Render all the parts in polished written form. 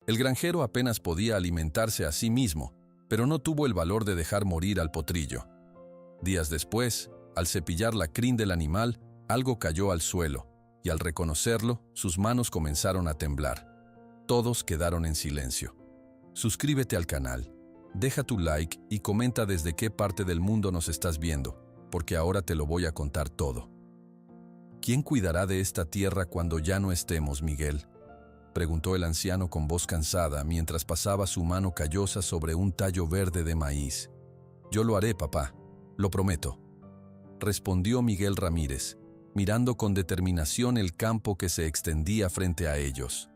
El granjero apenas podía alimentarse a sí mismo, pero no tuvo el valor de dejar morir al potrillo. Días después, al cepillar la crin del animal, algo cayó al suelo, y al reconocerlo, sus manos comenzaron a temblar. Todos quedaron en silencio. Suscríbete al canal, deja tu like y comenta desde qué parte del mundo nos estás viendo, porque ahora te lo voy a contar todo. ¿Quién cuidará de esta tierra cuando ya no estemos, Miguel?, preguntó el anciano con voz cansada mientras pasaba su mano callosa sobre un tallo verde de maíz. Yo lo haré, papá, lo prometo, respondió Miguel Ramírez, mirando con determinación el campo que se extendía frente a ellos.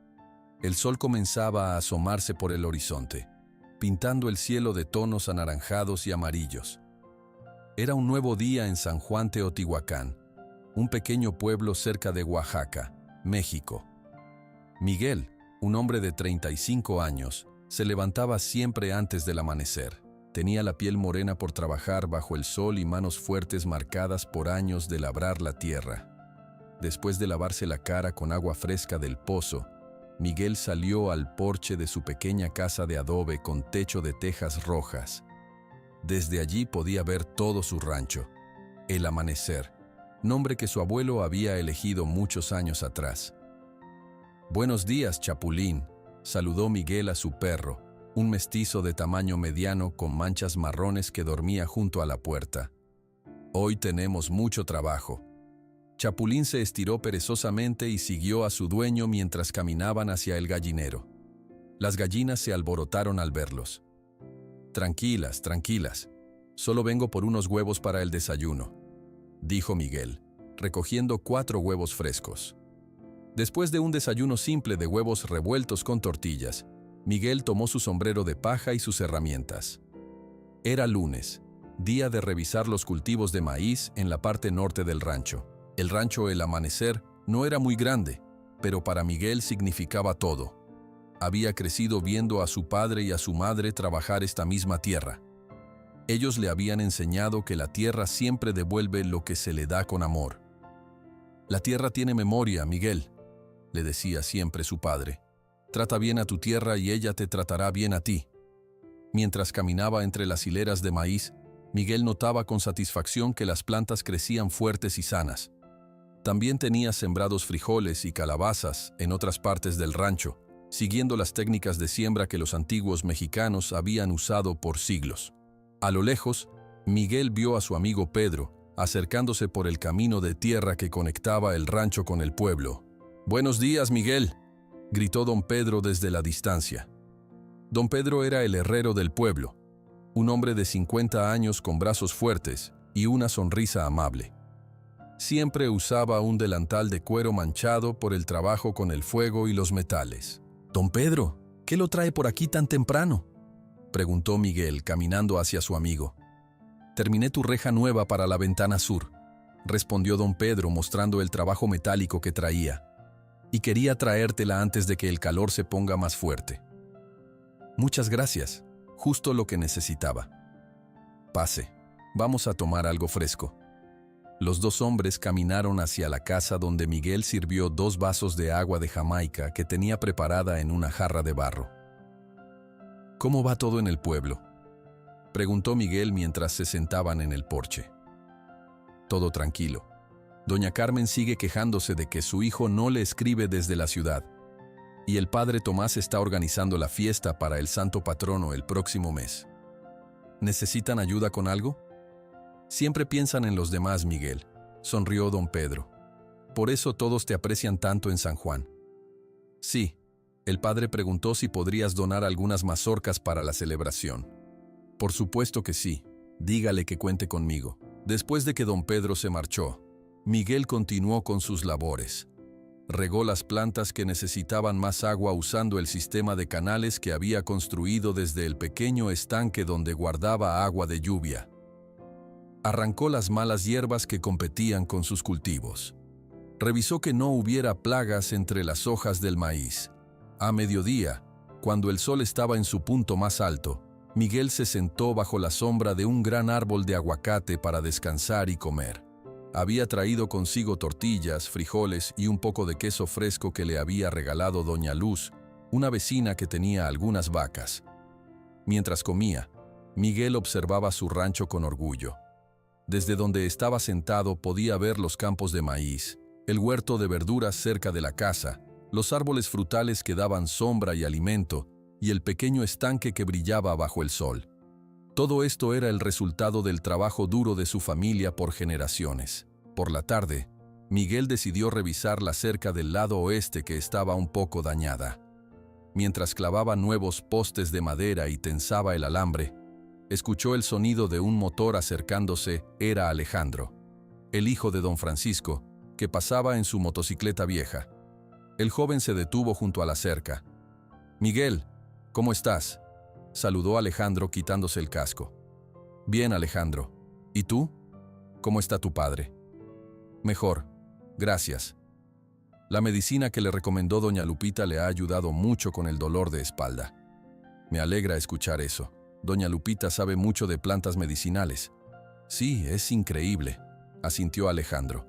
El sol comenzaba a asomarse por el horizonte, pintando el cielo de tonos anaranjados y amarillos. Era un nuevo día en San Juan Teotihuacán, un pequeño pueblo cerca de Oaxaca, México. Miguel, un hombre de 35 años, se levantaba siempre antes del amanecer. Tenía la piel morena por trabajar bajo el sol y manos fuertes marcadas por años de labrar la tierra. Después de lavarse la cara con agua fresca del pozo, Miguel salió al porche de su pequeña casa de adobe con techo de tejas rojas. Desde allí podía ver todo su rancho, El Amanecer, nombre que su abuelo había elegido muchos años atrás. «Buenos días, Chapulín», saludó Miguel a su perro, un mestizo de tamaño mediano con manchas marrones que dormía junto a la puerta. «Hoy tenemos mucho trabajo». Chapulín se estiró perezosamente y siguió a su dueño mientras caminaban hacia el gallinero. Las gallinas se alborotaron al verlos. «Tranquilas, tranquilas. Solo vengo por unos huevos para el desayuno», dijo Miguel, recogiendo 4 huevos frescos. Después de un desayuno simple de huevos revueltos con tortillas, Miguel tomó su sombrero de paja y sus herramientas. Era lunes, día de revisar los cultivos de maíz en la parte norte del rancho. El rancho El Amanecer no era muy grande, pero para Miguel significaba todo. Había crecido viendo a su padre y a su madre trabajar esta misma tierra. Ellos le habían enseñado que la tierra siempre devuelve lo que se le da con amor. «La tierra tiene memoria, Miguel», le decía siempre su padre. «Trata bien a tu tierra y ella te tratará bien a ti». Mientras caminaba entre las hileras de maíz, Miguel notaba con satisfacción que las plantas crecían fuertes y sanas. También tenía sembrados frijoles y calabazas en otras partes del rancho, siguiendo las técnicas de siembra que los antiguos mexicanos habían usado por siglos. A lo lejos, Miguel vio a su amigo Pedro, acercándose por el camino de tierra que conectaba el rancho con el pueblo. «Buenos días, Miguel», gritó don Pedro desde la distancia. Don Pedro era el herrero del pueblo, un hombre de 50 años con brazos fuertes y una sonrisa amable. Siempre usaba un delantal de cuero manchado por el trabajo con el fuego y los metales. «Don Pedro, ¿qué lo trae por aquí tan temprano?», preguntó Miguel caminando hacia su amigo. «Terminé tu reja nueva para la ventana sur», respondió don Pedro mostrando el trabajo metálico que traía. «Y quería traértela antes de que el calor se ponga más fuerte». «Muchas gracias, justo lo que necesitaba». «Pase, vamos a tomar algo fresco». Los 2 hombres caminaron hacia la casa donde Miguel sirvió 2 vasos de agua de Jamaica que tenía preparada en una jarra de barro. «¿Cómo va todo en el pueblo?», preguntó Miguel mientras se sentaban en el porche. «Todo tranquilo. Doña Carmen sigue quejándose de que su hijo no le escribe desde la ciudad, y el padre Tomás está organizando la fiesta para el santo patrono el próximo mes. ¿Necesitan ayuda con algo?». «Siempre piensan en los demás, Miguel», sonrió don Pedro. «Por eso todos te aprecian tanto en San Juan». «Sí», el padre preguntó si podrías donar algunas mazorcas para la celebración. «Por supuesto que sí, dígale que cuente conmigo». Después de que don Pedro se marchó, Miguel continuó con sus labores. Regó las plantas que necesitaban más agua usando el sistema de canales que había construido desde el pequeño estanque donde guardaba agua de lluvia. Arrancó las malas hierbas que competían con sus cultivos. Revisó que no hubiera plagas entre las hojas del maíz. A mediodía, cuando el sol estaba en su punto más alto, Miguel se sentó bajo la sombra de un gran árbol de aguacate para descansar y comer. Había traído consigo tortillas, frijoles y un poco de queso fresco que le había regalado doña Luz, una vecina que tenía algunas vacas. Mientras comía, Miguel observaba su rancho con orgullo. Desde donde estaba sentado podía ver los campos de maíz, el huerto de verduras cerca de la casa, los árboles frutales que daban sombra y alimento, y el pequeño estanque que brillaba bajo el sol. Todo esto era el resultado del trabajo duro de su familia por generaciones. Por la tarde, Miguel decidió revisar la cerca del lado oeste que estaba un poco dañada. Mientras clavaba nuevos postes de madera y tensaba el alambre, escuchó el sonido de un motor acercándose. Era Alejandro, el hijo de don Francisco, que pasaba en su motocicleta vieja. El joven se detuvo junto a la cerca. «Miguel, ¿cómo estás?», saludó Alejandro quitándose el casco. «Bien, Alejandro. ¿Y tú? ¿Cómo está tu padre?». «Mejor, gracias. La medicina que le recomendó doña Lupita le ha ayudado mucho con el dolor de espalda». «Me alegra escuchar eso. Doña Lupita sabe mucho de plantas medicinales». «Sí, es increíble», asintió Alejandro.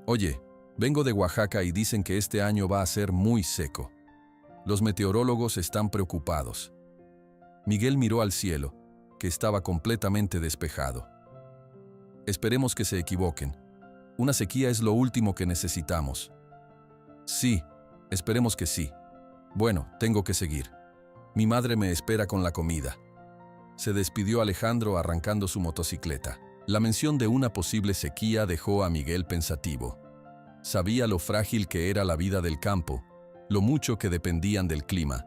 «Oye, vengo de Oaxaca y dicen que este año va a ser muy seco. Los meteorólogos están preocupados». Miguel miró al cielo, que estaba completamente despejado. «Esperemos que se equivoquen. Una sequía es lo último que necesitamos». «Sí, esperemos que sí. Bueno, tengo que seguir. Mi madre me espera con la comida». Se despidió Alejandro arrancando su motocicleta. La mención de una posible sequía dejó a Miguel pensativo. Sabía lo frágil que era la vida del campo, lo mucho que dependían del clima,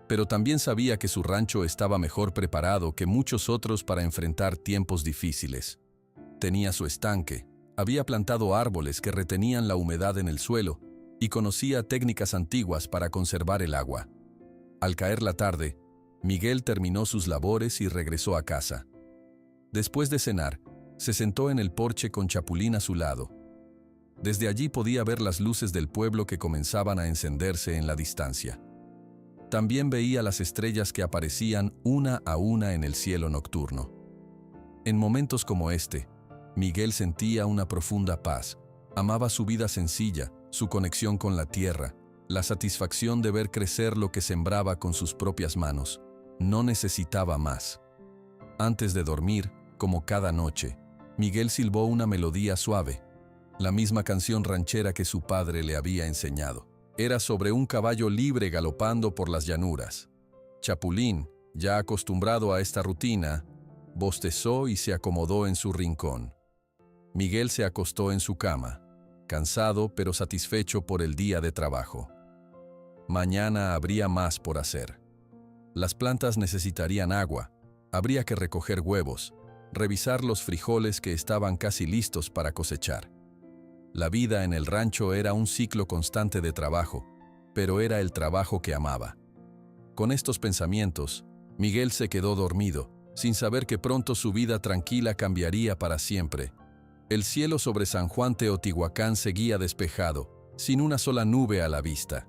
pero también sabía que su rancho estaba mejor preparado que muchos otros para enfrentar tiempos difíciles. Tenía su estanque, había plantado árboles que retenían la humedad en el suelo y conocía técnicas antiguas para conservar el agua. Al caer la tarde, Miguel terminó sus labores y regresó a casa. Después de cenar, se sentó en el porche con Chapulín a su lado. Desde allí podía ver las luces del pueblo que comenzaban a encenderse en la distancia. También veía las estrellas que aparecían una a una en el cielo nocturno. En momentos como este, Miguel sentía una profunda paz. Amaba su vida sencilla, su conexión con la tierra, la satisfacción de ver crecer lo que sembraba con sus propias manos. No necesitaba más. Antes de dormir, como cada noche, Miguel silbó una melodía suave, la misma canción ranchera que su padre le había enseñado. Era sobre un caballo libre galopando por las llanuras. Chapulín, ya acostumbrado a esta rutina, bostezó y se acomodó en su rincón. Miguel se acostó en su cama, cansado pero satisfecho por el día de trabajo. Mañana habría más por hacer. Las plantas necesitarían agua, habría que recoger huevos, revisar los frijoles que estaban casi listos para cosechar. La vida en el rancho era un ciclo constante de trabajo, pero era el trabajo que amaba. Con estos pensamientos, Miguel se quedó dormido, sin saber que pronto su vida tranquila cambiaría para siempre. El cielo sobre San Juan Teotihuacán seguía despejado, sin una sola nube a la vista.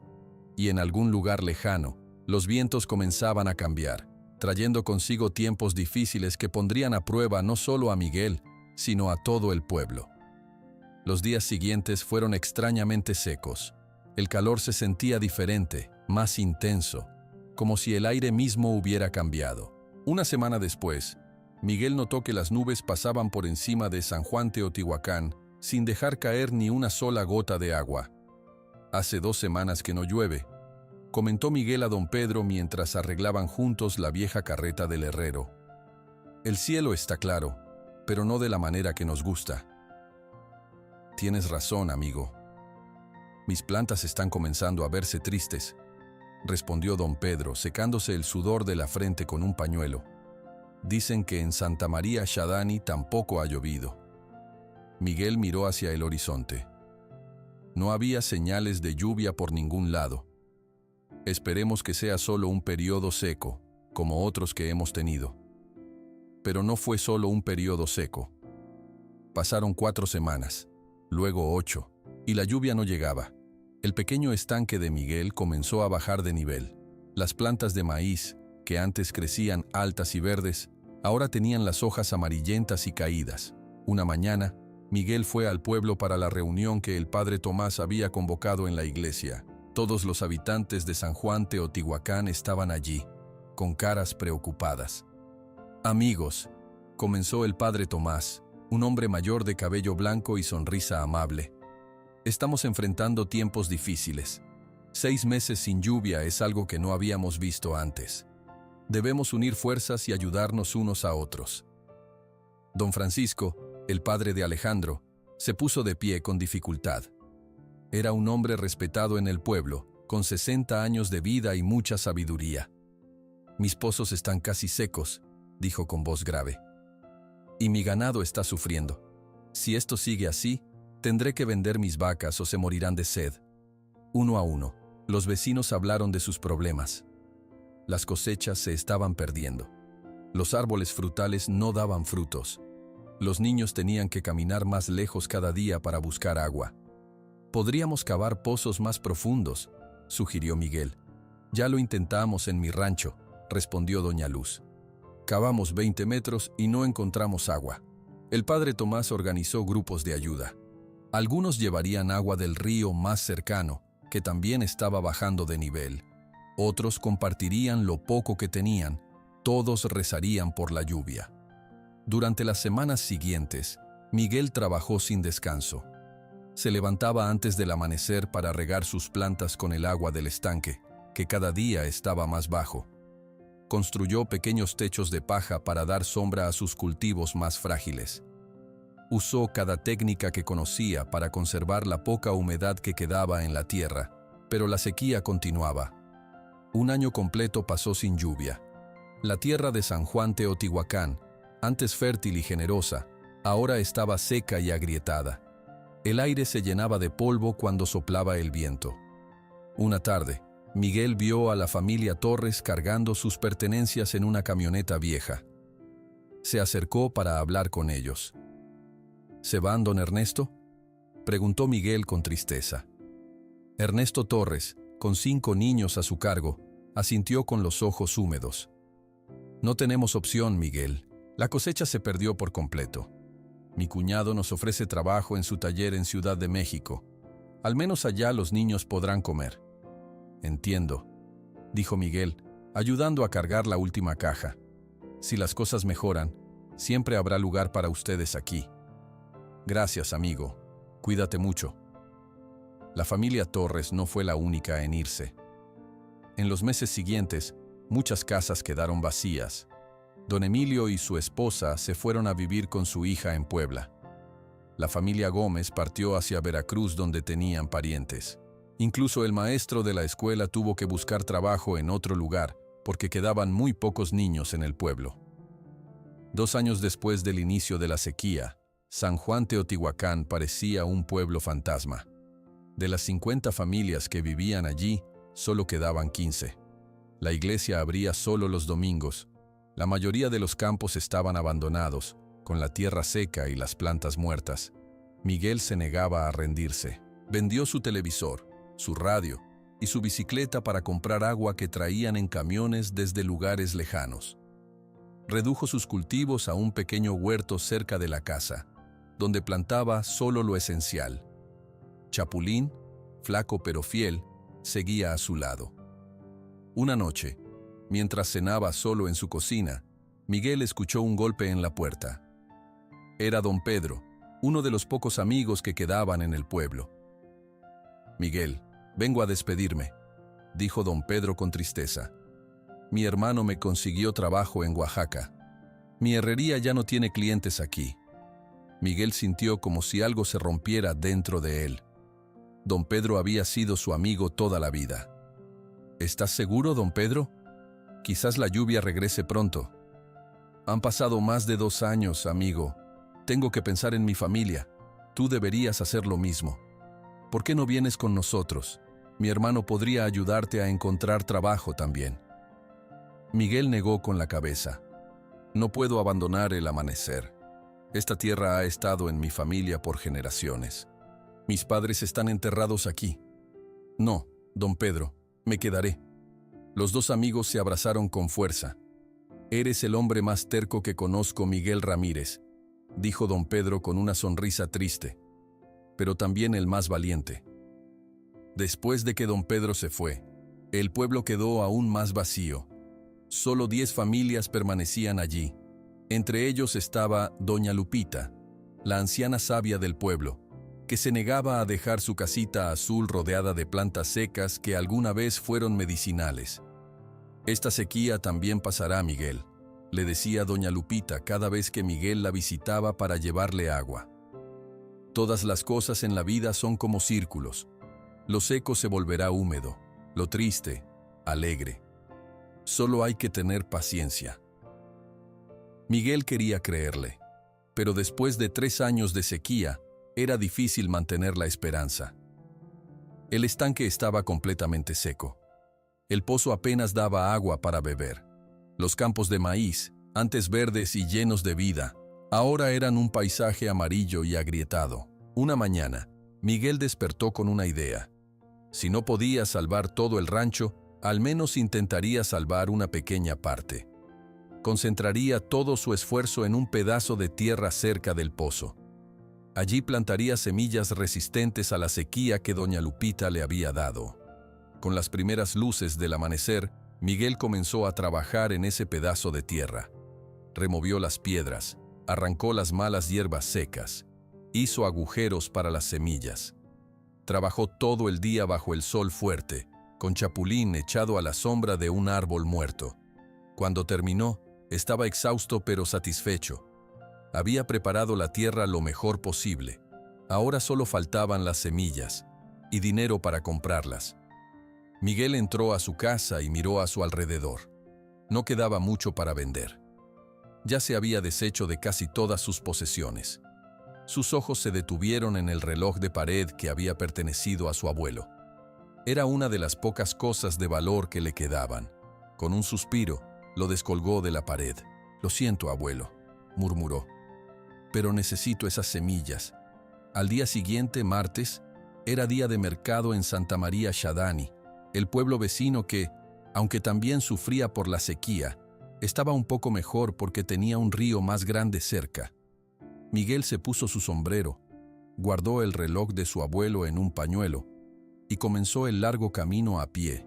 Y en algún lugar lejano, los vientos comenzaban a cambiar, trayendo consigo tiempos difíciles que pondrían a prueba no solo a Miguel, sino a todo el pueblo. Los días siguientes fueron extrañamente secos. El calor se sentía diferente, más intenso, como si el aire mismo hubiera cambiado. Una semana después, Miguel notó que las nubes pasaban por encima de San Juan Teotihuacán sin dejar caer ni una sola gota de agua. «Hace 2 semanas que no llueve», comentó Miguel a don Pedro mientras arreglaban juntos la vieja carreta del herrero. «El cielo está claro, pero no de la manera que nos gusta». «Tienes razón, amigo. Mis plantas están comenzando a verse tristes», respondió don Pedro, secándose el sudor de la frente con un pañuelo. «Dicen que en Santa María Xadani tampoco ha llovido». Miguel miró hacia el horizonte. No había señales de lluvia por ningún lado. «Esperemos que sea solo un periodo seco, como otros que hemos tenido». Pero no fue solo un periodo seco. Pasaron 4 semanas, luego 8, y la lluvia no llegaba. El pequeño estanque de Miguel comenzó a bajar de nivel. Las plantas de maíz, que antes crecían altas y verdes, ahora tenían las hojas amarillentas y caídas. Una mañana, Miguel fue al pueblo para la reunión que el padre Tomás había convocado en la iglesia. Todos los habitantes de San Juan Teotihuacán estaban allí, con caras preocupadas. «Amigos», comenzó el padre Tomás, un hombre mayor de cabello blanco y sonrisa amable. «Estamos enfrentando tiempos difíciles. 6 meses sin lluvia es algo que no habíamos visto antes. Debemos unir fuerzas y ayudarnos unos a otros». Don Francisco, el padre de Alejandro, se puso de pie con dificultad. Era un hombre respetado en el pueblo, con 60 años de vida y mucha sabiduría. «Mis pozos están casi secos», dijo con voz grave. «Y mi ganado está sufriendo. Si esto sigue así, tendré que vender mis vacas o se morirán de sed». Uno a uno, los vecinos hablaron de sus problemas. Las cosechas se estaban perdiendo. Los árboles frutales no daban frutos. Los niños tenían que caminar más lejos cada día para buscar agua. «Podríamos cavar pozos más profundos», sugirió Miguel. «Ya lo intentamos en mi rancho», respondió doña Luz. «Cavamos 20 metros y no encontramos agua». El padre Tomás organizó grupos de ayuda. Algunos llevarían agua del río más cercano, que también estaba bajando de nivel. Otros compartirían lo poco que tenían. Todos rezarían por la lluvia. Durante las semanas siguientes, Miguel trabajó sin descanso. Se levantaba antes del amanecer para regar sus plantas con el agua del estanque, que cada día estaba más bajo. Construyó pequeños techos de paja para dar sombra a sus cultivos más frágiles. Usó cada técnica que conocía para conservar la poca humedad que quedaba en la tierra, pero la sequía continuaba. Un año completo pasó sin lluvia. La tierra de San Juan Teotihuacán, antes fértil y generosa, ahora estaba seca y agrietada. El aire se llenaba de polvo cuando soplaba el viento. Una tarde, Miguel vio a la familia Torres cargando sus pertenencias en una camioneta vieja. Se acercó para hablar con ellos. «¿Se van, don Ernesto?», preguntó Miguel con tristeza. Ernesto Torres, con 5 niños a su cargo, asintió con los ojos húmedos. «No tenemos opción, Miguel. La cosecha se perdió por completo. Mi cuñado nos ofrece trabajo en su taller en Ciudad de México. Al menos allá los niños podrán comer». «Entiendo», dijo Miguel, ayudando a cargar la última caja. «Si las cosas mejoran, siempre habrá lugar para ustedes aquí». «Gracias, amigo. Cuídate mucho». La familia Torres no fue la única en irse. En los meses siguientes, muchas casas quedaron vacías. Don Emilio y su esposa se fueron a vivir con su hija en Puebla. La familia Gómez partió hacia Veracruz, donde tenían parientes. Incluso el maestro de la escuela tuvo que buscar trabajo en otro lugar, porque quedaban muy pocos niños en el pueblo. 2 años después del inicio de la sequía, San Juan Teotihuacán parecía un pueblo fantasma. De las 50 familias que vivían allí, solo quedaban 15. La iglesia abría solo los domingos. La mayoría de los campos estaban abandonados, con la tierra seca y las plantas muertas. Miguel se negaba a rendirse. Vendió su televisor, su radio y su bicicleta para comprar agua que traían en camiones desde lugares lejanos. Redujo sus cultivos a un pequeño huerto cerca de la casa, donde plantaba solo lo esencial. Chapulín, flaco pero fiel, seguía a su lado. Una noche, mientras cenaba solo en su cocina, Miguel escuchó un golpe en la puerta. Era don Pedro, uno de los pocos amigos que quedaban en el pueblo. «Miguel, vengo a despedirme», dijo don Pedro con tristeza. «Mi hermano me consiguió trabajo en Oaxaca. Mi herrería ya no tiene clientes aquí». Miguel sintió como si algo se rompiera dentro de él. Don Pedro había sido su amigo toda la vida. «¿Estás seguro, don Pedro? Quizás la lluvia regrese pronto». «Han pasado más de 2 años, amigo. Tengo que pensar en mi familia. Tú deberías hacer lo mismo. ¿Por qué no vienes con nosotros? Mi hermano podría ayudarte a encontrar trabajo también». Miguel negó con la cabeza. «No puedo abandonar el amanecer. Esta tierra ha estado en mi familia por generaciones. Mis padres están enterrados aquí». «No, don Pedro, me quedaré». Los 2 amigos se abrazaron con fuerza. «Eres el hombre más terco que conozco, Miguel Ramírez», dijo don Pedro con una sonrisa triste, «pero también el más valiente». Después de que don Pedro se fue, el pueblo quedó aún más vacío. Solo 10 familias permanecían allí. Entre ellos estaba doña Lupita, la anciana sabia del pueblo, que se negaba a dejar su casita azul rodeada de plantas secas que alguna vez fueron medicinales. «Esta sequía también pasará, Miguel», le decía doña Lupita cada vez que Miguel la visitaba para llevarle agua. «Todas las cosas en la vida son como círculos. Lo seco se volverá húmedo, lo triste, alegre. Solo hay que tener paciencia». Miguel quería creerle, pero después de 3 años de sequía, era difícil mantener la esperanza. El estanque estaba completamente seco. El pozo apenas daba agua para beber. Los campos de maíz, antes verdes y llenos de vida, ahora eran un paisaje amarillo y agrietado. Una mañana, Miguel despertó con una idea. Si no podía salvar todo el rancho, al menos intentaría salvar una pequeña parte. Concentraría todo su esfuerzo en un pedazo de tierra cerca del pozo. Allí plantaría semillas resistentes a la sequía que doña Lupita le había dado. Con las primeras luces del amanecer, Miguel comenzó a trabajar en ese pedazo de tierra. Removió las piedras, arrancó las malas hierbas secas, hizo agujeros para las semillas. Trabajó todo el día bajo el sol fuerte, con Chapulín echado a la sombra de un árbol muerto. Cuando terminó, estaba exhausto pero satisfecho. Había preparado la tierra lo mejor posible. Ahora solo faltaban las semillas y dinero para comprarlas. Miguel entró a su casa y miró a su alrededor. No quedaba mucho para vender. Ya se había deshecho de casi todas sus posesiones. Sus ojos se detuvieron en el reloj de pared que había pertenecido a su abuelo. Era una de las pocas cosas de valor que le quedaban. Con un suspiro, lo descolgó de la pared. «Lo siento, abuelo», murmuró, «pero necesito esas semillas». Al día siguiente, martes, era día de mercado en Santa María Shadani, el pueblo vecino que, aunque también sufría por la sequía, estaba un poco mejor porque tenía un río más grande cerca. Miguel se puso su sombrero, guardó el reloj de su abuelo en un pañuelo y comenzó el largo camino a pie,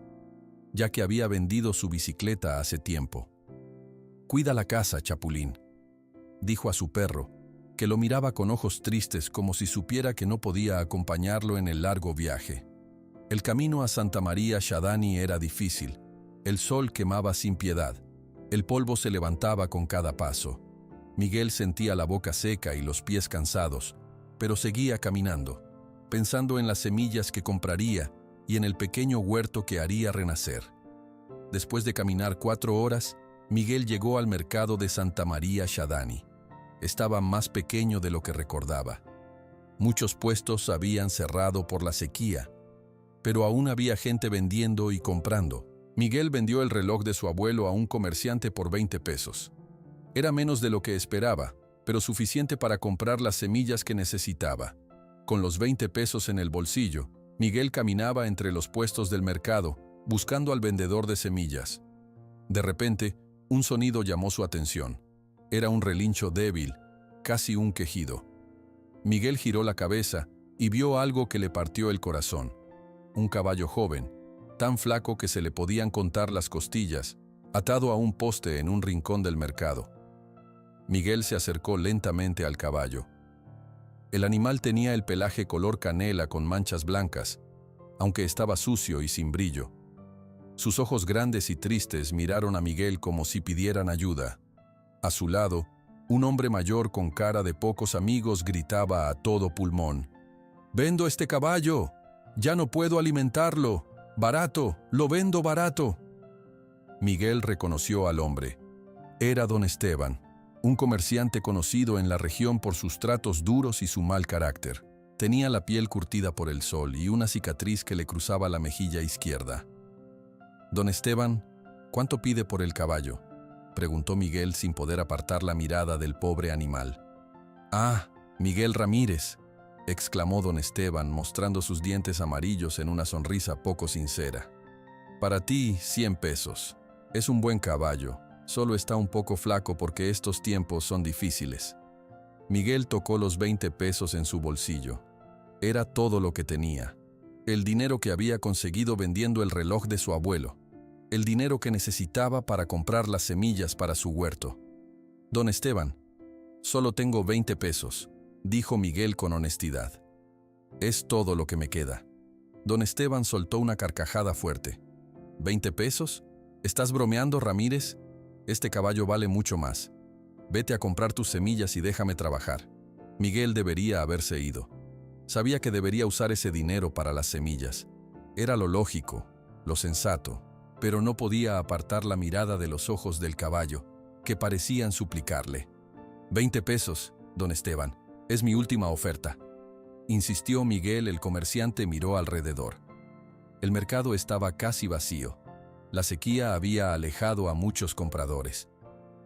ya que había vendido su bicicleta hace tiempo. «Cuida la casa, Chapulín», dijo a su perro, que lo miraba con ojos tristes como si supiera que no podía acompañarlo en el largo viaje. El camino a Santa María Shadani era difícil. El sol quemaba sin piedad. El polvo se levantaba con cada paso. Miguel sentía la boca seca y los pies cansados, pero seguía caminando, pensando en las semillas que compraría y en el pequeño huerto que haría renacer. Después de caminar 4 horas, Miguel llegó al mercado de Santa María Shadani. Estaba más pequeño de lo que recordaba. Muchos puestos habían cerrado por la sequía, pero aún había gente vendiendo y comprando. Miguel vendió el reloj de su abuelo a un comerciante por 20 pesos. Era menos de lo que esperaba, pero suficiente para comprar las semillas que necesitaba. Con los 20 pesos en el bolsillo, Miguel caminaba entre los puestos del mercado, buscando al vendedor de semillas. De repente, un sonido llamó su atención. Era un relincho débil, casi un quejido. Miguel giró la cabeza y vio algo que le partió el corazón. Un caballo joven, tan flaco que se le podían contar las costillas, atado a un poste en un rincón del mercado. Miguel se acercó lentamente al caballo. El animal tenía el pelaje color canela con manchas blancas, aunque estaba sucio y sin brillo. Sus ojos grandes y tristes miraron a Miguel como si pidieran ayuda. A su lado, un hombre mayor con cara de pocos amigos gritaba a todo pulmón: «¡Vendo este caballo! ¡Ya no puedo alimentarlo! ¡Barato! ¡Lo vendo barato!». Miguel reconoció al hombre. Era don Esteban, un comerciante conocido en la región por sus tratos duros y su mal carácter. Tenía la piel curtida por el sol y una cicatriz que le cruzaba la mejilla izquierda. «Don Esteban, ¿cuánto pide por el caballo?», preguntó Miguel sin poder apartar la mirada del pobre animal. «Ah, Miguel Ramírez», exclamó don Esteban, mostrando sus dientes amarillos en una sonrisa poco sincera. «Para ti, 100 pesos. Es un buen caballo. Solo está un poco flaco porque estos tiempos son difíciles». Miguel tocó los 20 pesos en su bolsillo. Era todo lo que tenía. El dinero que había conseguido vendiendo el reloj de su abuelo. El dinero que necesitaba para comprar las semillas para su huerto. Don Esteban, solo tengo 20 pesos, dijo Miguel con honestidad. Es todo lo que me queda. Don Esteban soltó una carcajada fuerte. ¿20 pesos? ¿Estás bromeando, Ramírez? Este caballo vale mucho más. Vete a comprar tus semillas y déjame trabajar. Miguel debería haberse ido. Sabía que debería usar ese dinero para las semillas. Era lo lógico, lo sensato, pero no podía apartar la mirada de los ojos del caballo, que parecían suplicarle. 20 pesos, don Esteban, es mi última oferta. Insistió Miguel. El comerciante miró alrededor. El mercado estaba casi vacío. La sequía había alejado a muchos compradores.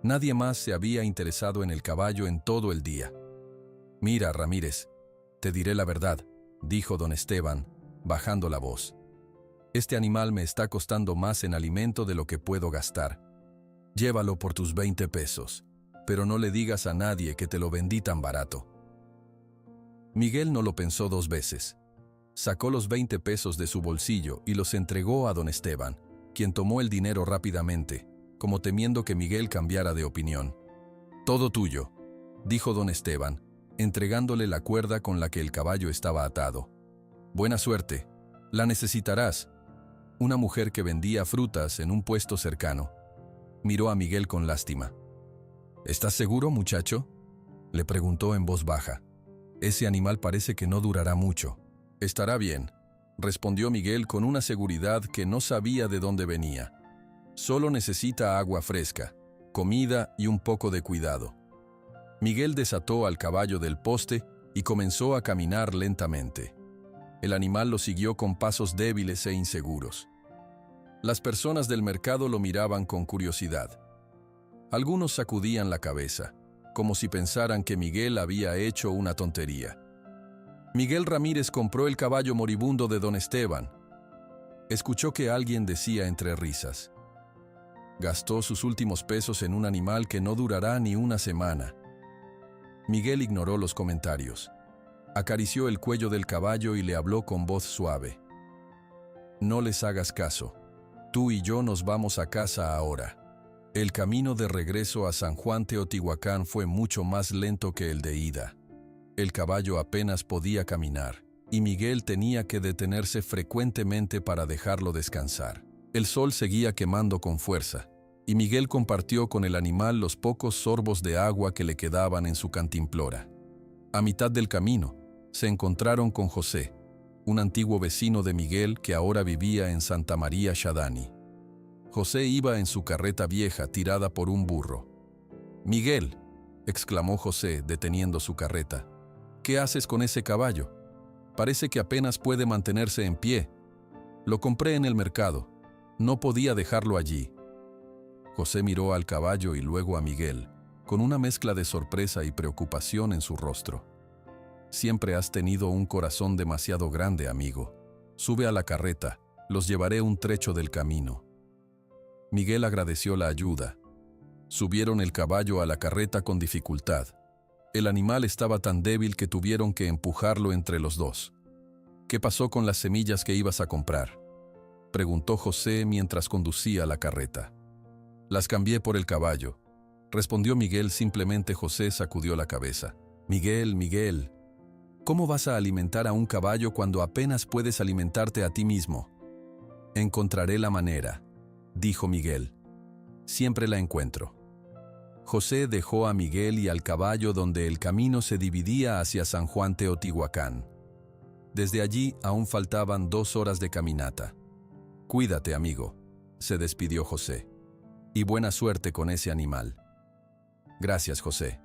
Nadie más se había interesado en el caballo en todo el día. Mira, Ramírez, te diré la verdad, dijo don Esteban, bajando la voz. Este animal me está costando más en alimento de lo que puedo gastar. Llévalo por tus 20 pesos, pero no le digas a nadie que te lo vendí tan barato. Miguel no lo pensó 2 veces. Sacó los 20 pesos de su bolsillo y los entregó a don Esteban, quien tomó el dinero rápidamente, como temiendo que Miguel cambiara de opinión. Todo tuyo, dijo don Esteban, entregándole la cuerda con la que el caballo estaba atado. Buena suerte, la necesitarás. Una mujer que vendía frutas en un puesto cercano miró a Miguel con lástima. ¿Estás seguro, muchacho?, le preguntó en voz baja. Ese animal parece que no durará mucho. Estará bien, respondió Miguel con una seguridad que no sabía de dónde venía. Solo necesita agua fresca, comida y un poco de cuidado. Miguel desató al caballo del poste y comenzó a caminar lentamente. El animal lo siguió con pasos débiles e inseguros. Las personas del mercado lo miraban con curiosidad. Algunos sacudían la cabeza, como si pensaran que Miguel había hecho una tontería. Miguel Ramírez compró el caballo moribundo de don Esteban. Escuchó que alguien decía entre risas. Gastó sus últimos pesos en un animal que no durará ni una semana. Miguel ignoró los comentarios. Acarició el cuello del caballo y le habló con voz suave. No les hagas caso. Tú y yo nos vamos a casa ahora. El camino de regreso a San Juan Teotihuacán fue mucho más lento que el de ida. El caballo apenas podía caminar, y Miguel tenía que detenerse frecuentemente para dejarlo descansar. El sol seguía quemando con fuerza, y Miguel compartió con el animal los pocos sorbos de agua que le quedaban en su cantimplora. A mitad del camino, se encontraron con José, un antiguo vecino de Miguel que ahora vivía en Santa María Shadani. José iba en su carreta vieja tirada por un burro. «Miguel», exclamó José deteniendo su carreta, «¿qué haces con ese caballo? Parece que apenas puede mantenerse en pie. Lo compré en el mercado. No podía dejarlo allí». José miró al caballo y luego a Miguel, con una mezcla de sorpresa y preocupación en su rostro. «Siempre has tenido un corazón demasiado grande, amigo. Sube a la carreta, los llevaré un trecho del camino». Miguel agradeció la ayuda. Subieron el caballo a la carreta con dificultad. El animal estaba tan débil que tuvieron que empujarlo entre los dos. «¿Qué pasó con las semillas que ibas a comprar?», preguntó José mientras conducía la carreta. «Las cambié por el caballo», respondió Miguel. Simplemente José sacudió la cabeza. «Miguel, Miguel, ¿cómo vas a alimentar a un caballo cuando apenas puedes alimentarte a ti mismo?» «Encontraré la manera», dijo Miguel. «Siempre la encuentro». José dejó a Miguel y al caballo donde el camino se dividía hacia San Juan Teotihuacán. Desde allí aún faltaban 2 horas de caminata. «Cuídate, amigo», se despidió José. «Y buena suerte con ese animal». «Gracias, José.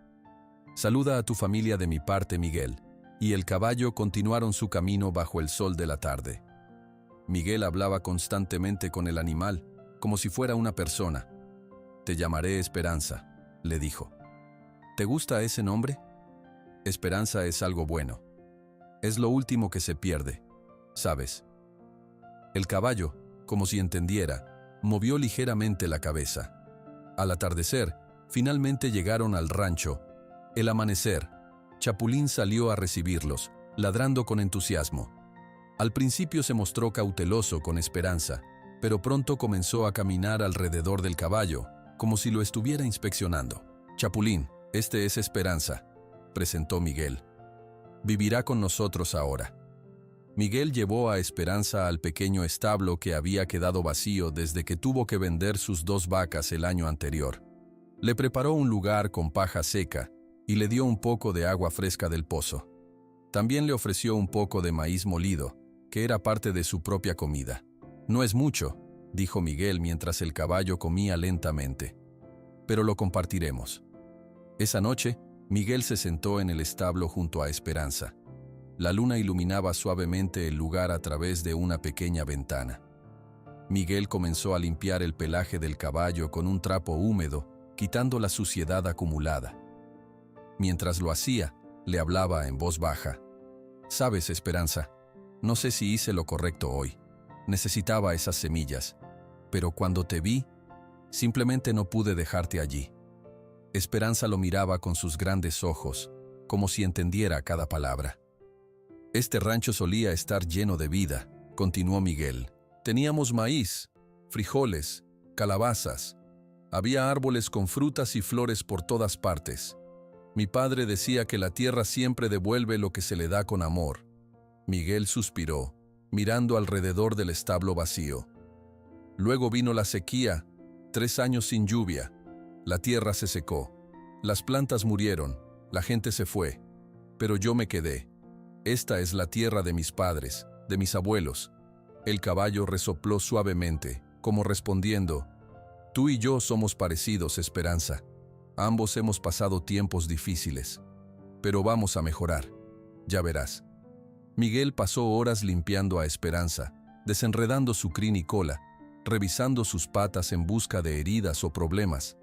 Saluda a tu familia de mi parte, Miguel». Y el caballo continuaron su camino bajo el sol de la tarde. Miguel hablaba constantemente con el animal, como si fuera una persona. «Te llamaré Esperanza», le dijo. «¿Te gusta ese nombre? Esperanza es algo bueno. Es lo último que se pierde, ¿sabes?». El caballo, como si entendiera, movió ligeramente la cabeza. Al atardecer, finalmente llegaron al rancho. El amanecer, Chapulín salió a recibirlos, ladrando con entusiasmo. Al principio se mostró cauteloso con Esperanza, pero pronto comenzó a caminar alrededor del caballo, como si lo estuviera inspeccionando. «Chapulín, este es Esperanza», presentó Miguel. «Vivirá con nosotros ahora». Miguel llevó a Esperanza al pequeño establo que había quedado vacío desde que tuvo que vender sus 2 vacas el año anterior. Le preparó un lugar con paja seca y le dio un poco de agua fresca del pozo. También le ofreció un poco de maíz molido, que era parte de su propia comida. «No es mucho», dijo Miguel mientras el caballo comía lentamente, «pero lo compartiremos». Esa noche, Miguel se sentó en el establo junto a Esperanza. La luna iluminaba suavemente el lugar a través de una pequeña ventana. Miguel comenzó a limpiar el pelaje del caballo con un trapo húmedo, quitando la suciedad acumulada. Mientras lo hacía, le hablaba en voz baja. «Sabes, Esperanza, no sé si hice lo correcto hoy. Necesitaba esas semillas, pero cuando te vi, simplemente no pude dejarte allí». Esperanza lo miraba con sus grandes ojos, como si entendiera cada palabra. «Este rancho solía estar lleno de vida», continuó Miguel. «Teníamos maíz, frijoles, calabazas. Había árboles con frutas y flores por todas partes. Mi padre decía que la tierra siempre devuelve lo que se le da con amor». Miguel suspiró, mirando alrededor del establo vacío. «Luego vino la sequía, 3 años sin lluvia. La tierra se secó, las plantas murieron, la gente se fue, pero yo me quedé. Esta es la tierra de mis padres, de mis abuelos». El caballo resopló suavemente, como respondiendo, «Tú y yo somos parecidos, Esperanza. Ambos hemos pasado tiempos difíciles, pero vamos a mejorar. Ya verás». Miguel pasó horas limpiando a Esperanza, desenredando su crin y cola, revisando sus patas en busca de heridas o problemas.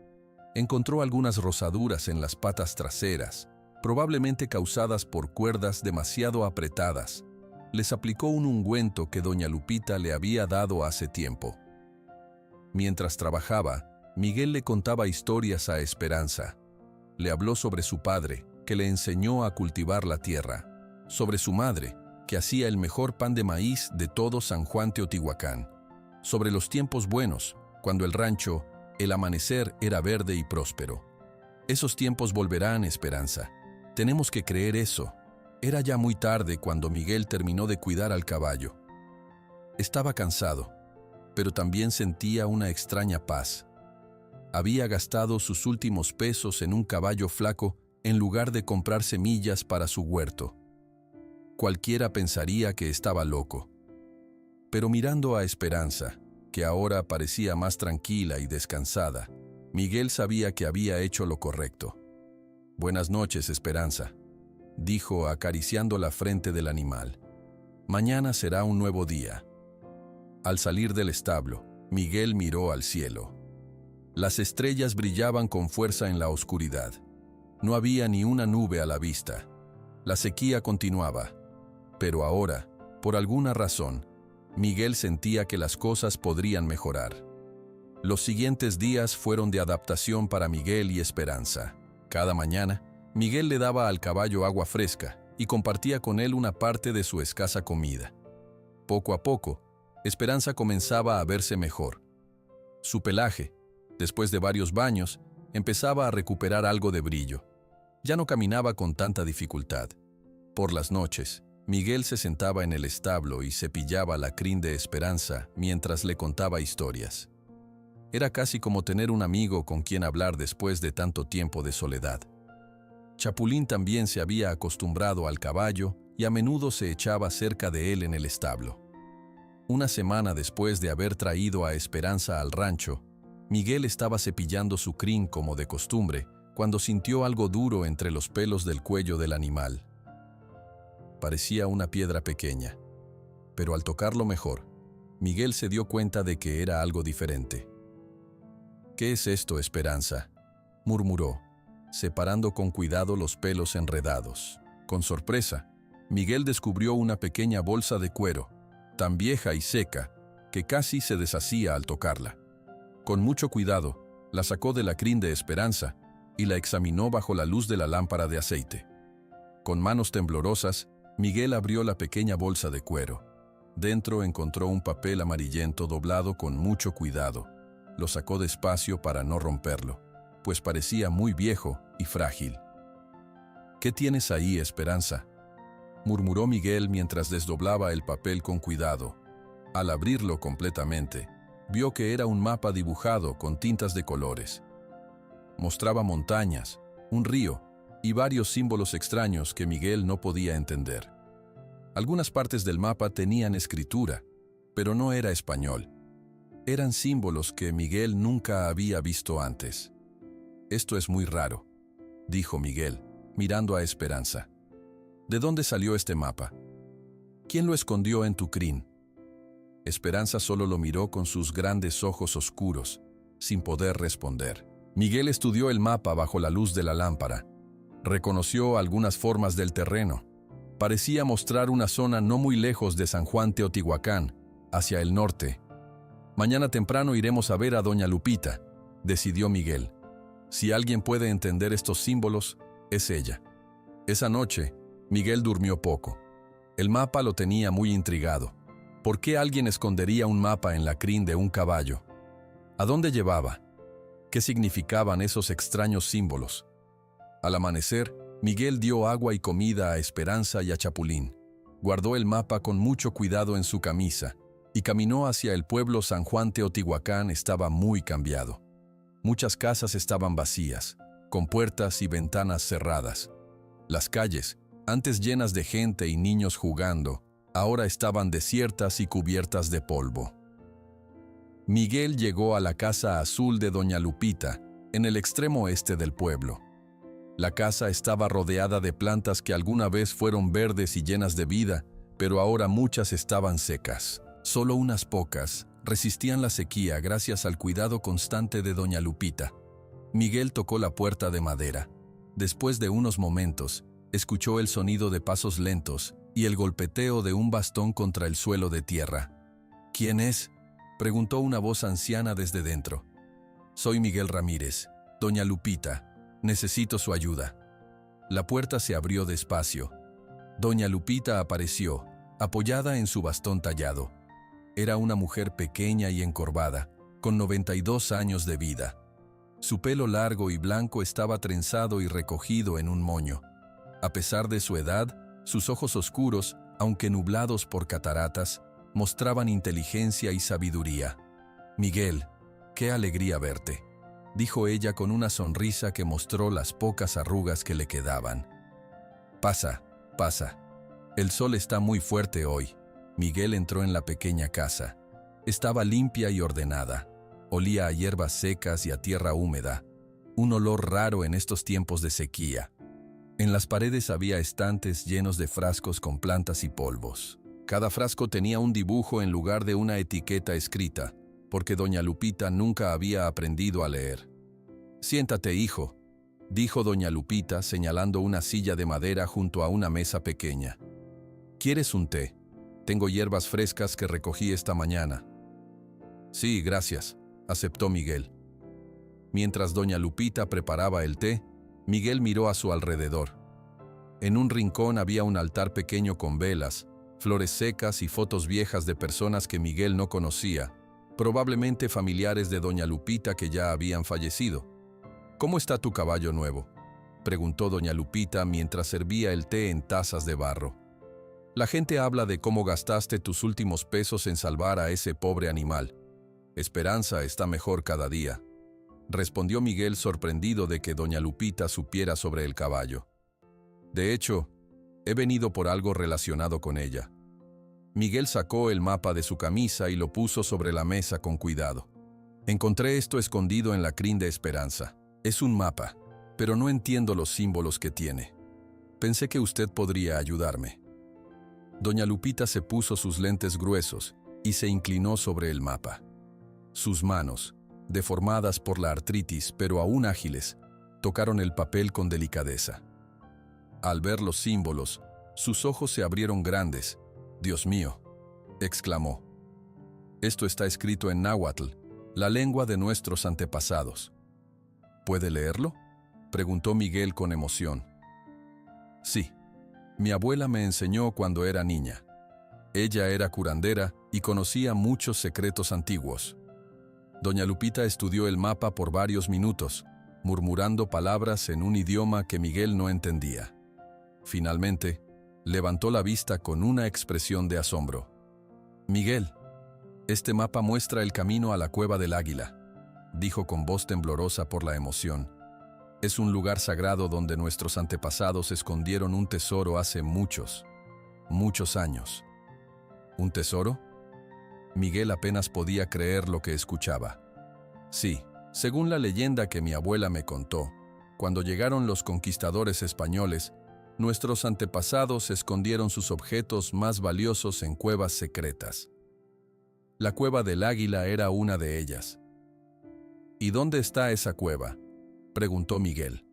Encontró algunas rosaduras en las patas traseras, probablemente causadas por cuerdas demasiado apretadas. Les aplicó un ungüento que doña Lupita le había dado hace tiempo. Mientras trabajaba, Miguel le contaba historias a Esperanza. Le habló sobre su padre, que le enseñó a cultivar la tierra, sobre su madre, que hacía el mejor pan de maíz de todo San Juan Teotihuacán, sobre los tiempos buenos, cuando el rancho, el amanecer era verde y próspero. «Esos tiempos volverán, Esperanza. Tenemos que creer eso». Era ya muy tarde cuando Miguel terminó de cuidar al caballo. Estaba cansado, pero también sentía una extraña paz. Había gastado sus últimos pesos en un caballo flaco en lugar de comprar semillas para su huerto. Cualquiera pensaría que estaba loco. Pero mirando a Esperanza, que ahora parecía más tranquila y descansada, Miguel sabía que había hecho lo correcto. «Buenas noches, Esperanza», dijo acariciando la frente del animal. «Mañana será un nuevo día». Al salir del establo, Miguel miró al cielo. Las estrellas brillaban con fuerza en la oscuridad. No había ni una nube a la vista. La sequía continuaba. Pero ahora, por alguna razón, Miguel sentía que las cosas podrían mejorar. Los siguientes días fueron de adaptación para Miguel y Esperanza. Cada mañana, Miguel le daba al caballo agua fresca y compartía con él una parte de su escasa comida. Poco a poco, Esperanza comenzaba a verse mejor. Su pelaje, después de varios baños, empezaba a recuperar algo de brillo. Ya no caminaba con tanta dificultad. Por las noches, Miguel se sentaba en el establo y cepillaba la crin de Esperanza mientras le contaba historias. Era casi como tener un amigo con quien hablar después de tanto tiempo de soledad. Chapulín también se había acostumbrado al caballo y a menudo se echaba cerca de él en el establo. Una semana después de haber traído a Esperanza al rancho, Miguel estaba cepillando su crin como de costumbre cuando sintió algo duro entre los pelos del cuello del animal. Parecía una piedra pequeña, pero al tocarlo mejor, Miguel se dio cuenta de que era algo diferente. «¿Qué es esto, Esperanza?», murmuró, separando con cuidado los pelos enredados. Con sorpresa, Miguel descubrió una pequeña bolsa de cuero, tan vieja y seca que casi se deshacía al tocarla. Con mucho cuidado, la sacó de la crin de Esperanza y la examinó bajo la luz de la lámpara de aceite. Con manos temblorosas, Miguel abrió la pequeña bolsa de cuero. Dentro encontró un papel amarillento doblado con mucho cuidado. Lo sacó despacio para no romperlo, pues parecía muy viejo y frágil. «¿Qué tienes ahí, Esperanza?», murmuró Miguel mientras desdoblaba el papel con cuidado. Al abrirlo completamente, vio que era un mapa dibujado con tintas de colores. Mostraba montañas, un río y varios símbolos extraños que Miguel no podía entender. Algunas partes del mapa tenían escritura, pero no era español. Eran símbolos que Miguel nunca había visto antes. «Esto es muy raro», dijo Miguel, mirando a Esperanza. «¿De dónde salió este mapa? ¿Quién lo escondió en tu crin?». Esperanza solo lo miró con sus grandes ojos oscuros, sin poder responder. Miguel estudió el mapa bajo la luz de la lámpara. Reconoció algunas formas del terreno. Parecía mostrar una zona no muy lejos de San Juan Teotihuacán, hacia el norte. «Mañana temprano iremos a ver a doña Lupita», decidió Miguel. «Si alguien puede entender estos símbolos, es ella». Esa noche, Miguel durmió poco. El mapa lo tenía muy intrigado. ¿Por qué alguien escondería un mapa en la crin de un caballo? ¿A dónde llevaba? ¿Qué significaban esos extraños símbolos? Al amanecer, Miguel dio agua y comida a Esperanza y a Chapulín. Guardó el mapa con mucho cuidado en su camisa y caminó hacia el pueblo. San Juan Teotihuacán estaba muy cambiado. Muchas casas estaban vacías, con puertas y ventanas cerradas. Las calles, antes llenas de gente y niños jugando, ahora estaban desiertas y cubiertas de polvo. Miguel llegó a la casa azul de doña Lupita, en el extremo este del pueblo. La casa estaba rodeada de plantas que alguna vez fueron verdes y llenas de vida, pero ahora muchas estaban secas. Solo unas pocas resistían la sequía gracias al cuidado constante de doña Lupita. Miguel tocó la puerta de madera. Después de unos momentos, escuchó el sonido de pasos lentos y el golpeteo de un bastón contra el suelo de tierra. «¿Quién es?», preguntó una voz anciana desde dentro. «Soy Miguel Ramírez. Doña Lupita, necesito su ayuda». La puerta se abrió despacio. Doña Lupita apareció, apoyada en su bastón tallado. Era una mujer pequeña y encorvada, con 92 años de vida. Su pelo largo y blanco estaba trenzado y recogido en un moño. A pesar de su edad, sus ojos oscuros, aunque nublados por cataratas, mostraban inteligencia y sabiduría. «Miguel, qué alegría verte», dijo ella con una sonrisa que mostró las pocas arrugas que le quedaban. «Pasa, pasa. El sol está muy fuerte hoy». Miguel entró en la pequeña casa. Estaba limpia y ordenada. Olía a hierbas secas y a tierra húmeda, un olor raro en estos tiempos de sequía. En las paredes había estantes llenos de frascos con plantas y polvos. Cada frasco tenía un dibujo en lugar de una etiqueta escrita, porque doña Lupita nunca había aprendido a leer. «Siéntate, hijo», dijo doña Lupita señalando una silla de madera junto a una mesa pequeña. «¿Quieres un té? Tengo hierbas frescas que recogí esta mañana». «Sí, gracias», aceptó Miguel. Mientras doña Lupita preparaba el té, Miguel miró a su alrededor. En un rincón había un altar pequeño con velas, flores secas y fotos viejas de personas que Miguel no conocía, probablemente familiares de doña Lupita que ya habían fallecido. «¿Cómo está tu caballo nuevo?», preguntó doña Lupita mientras servía el té en tazas de barro. «La gente habla de cómo gastaste tus últimos pesos en salvar a ese pobre animal. Esperanza está mejor cada día», respondió Miguel sorprendido de que doña Lupita supiera sobre el caballo. «De hecho, he venido por algo relacionado con ella». Miguel sacó el mapa de su camisa y lo puso sobre la mesa con cuidado. «Encontré esto escondido en la crin de Esperanza. Es un mapa, pero no entiendo los símbolos que tiene. Pensé que usted podría ayudarme». Doña Lupita se puso sus lentes gruesos y se inclinó sobre el mapa. Sus manos, deformadas por la artritis pero aún ágiles, tocaron el papel con delicadeza. Al ver los símbolos, sus ojos se abrieron grandes. «Dios mío», exclamó. «Esto está escrito en náhuatl, la lengua de nuestros antepasados». «¿Puede leerlo?», preguntó Miguel con emoción. «Sí, mi abuela me enseñó cuando era niña». Ella era curandera y conocía muchos secretos antiguos. Doña Lupita estudió el mapa por varios minutos, murmurando palabras en un idioma que Miguel no entendía. Finalmente, levantó la vista con una expresión de asombro. «Miguel, este mapa muestra el camino a la Cueva del Águila», dijo con voz temblorosa por la emoción. «Es un lugar sagrado donde nuestros antepasados escondieron un tesoro hace muchos años». ¿Un tesoro? Miguel apenas podía creer lo que escuchaba. Sí, según la leyenda que mi abuela me contó, cuando llegaron los conquistadores españoles, nuestros antepasados escondieron sus objetos más valiosos en cuevas secretas. La Cueva del Águila era una de ellas. ¿Y dónde está esa cueva?, preguntó Miguel.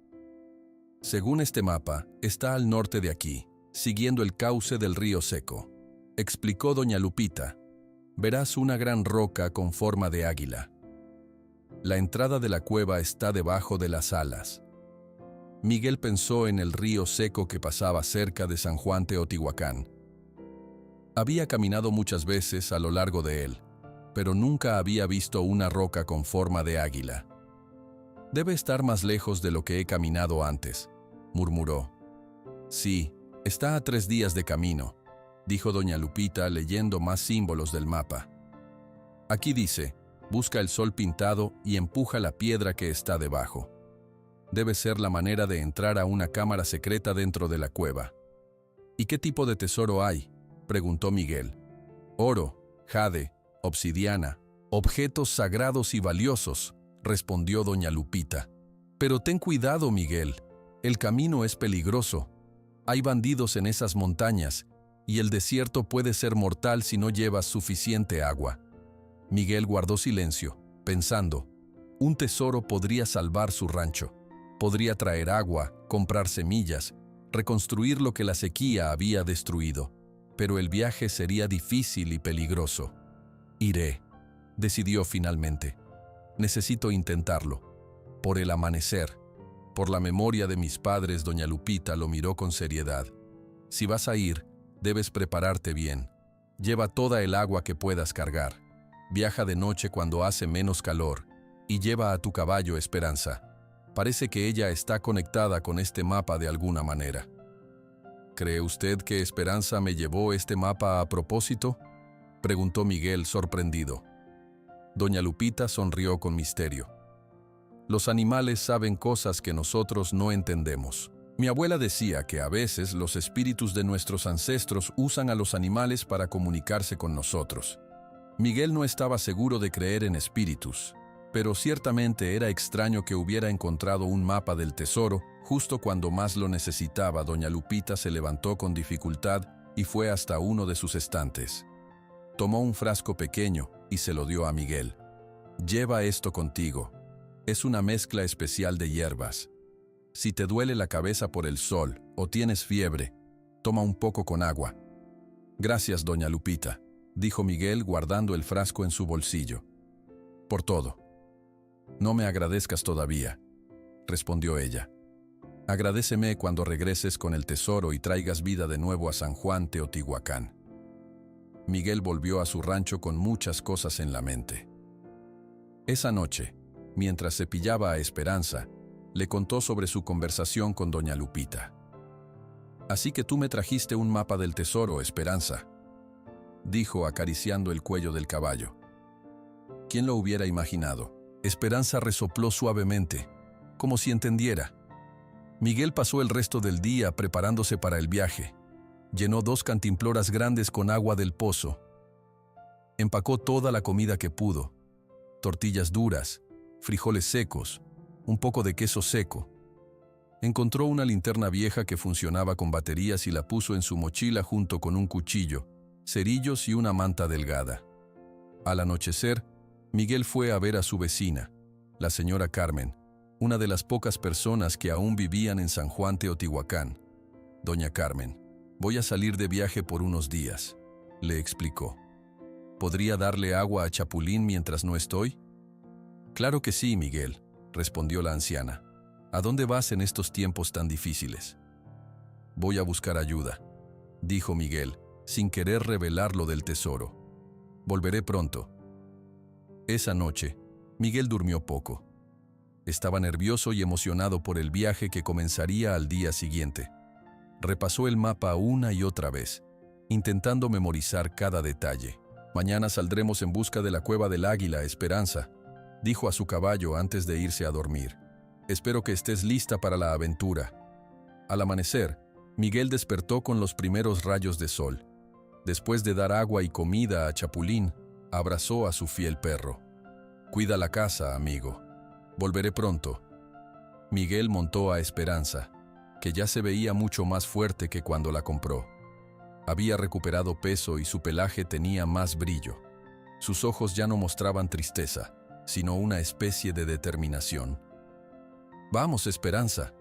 Según este mapa, está al norte de aquí, siguiendo el cauce del río Seco, explicó doña Lupita. Verás una gran roca con forma de águila. La entrada de la cueva está debajo de las alas. Miguel pensó en el río Seco que pasaba cerca de San Juan Teotihuacán. Había caminado muchas veces a lo largo de él, pero nunca había visto una roca con forma de águila. Debe estar más lejos de lo que he caminado antes, murmuró. Sí, está a 3 días de camino, dijo doña Lupita leyendo más símbolos del mapa. Aquí dice, busca el sol pintado y empuja la piedra que está debajo. Debe ser la manera de entrar a una cámara secreta dentro de la cueva. ¿Y qué tipo de tesoro hay?, preguntó Miguel. Oro, jade, obsidiana, objetos sagrados y valiosos, respondió doña Lupita. Pero ten cuidado, Miguel, el camino es peligroso. Hay bandidos en esas montañas, y el desierto puede ser mortal si no llevas suficiente agua. Miguel guardó silencio, pensando, un tesoro podría salvar su rancho. Podría traer agua, comprar semillas, reconstruir lo que la sequía había destruido. Pero el viaje sería difícil y peligroso. Iré, decidió finalmente. Necesito intentarlo. Por el amanecer, por la memoria de mis padres, doña Lupita lo miró con seriedad. Si vas a ir, debes prepararte bien. Lleva toda el agua que puedas cargar. Viaja de noche cuando hace menos calor. Y lleva a tu caballo Esperanza. Parece que ella está conectada con este mapa de alguna manera. ¿Cree usted que Esperanza me llevó este mapa a propósito?, preguntó Miguel sorprendido. Doña Lupita sonrió con misterio. Los animales saben cosas que nosotros no entendemos. Mi abuela decía que a veces los espíritus de nuestros ancestros usan a los animales para comunicarse con nosotros. Miguel no estaba seguro de creer en espíritus, pero ciertamente era extraño que hubiera encontrado un mapa del tesoro justo cuando más lo necesitaba. Doña Lupita se levantó con dificultad y fue hasta uno de sus estantes. Tomó un frasco pequeño y se lo dio a Miguel. Lleva esto contigo. Es una mezcla especial de hierbas. Si te duele la cabeza por el sol o tienes fiebre, toma un poco con agua. Gracias, doña Lupita, dijo Miguel guardando el frasco en su bolsillo. Por todo. No me agradezcas todavía, respondió ella. Agradéceme cuando regreses con el tesoro y traigas vida de nuevo a San Juan Teotihuacán. Miguel volvió a su rancho con muchas cosas en la mente. Esa noche, mientras cepillaba a Esperanza, le contó sobre su conversación con doña Lupita. Así que tú me trajiste un mapa del tesoro, Esperanza, dijo acariciando el cuello del caballo. ¿Quién lo hubiera imaginado? Esperanza resopló suavemente, como si entendiera. Miguel pasó el resto del día preparándose para el viaje. Llenó 2 cantimploras grandes con agua del pozo. Empacó toda la comida que pudo: tortillas duras, frijoles secos, un poco de queso seco. Encontró una linterna vieja que funcionaba con baterías y la puso en su mochila junto con un cuchillo, cerillos y una manta delgada. Al anochecer, Miguel fue a ver a su vecina, la señora Carmen, una de las pocas personas que aún vivían en San Juan Teotihuacán. Doña Carmen, voy a salir de viaje por unos días, le explicó. ¿Podría darle agua a Chapulín mientras no estoy? Claro que sí, Miguel, respondió la anciana. ¿A dónde vas en estos tiempos tan difíciles? Voy a buscar ayuda, dijo Miguel, sin querer revelar lo del tesoro. Volveré pronto. Esa noche, Miguel durmió poco. Estaba nervioso y emocionado por el viaje que comenzaría al día siguiente. Repasó el mapa una y otra vez, intentando memorizar cada detalle. «Mañana saldremos en busca de la cueva del Águila, Esperanza», dijo a su caballo antes de irse a dormir. «Espero que estés lista para la aventura». Al amanecer, Miguel despertó con los primeros rayos de sol. Después de dar agua y comida a Chapulín, abrazó a su fiel perro. «Cuida la casa, amigo. Volveré pronto». Miguel montó a Esperanza, que ya se veía mucho más fuerte que cuando la compró. Había recuperado peso y su pelaje tenía más brillo. Sus ojos ya no mostraban tristeza, sino una especie de determinación. «Vamos, Esperanza»,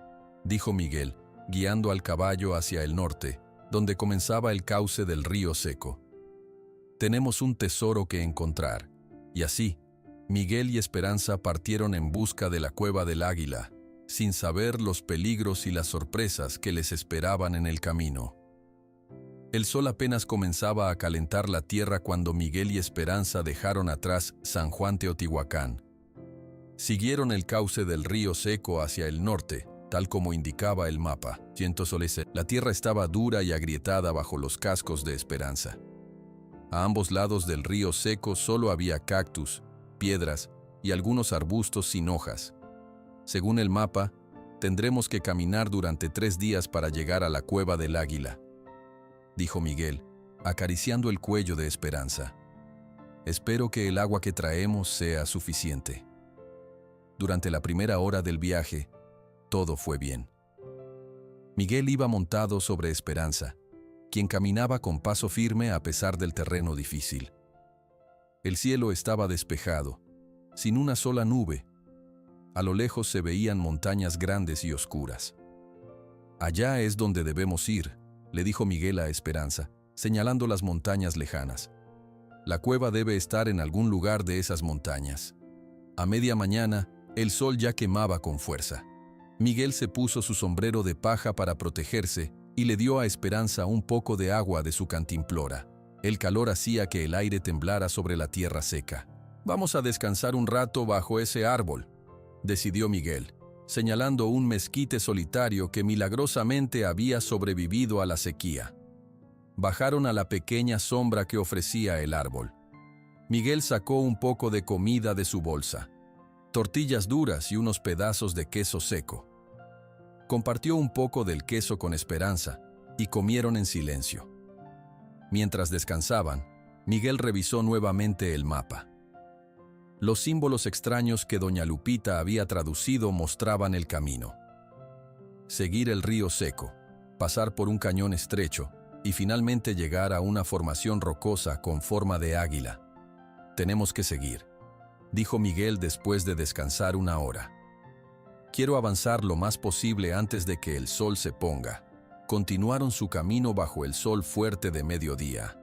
dijo Miguel, guiando al caballo hacia el norte, donde comenzaba el cauce del río Seco. «Tenemos un tesoro que encontrar». Y así, Miguel y Esperanza partieron en busca de la cueva del Águila, sin saber los peligros y las sorpresas que les esperaban en el camino. El sol apenas comenzaba a calentar la tierra cuando Miguel y Esperanza dejaron atrás San Juan Teotihuacán. Siguieron el cauce del río Seco hacia el norte, tal como indicaba el mapa. La tierra estaba dura y agrietada bajo los cascos de Esperanza. A ambos lados del río Seco solo había cactus, piedras y algunos arbustos sin hojas. Según el mapa, tendremos que caminar durante 3 días para llegar a la cueva del Águila, dijo Miguel, acariciando el cuello de Esperanza. «Espero que el agua que traemos sea suficiente». Durante la primera hora del viaje, todo fue bien. Miguel iba montado sobre Esperanza, quien caminaba con paso firme a pesar del terreno difícil. El cielo estaba despejado, sin una sola nube. A lo lejos se veían montañas grandes y oscuras. «Allá es donde debemos ir», le dijo Miguel a Esperanza, señalando las montañas lejanas. «La cueva debe estar en algún lugar de esas montañas». A media mañana, el sol ya quemaba con fuerza. Miguel se puso su sombrero de paja para protegerse y le dio a Esperanza un poco de agua de su cantimplora. El calor hacía que el aire temblara sobre la tierra seca. «Vamos a descansar un rato bajo ese árbol», decidió Miguel, señalando un mezquite solitario que milagrosamente había sobrevivido a la sequía. Bajaron a la pequeña sombra que ofrecía el árbol. Miguel sacó un poco de comida de su bolsa, tortillas duras y unos pedazos de queso seco. Compartió un poco del queso con Esperanza y comieron en silencio. Mientras descansaban, Miguel revisó nuevamente el mapa. Los símbolos extraños que doña Lupita había traducido mostraban el camino. Seguir el río Seco, pasar por un cañón estrecho y finalmente llegar a una formación rocosa con forma de águila. «Tenemos que seguir», dijo Miguel después de descansar una hora. «Quiero avanzar lo más posible antes de que el sol se ponga». Continuaron su camino bajo el sol fuerte de mediodía.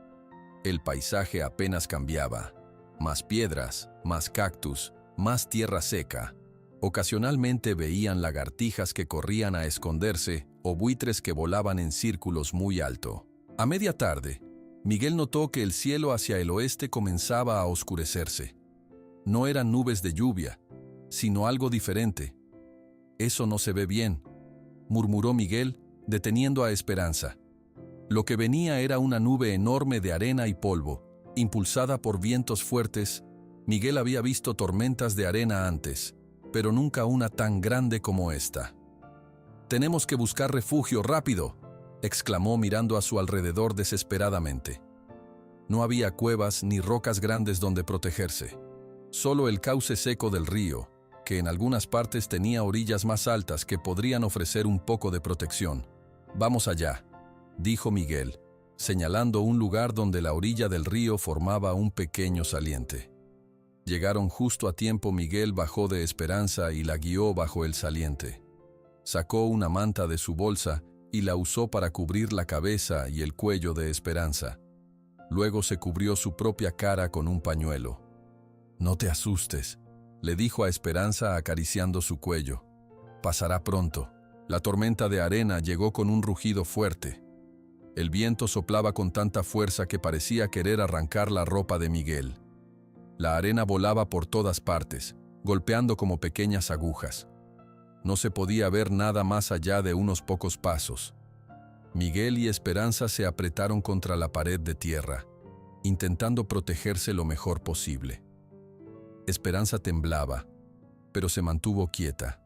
El paisaje apenas cambiaba. Más piedras, más cactus, más tierra seca. Ocasionalmente veían lagartijas que corrían a esconderse o buitres que volaban en círculos muy alto. A media tarde, Miguel notó que el cielo hacia el oeste comenzaba a oscurecerse. No eran nubes de lluvia, sino algo diferente. «Eso no se ve bien», murmuró Miguel, deteniendo a Esperanza. Lo que venía era una nube enorme de arena y polvo, impulsada por vientos fuertes. Miguel había visto tormentas de arena antes, pero nunca una tan grande como esta. «Tenemos que buscar refugio rápido», exclamó mirando a su alrededor desesperadamente. No había cuevas ni rocas grandes donde protegerse. Solo el cauce seco del río, que en algunas partes tenía orillas más altas que podrían ofrecer un poco de protección. «Vamos allá», dijo Miguel, señalando un lugar donde la orilla del río formaba un pequeño saliente. Llegaron justo a tiempo. Miguel bajó de Esperanza y la guió bajo el saliente. Sacó una manta de su bolsa y la usó para cubrir la cabeza y el cuello de Esperanza. Luego se cubrió su propia cara con un pañuelo. «No te asustes», le dijo a Esperanza acariciando su cuello. «Pasará pronto». La tormenta de arena llegó con un rugido fuerte. El viento soplaba con tanta fuerza que parecía querer arrancar la ropa de Miguel. La arena volaba por todas partes, golpeando como pequeñas agujas. No se podía ver nada más allá de unos pocos pasos. Miguel y Esperanza se apretaron contra la pared de tierra, intentando protegerse lo mejor posible. Esperanza temblaba, pero se mantuvo quieta,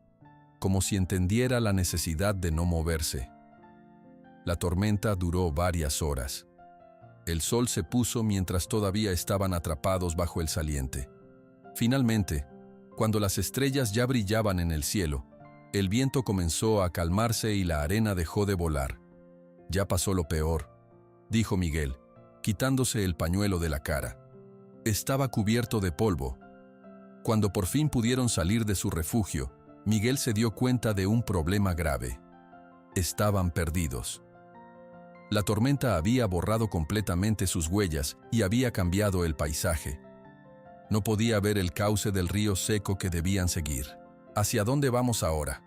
como si entendiera la necesidad de no moverse. La tormenta duró varias horas. El sol se puso mientras todavía estaban atrapados bajo el saliente. Finalmente, cuando las estrellas ya brillaban en el cielo, el viento comenzó a calmarse y la arena dejó de volar. «Ya pasó lo peor», dijo Miguel, quitándose el pañuelo de la cara. Estaba cubierto de polvo. Cuando por fin pudieron salir de su refugio, Miguel se dio cuenta de un problema grave. Estaban perdidos. La tormenta había borrado completamente sus huellas y había cambiado el paisaje. No podía ver el cauce del río seco que debían seguir. «¿Hacia dónde vamos ahora?»,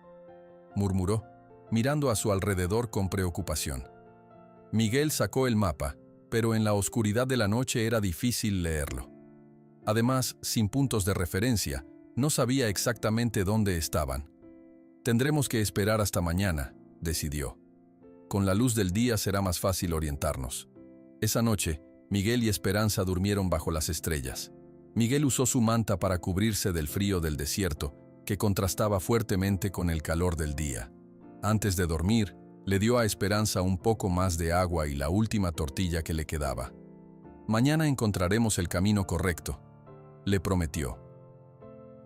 murmuró, mirando a su alrededor con preocupación. Miguel sacó el mapa, pero en la oscuridad de la noche era difícil leerlo. Además, sin puntos de referencia, no sabía exactamente dónde estaban. «Tendremos que esperar hasta mañana», decidió. «Con la luz del día será más fácil orientarnos». Esa noche, Miguel y Esperanza durmieron bajo las estrellas. Miguel usó su manta para cubrirse del frío del desierto, que contrastaba fuertemente con el calor del día. Antes de dormir, le dio a Esperanza un poco más de agua y la última tortilla que le quedaba. «Mañana encontraremos el camino correcto», le prometió.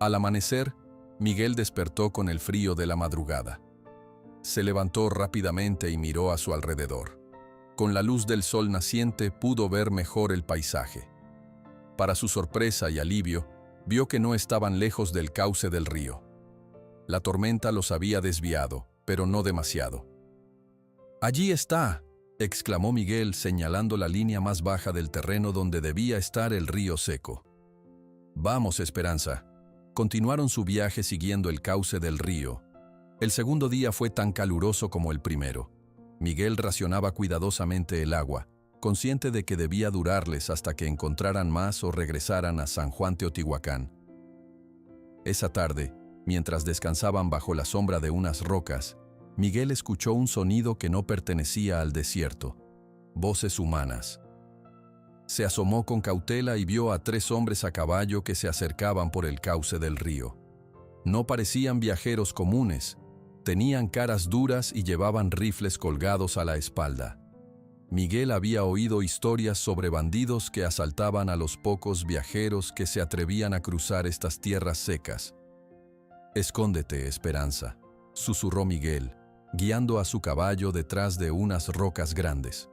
Al amanecer, Miguel despertó con el frío de la madrugada. Se levantó rápidamente y miró a su alrededor. Con la luz del sol naciente pudo ver mejor el paisaje. Para su sorpresa y alivio, vio que no estaban lejos del cauce del río. La tormenta los había desviado, pero no demasiado. «Allí está», exclamó Miguel señalando la línea más baja del terreno donde debía estar el río seco. «Vamos, Esperanza». Continuaron su viaje siguiendo el cauce del río. El segundo día fue tan caluroso como el primero. Miguel racionaba cuidadosamente el agua, consciente de que debía durarles hasta que encontraran más o regresaran a San Juan Teotihuacán. Esa tarde, mientras descansaban bajo la sombra de unas rocas, Miguel escuchó un sonido que no pertenecía al desierto: voces humanas. Se asomó con cautela y vio a 3 hombres a caballo que se acercaban por el cauce del río. No parecían viajeros comunes, tenían caras duras y llevaban rifles colgados a la espalda. Miguel había oído historias sobre bandidos que asaltaban a los pocos viajeros que se atrevían a cruzar estas tierras secas. «Escóndete, Esperanza», susurró Miguel, guiando a su caballo detrás de unas rocas grandes.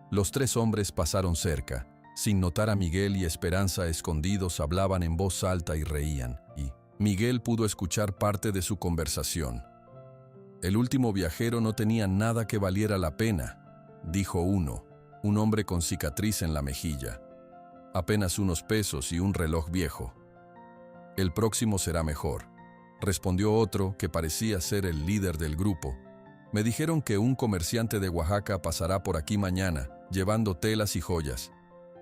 Los 3 hombres pasaron cerca. Sin notar a Miguel y Esperanza escondidos, hablaban en voz alta y reían, y Miguel pudo escuchar parte de su conversación. «El último viajero no tenía nada que valiera la pena», dijo uno, un hombre con cicatriz en la mejilla. «Apenas unos pesos y un reloj viejo». «El próximo será mejor», respondió otro que parecía ser el líder del grupo. «Me dijeron que un comerciante de Oaxaca pasará por aquí mañana, llevando telas y joyas».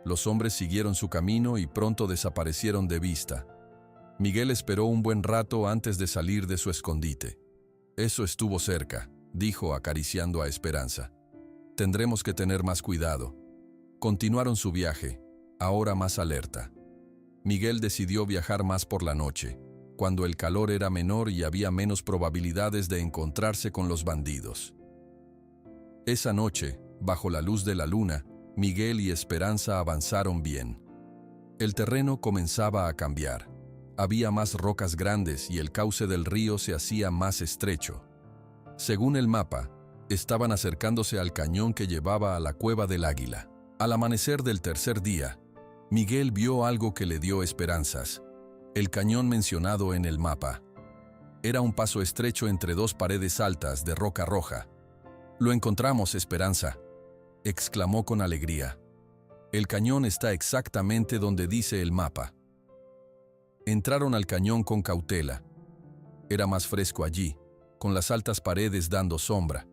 Los hombres siguieron su camino y pronto desaparecieron de vista. Miguel esperó un buen rato antes de salir de su escondite. «Eso estuvo cerca», dijo acariciando a Esperanza. «Tendremos que tener más cuidado». Continuaron su viaje, ahora más alerta. Miguel decidió viajar más por la noche, cuando el calor era menor y había menos probabilidades de encontrarse con los bandidos. Esa noche, bajo la luz de la luna, Miguel y Esperanza avanzaron bien. El terreno comenzaba a cambiar. Había más rocas grandes y el cauce del río se hacía más estrecho. Según el mapa, estaban acercándose al cañón que llevaba a la Cueva del Águila. Al amanecer del tercer día, Miguel vio algo que le dio esperanzas: el cañón mencionado en el mapa. Era un paso estrecho entre 2 paredes altas de roca roja. «Lo encontramos, Esperanza», exclamó con alegría. «El cañón está exactamente donde dice el mapa». Entraron al cañón con cautela. Era más fresco allí, con las altas paredes dando sombra.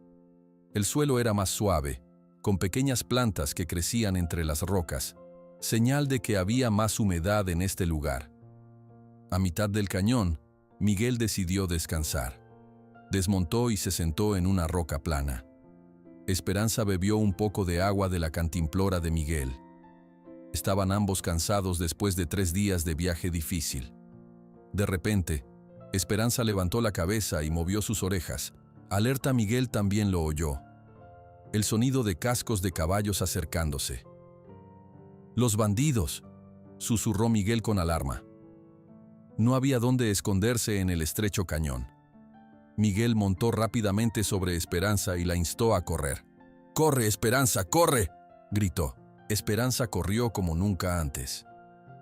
El suelo era más suave, con pequeñas plantas que crecían entre las rocas, señal de que había más humedad en este lugar. A mitad del cañón, Miguel decidió descansar. Desmontó y se sentó en una roca plana. Esperanza bebió un poco de agua de la cantimplora de Miguel. Estaban ambos cansados después de 3 días de viaje difícil. De repente, Esperanza levantó la cabeza y movió sus orejas. Alerta Miguel también lo oyó. El sonido de cascos de caballos acercándose. «¡Los bandidos!», susurró Miguel con alarma. No había dónde esconderse en el estrecho cañón. Miguel montó rápidamente sobre Esperanza y la instó a correr. «¡Corre, Esperanza, corre!», gritó. Esperanza corrió como nunca antes.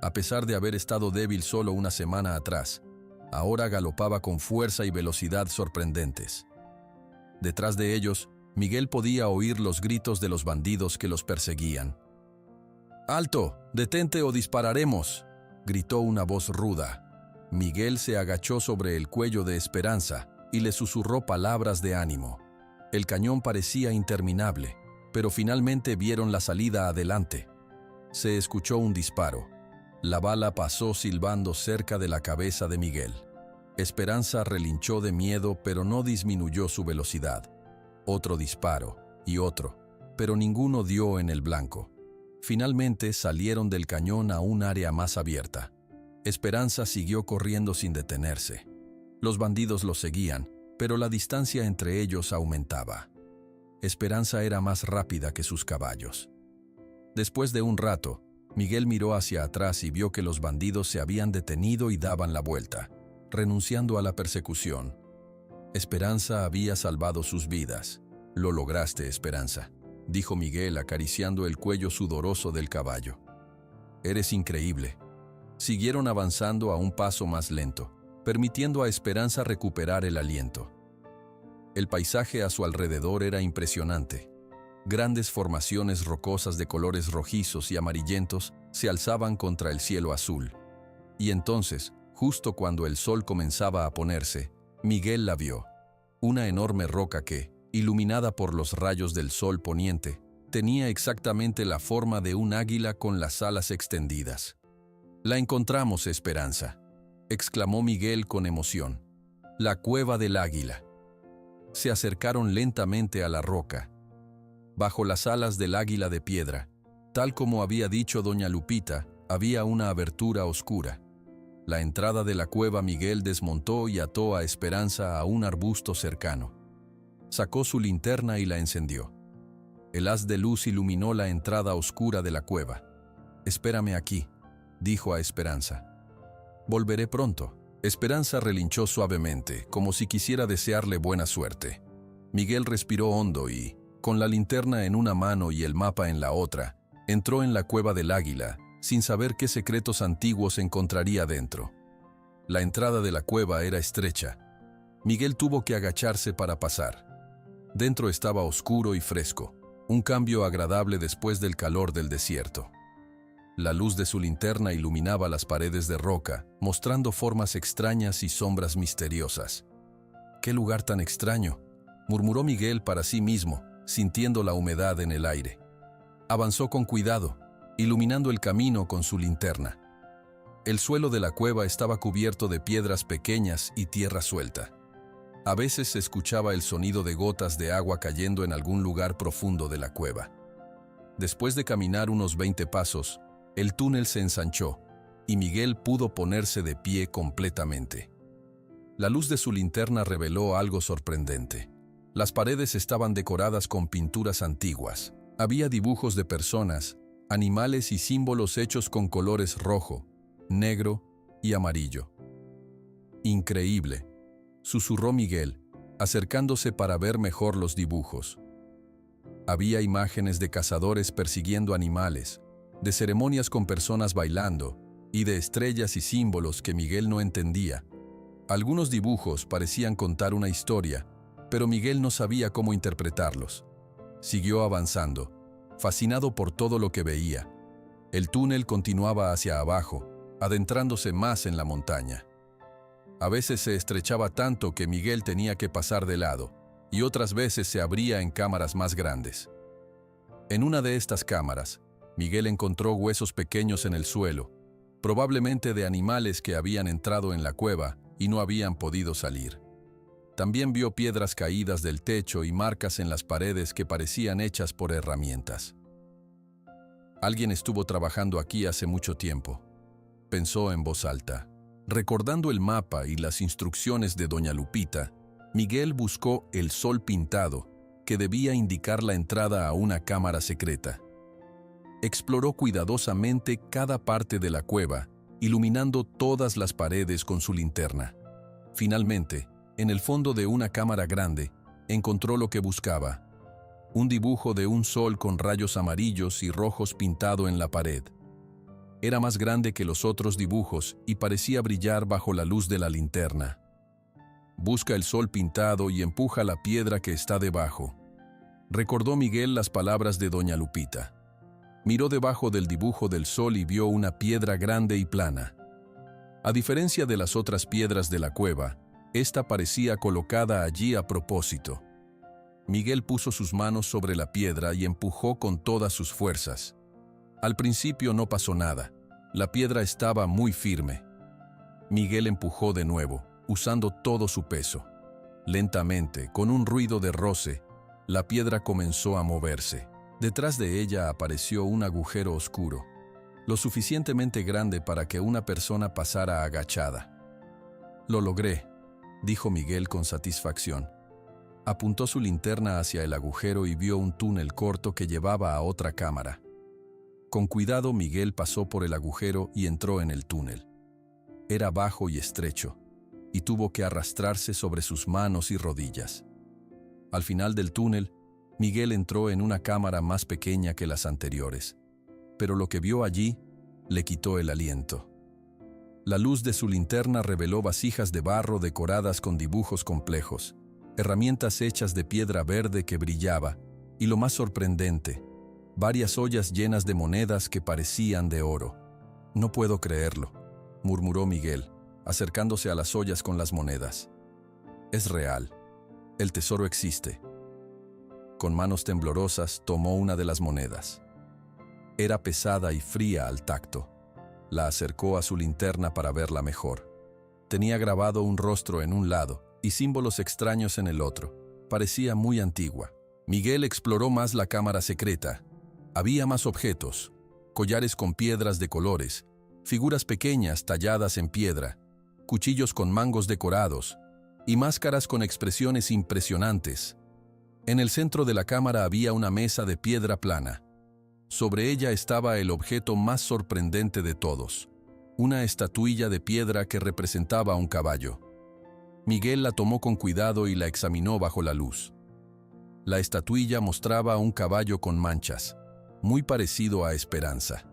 A pesar de haber estado débil solo una semana atrás, ahora galopaba con fuerza y velocidad sorprendentes. Detrás de ellos, Miguel podía oír los gritos de los bandidos que los perseguían. «¡Alto! ¡Detente o dispararemos!», gritó una voz ruda. Miguel se agachó sobre el cuello de Esperanza y le susurró palabras de ánimo. El cañón parecía interminable, pero finalmente vieron la salida adelante. Se escuchó un disparo. La bala pasó silbando cerca de la cabeza de Miguel. Esperanza relinchó de miedo, pero no disminuyó su velocidad. Otro disparo y otro, pero ninguno dio en el blanco. Finalmente salieron del cañón a un área más abierta. Esperanza siguió corriendo sin detenerse. Los bandidos lo seguían, pero la distancia entre ellos aumentaba. Esperanza era más rápida que sus caballos. Después de un rato, Miguel miró hacia atrás y vio que los bandidos se habían detenido y daban la vuelta, renunciando a la persecución. Esperanza había salvado sus vidas. «Lo lograste, Esperanza», dijo Miguel acariciando el cuello sudoroso del caballo. «Eres increíble». Siguieron avanzando a un paso más lento, permitiendo a Esperanza recuperar el aliento. El paisaje a su alrededor era impresionante. Grandes formaciones rocosas de colores rojizos y amarillentos se alzaban contra el cielo azul. Y entonces, justo cuando el sol comenzaba a ponerse, Miguel la vio. Una enorme roca que, iluminada por los rayos del sol poniente, tenía exactamente la forma de un águila con las alas extendidas. «La encontramos, Esperanza», exclamó Miguel con emoción. «La cueva del águila». Se acercaron lentamente a la roca. Bajo las alas del águila de piedra, tal como había dicho doña Lupita, había una abertura oscura. La entrada de la cueva Miguel desmontó y ató a Esperanza a un arbusto cercano. Sacó su linterna y la encendió. El haz de luz iluminó la entrada oscura de la cueva. «Espérame aquí», dijo a Esperanza. «Volveré pronto». Esperanza relinchó suavemente, como si quisiera desearle buena suerte. Miguel respiró hondo y, con la linterna en una mano y el mapa en la otra, entró en la cueva del águila, sin saber qué secretos antiguos encontraría dentro. La entrada de la cueva era estrecha. Miguel tuvo que agacharse para pasar. Dentro estaba oscuro y fresco, un cambio agradable después del calor del desierto. La luz de su linterna iluminaba las paredes de roca, mostrando formas extrañas y sombras misteriosas. «¡Qué lugar tan extraño!», murmuró Miguel para sí mismo, sintiendo la humedad en el aire. Avanzó con cuidado, iluminando el camino con su linterna. El suelo de la cueva estaba cubierto de piedras pequeñas y tierra suelta. A veces se escuchaba el sonido de gotas de agua cayendo en algún lugar profundo de la cueva. Después de caminar unos 20 pasos, el túnel se ensanchó y Miguel pudo ponerse de pie completamente. La luz de su linterna reveló algo sorprendente. Las paredes estaban decoradas con pinturas antiguas. Había dibujos de personas, animales y símbolos hechos con colores rojo, negro y amarillo. «Increíble», susurró Miguel, acercándose para ver mejor los dibujos. Había imágenes de cazadores persiguiendo animales, de ceremonias con personas bailando y de estrellas y símbolos que Miguel no entendía. Algunos dibujos parecían contar una historia, pero Miguel no sabía cómo interpretarlos. Siguió avanzando, fascinado por todo lo que veía. El túnel continuaba hacia abajo, adentrándose más en la montaña. A veces se estrechaba tanto que Miguel tenía que pasar de lado, y otras veces se abría en cámaras más grandes. En una de estas cámaras, Miguel encontró huesos pequeños en el suelo, probablemente de animales que habían entrado en la cueva y no habían podido salir. También vio piedras caídas del techo y marcas en las paredes que parecían hechas por herramientas. Alguien estuvo trabajando aquí hace mucho tiempo, pensó en voz alta. Recordando el mapa y las instrucciones de doña Lupita, Miguel buscó el sol pintado, que debía indicar la entrada a una cámara secreta. Exploró cuidadosamente cada parte de la cueva, iluminando todas las paredes con su linterna. Finalmente, en el fondo de una cámara grande, encontró lo que buscaba: un dibujo de un sol con rayos amarillos y rojos pintado en la pared. Era más grande que los otros dibujos y parecía brillar bajo la luz de la linterna. Busca el sol pintado y empuja la piedra que está debajo. Recordó Miguel las palabras de doña Lupita. Miró debajo del dibujo del sol y vio una piedra grande y plana. A diferencia de las otras piedras de la cueva, esta parecía colocada allí a propósito. Miguel puso sus manos sobre la piedra y empujó con todas sus fuerzas. Al principio no pasó nada. La piedra estaba muy firme. Miguel empujó de nuevo, usando todo su peso. Lentamente, con un ruido de roce, la piedra comenzó a moverse. Detrás de ella apareció un agujero oscuro, lo suficientemente grande para que una persona pasara agachada. «Lo logré», dijo Miguel con satisfacción. Apuntó su linterna hacia el agujero y vio un túnel corto que llevaba a otra cámara. Con cuidado, Miguel pasó por el agujero y entró en el túnel. Era bajo y estrecho, y tuvo que arrastrarse sobre sus manos y rodillas. Al final del túnel, Miguel entró en una cámara más pequeña que las anteriores, pero lo que vio allí le quitó el aliento. La luz de su linterna reveló vasijas de barro decoradas con dibujos complejos, herramientas hechas de piedra verde que brillaba, y lo más sorprendente, varias ollas llenas de monedas que parecían de oro. «No puedo creerlo», murmuró Miguel, acercándose a las ollas con las monedas. «Es real. El tesoro existe». Con manos temblorosas tomó una de las monedas. Era pesada y fría al tacto. La acercó a su linterna para verla mejor. Tenía grabado un rostro en un lado y símbolos extraños en el otro. Parecía muy antigua. Miguel exploró más la cámara secreta. Había más objetos: collares con piedras de colores, figuras pequeñas talladas en piedra, cuchillos con mangos decorados y máscaras con expresiones impresionantes. En el centro de la cámara había una mesa de piedra plana. Sobre ella estaba el objeto más sorprendente de todos: una estatuilla de piedra que representaba un caballo. Miguel la tomó con cuidado y la examinó bajo la luz. La estatuilla mostraba un caballo con manchas, muy parecido a Esperanza.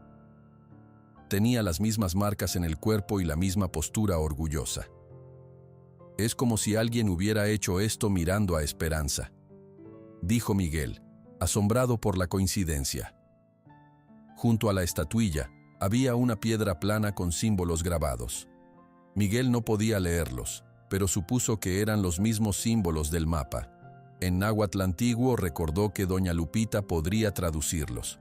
Tenía las mismas marcas en el cuerpo y la misma postura orgullosa. «Es como si alguien hubiera hecho esto mirando a Esperanza», dijo Miguel, asombrado por la coincidencia. Junto a la estatuilla había una piedra plana con símbolos grabados. Miguel no podía leerlos, pero supuso que eran los mismos símbolos del mapa. En náhuatl antiguo recordó que doña Lupita podría traducirlos.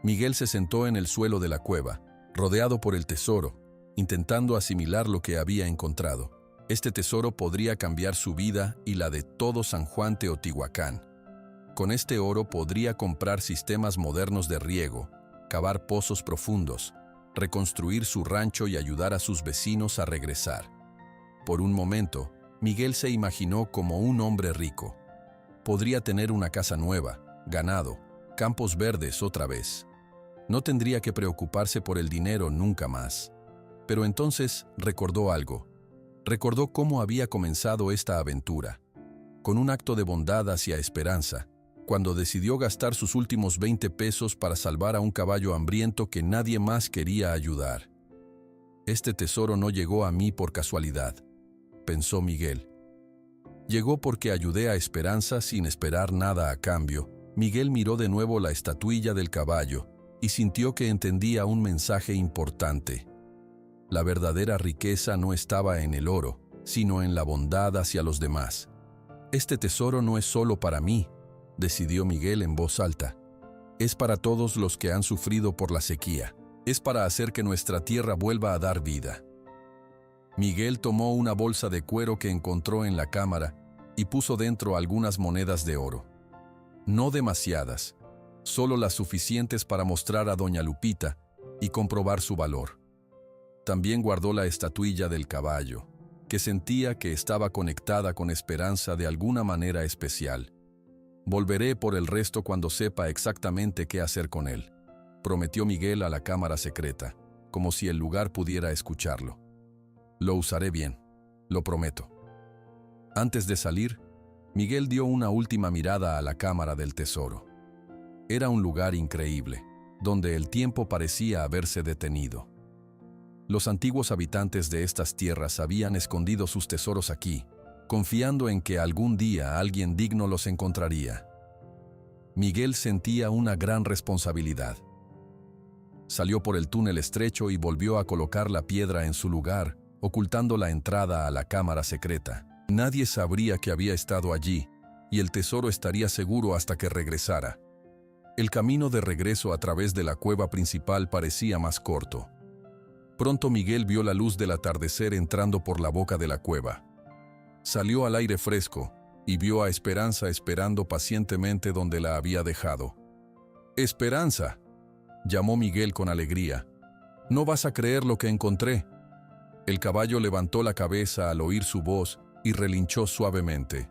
Miguel se sentó en el suelo de la cueva, rodeado por el tesoro, intentando asimilar lo que había encontrado. Este tesoro podría cambiar su vida y la de todo San Juan Teotihuacán. Con este oro podría comprar sistemas modernos de riego, cavar pozos profundos, reconstruir su rancho y ayudar a sus vecinos a regresar. Por un momento, Miguel se imaginó como un hombre rico. Podría tener una casa nueva, ganado, campos verdes otra vez. No tendría que preocuparse por el dinero nunca más. Pero entonces recordó algo. Recordó cómo había comenzado esta aventura, con un acto de bondad hacia Esperanza, cuando decidió gastar sus últimos 20 pesos para salvar a un caballo hambriento que nadie más quería ayudar. «Este tesoro no llegó a mí por casualidad», pensó Miguel. «Llegó porque ayudé a Esperanza sin esperar nada a cambio». Miguel miró de nuevo la estatuilla del caballo y sintió que entendía un mensaje importante. La verdadera riqueza no estaba en el oro, sino en la bondad hacia los demás. «Este tesoro no es solo para mí», decidió Miguel en voz alta. Es para todos los que han sufrido por la sequía. Es para hacer que nuestra tierra vuelva a dar vida. Miguel tomó una bolsa de cuero que encontró en la cámara y puso dentro algunas monedas de oro. No demasiadas, solo las suficientes para mostrar a doña Lupita y comprobar su valor. También guardó la estatuilla del caballo, que sentía que estaba conectada con Esperanza de alguna manera especial. Volveré por el resto cuando sepa exactamente qué hacer con él, prometió Miguel a la cámara secreta, como si el lugar pudiera escucharlo. Lo usaré bien, lo prometo. Antes de salir, Miguel dio una última mirada a la cámara del tesoro. Era un lugar increíble, donde el tiempo parecía haberse detenido. Los antiguos habitantes de estas tierras habían escondido sus tesoros aquí, confiando en que algún día alguien digno los encontraría. Miguel sentía una gran responsabilidad. Salió por el túnel estrecho y volvió a colocar la piedra en su lugar, ocultando la entrada a la cámara secreta. Nadie sabría que había estado allí, y el tesoro estaría seguro hasta que regresara. El camino de regreso a través de la cueva principal parecía más corto. Pronto Miguel vio la luz del atardecer entrando por la boca de la cueva. Salió al aire fresco y vio a Esperanza esperando pacientemente donde la había dejado. «¡Esperanza!», llamó Miguel con alegría. «No vas a creer lo que encontré». El caballo levantó la cabeza al oír su voz y relinchó suavemente.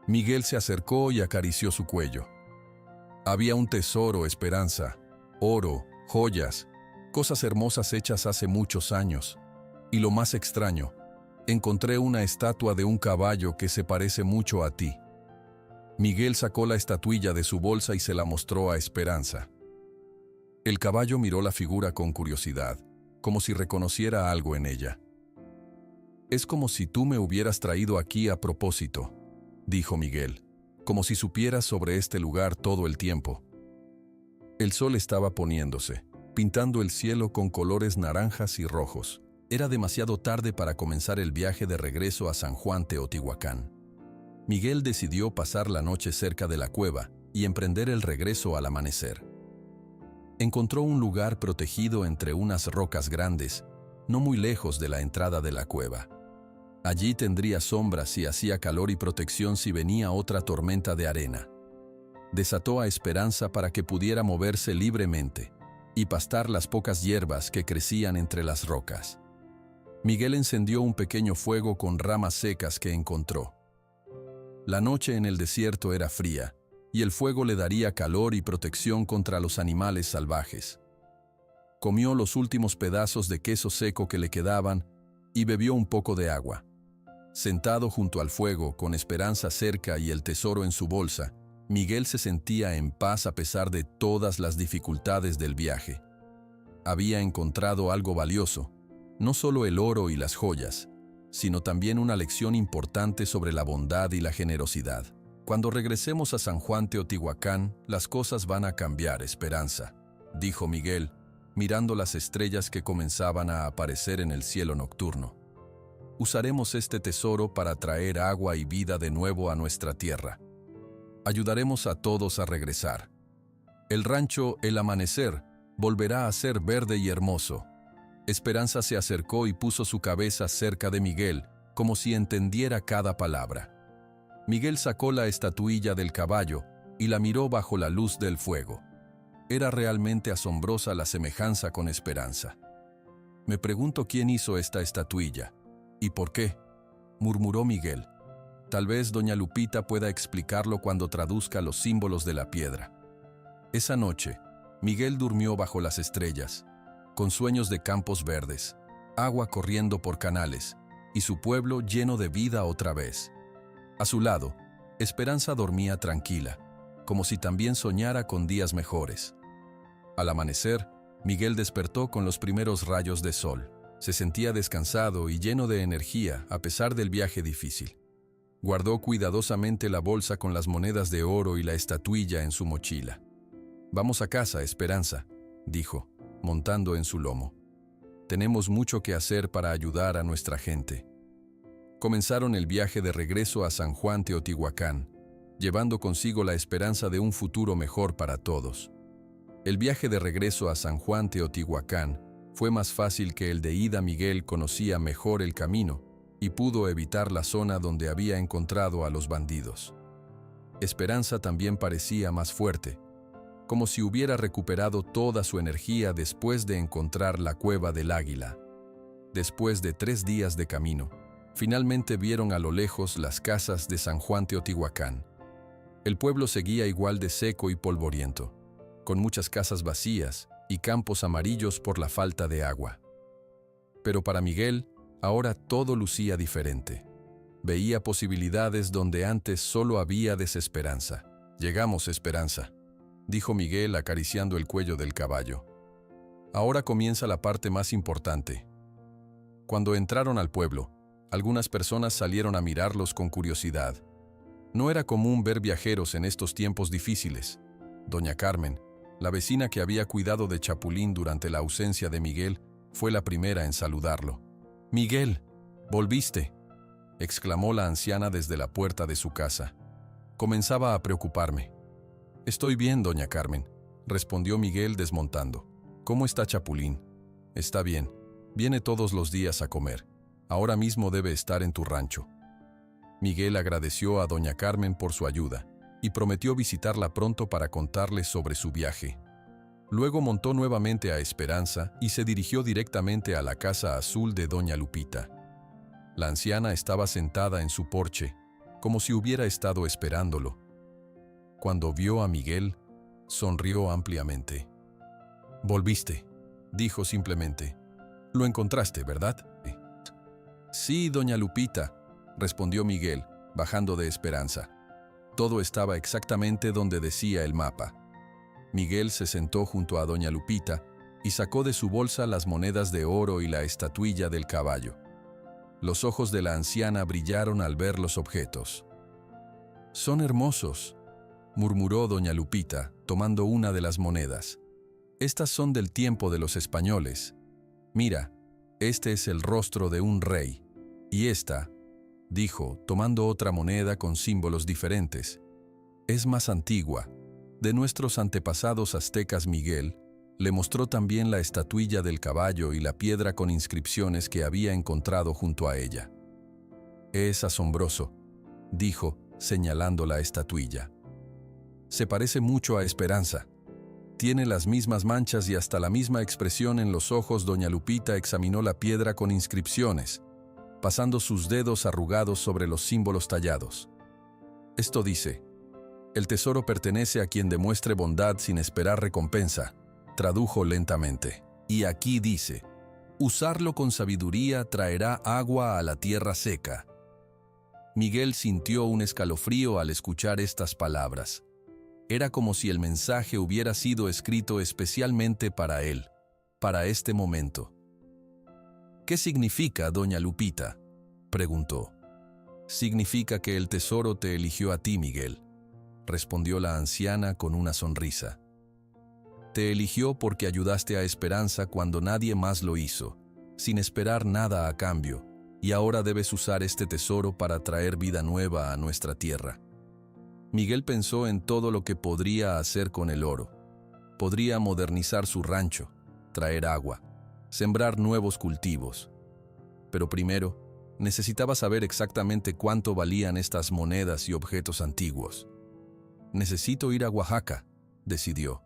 Miguel se acercó y acarició su cuello. Había un tesoro, Esperanza, oro, joyas, cosas hermosas hechas hace muchos años. Y lo más extraño, encontré una estatua de un caballo que se parece mucho a ti. Miguel sacó la estatuilla de su bolsa y se la mostró a Esperanza. El caballo miró la figura con curiosidad, como si reconociera algo en ella. «Es como si tú me hubieras traído aquí a propósito», dijo Miguel, «como si supieras sobre este lugar todo el tiempo». El sol estaba poniéndose, pintando el cielo con colores naranjas y rojos. Era demasiado tarde para comenzar el viaje de regreso a San Juan Teotihuacán. Miguel decidió pasar la noche cerca de la cueva y emprender el regreso al amanecer. Encontró un lugar protegido entre unas rocas grandes, no muy lejos de la entrada de la cueva. Allí tendría sombra si hacía calor y protección si venía otra tormenta de arena. Desató a Esperanza para que pudiera moverse libremente y pastar las pocas hierbas que crecían entre las rocas. Miguel encendió un pequeño fuego con ramas secas que encontró. La noche en el desierto era fría, y el fuego le daría calor y protección contra los animales salvajes. Comió los últimos pedazos de queso seco que le quedaban y bebió un poco de agua. Sentado junto al fuego, con Esperanza cerca y el tesoro en su bolsa, Miguel se sentía en paz a pesar de todas las dificultades del viaje. Había encontrado algo valioso, no solo el oro y las joyas, sino también una lección importante sobre la bondad y la generosidad. Cuando regresemos a San Juan Teotihuacán, las cosas van a cambiar, Esperanza, dijo Miguel, mirando las estrellas que comenzaban a aparecer en el cielo nocturno. Usaremos este tesoro para traer agua y vida de nuevo a nuestra tierra. Ayudaremos a todos a regresar. El rancho El Amanecer volverá a ser verde y hermoso. Esperanza se acercó y puso su cabeza cerca de Miguel, como si entendiera cada palabra. Miguel sacó la estatuilla del caballo y la miró bajo la luz del fuego. Era realmente asombrosa la semejanza con Esperanza. «Me pregunto quién hizo esta estatuilla. ¿Y por qué?», murmuró Miguel. «Tal vez doña Lupita pueda explicarlo cuando traduzca los símbolos de la piedra». Esa noche, Miguel durmió bajo las estrellas, con sueños de campos verdes, agua corriendo por canales, y su pueblo lleno de vida otra vez. A su lado, Esperanza dormía tranquila, como si también soñara con días mejores. Al amanecer, Miguel despertó con los primeros rayos de sol. Se sentía descansado y lleno de energía a pesar del viaje difícil. Guardó cuidadosamente la bolsa con las monedas de oro y la estatuilla en su mochila. «Vamos a casa, Esperanza», dijo, montando en su lomo. «Tenemos mucho que hacer para ayudar a nuestra gente». Comenzaron el viaje de regreso a San Juan Teotihuacán, llevando consigo la esperanza de un futuro mejor para todos. El viaje de regreso a San Juan Teotihuacán fue más fácil que el de ida. Miguel conocía mejor el camino y pudo evitar la zona donde había encontrado a los bandidos. Esperanza también parecía más fuerte, como si hubiera recuperado toda su energía después de encontrar la cueva del Águila. Después de 3 días de camino, finalmente vieron a lo lejos las casas de San Juan Teotihuacán. El pueblo seguía igual de seco y polvoriento, con muchas casas vacías y campos amarillos por la falta de agua. Pero para Miguel, ahora todo lucía diferente. Veía posibilidades donde antes solo había desesperanza. «Llegamos, Esperanza», dijo Miguel acariciando el cuello del caballo. Ahora comienza la parte más importante. Cuando entraron al pueblo, algunas personas salieron a mirarlos con curiosidad. No era común ver viajeros en estos tiempos difíciles. Doña Carmen, la vecina que había cuidado de Chapulín durante la ausencia de Miguel, fue la primera en saludarlo. «Miguel, volviste», exclamó la anciana desde la puerta de su casa. Comenzaba a preocuparme. «Estoy bien, doña Carmen», respondió Miguel desmontando. «¿Cómo está Chapulín?» «Está bien. Viene todos los días a comer. Ahora mismo debe estar en tu rancho». Miguel agradeció a doña Carmen por su ayuda y prometió visitarla pronto para contarle sobre su viaje. Luego montó nuevamente a Esperanza y se dirigió directamente a la casa azul de doña Lupita. La anciana estaba sentada en su porche, como si hubiera estado esperándolo. Cuando vio a Miguel, sonrió ampliamente. «Volviste», dijo simplemente. «Lo encontraste, ¿verdad?» «Sí, doña Lupita», respondió Miguel, bajando de Esperanza. Todo estaba exactamente donde decía el mapa. Miguel se sentó junto a doña Lupita y sacó de su bolsa las monedas de oro y la estatuilla del caballo. Los ojos de la anciana brillaron al ver los objetos. «Son hermosos», murmuró doña Lupita, tomando una de las monedas. «Estas son del tiempo de los españoles. Mira, este es el rostro de un rey. Y esta», dijo, tomando otra moneda con símbolos diferentes, «es más antigua, de nuestros antepasados aztecas». Miguel le mostró también la estatuilla del caballo y la piedra con inscripciones que había encontrado junto a ella. «Es asombroso», dijo, señalando la estatuilla. «Se parece mucho a Esperanza. Tiene las mismas manchas y hasta la misma expresión en los ojos». Doña Lupita examinó la piedra con inscripciones, pasando sus dedos arrugados sobre los símbolos tallados. «Esto dice: el tesoro pertenece a quien demuestre bondad sin esperar recompensa», tradujo lentamente. «Y aquí dice: usarlo con sabiduría traerá agua a la tierra seca». Miguel sintió un escalofrío al escuchar estas palabras. Era como si el mensaje hubiera sido escrito especialmente para él, para este momento. «¿Qué significa, doña Lupita?», preguntó. «Significa que el tesoro te eligió a ti, Miguel», respondió la anciana con una sonrisa. «Te eligió porque ayudaste a Esperanza cuando nadie más lo hizo, sin esperar nada a cambio, y ahora debes usar este tesoro para traer vida nueva a nuestra tierra». Miguel pensó en todo lo que podría hacer con el oro. Podría modernizar su rancho, traer agua, sembrar nuevos cultivos. Pero primero, necesitaba saber exactamente cuánto valían estas monedas y objetos antiguos. «Necesito ir a Oaxaca», decidió.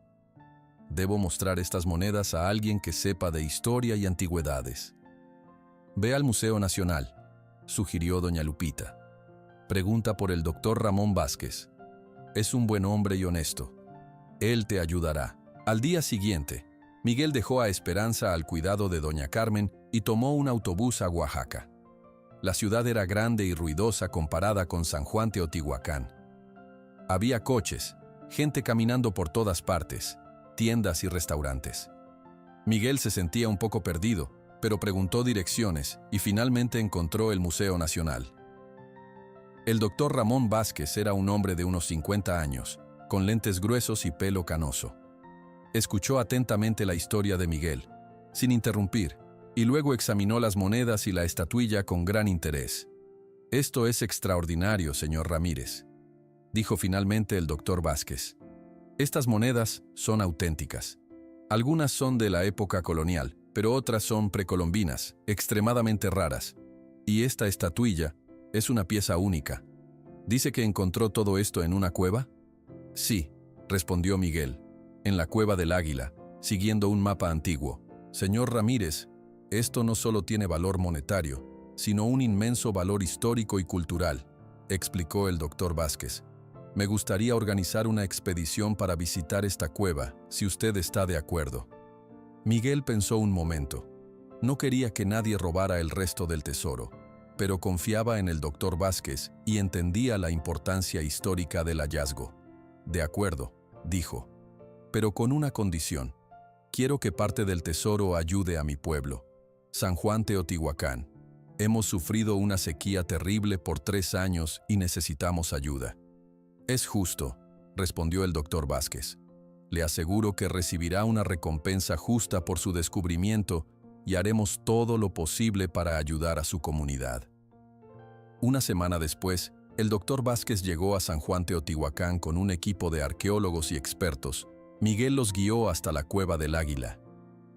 «Debo mostrar estas monedas a alguien que sepa de historia y antigüedades». «Ve al Museo Nacional», sugirió doña Lupita. «Pregunta por el doctor Ramón Vázquez. Es un buen hombre y honesto. Él te ayudará». Al día siguiente, Miguel dejó a Esperanza al cuidado de doña Carmen y tomó un autobús a Oaxaca. La ciudad era grande y ruidosa comparada con San Juan Teotihuacán. Había coches, gente caminando por todas partes, tiendas y restaurantes. Miguel se sentía un poco perdido, pero preguntó direcciones y finalmente encontró el Museo Nacional. El doctor Ramón Vázquez era un hombre de unos 50 años, con lentes gruesos y pelo canoso. Escuchó atentamente la historia de Miguel, sin interrumpir, y luego examinó las monedas y la estatuilla con gran interés. «Esto es extraordinario, señor Ramírez», dijo finalmente el doctor Vázquez. Estas monedas son auténticas. Algunas son de la época colonial, pero otras son precolombinas, extremadamente raras. Y esta estatuilla es una pieza única. ¿Dice que encontró todo esto en una cueva? Sí, respondió Miguel, en la Cueva del Águila, siguiendo un mapa antiguo. Señor Ramírez, esto no solo tiene valor monetario, sino un inmenso valor histórico y cultural, explicó el doctor Vázquez. Me gustaría organizar una expedición para visitar esta cueva, si usted está de acuerdo. Miguel pensó un momento. No quería que nadie robara el resto del tesoro, pero confiaba en el doctor Vázquez y entendía la importancia histórica del hallazgo. De acuerdo, dijo, pero con una condición. Quiero que parte del tesoro ayude a mi pueblo, San Juan Teotihuacán. Hemos sufrido una sequía terrible por 3 años y necesitamos ayuda. Es justo, respondió el doctor Vázquez. Le aseguro que recibirá una recompensa justa por su descubrimiento y haremos todo lo posible para ayudar a su comunidad. Una semana después, el doctor Vázquez llegó a San Juan Teotihuacán con un equipo de arqueólogos y expertos. Miguel los guió hasta la Cueva del Águila.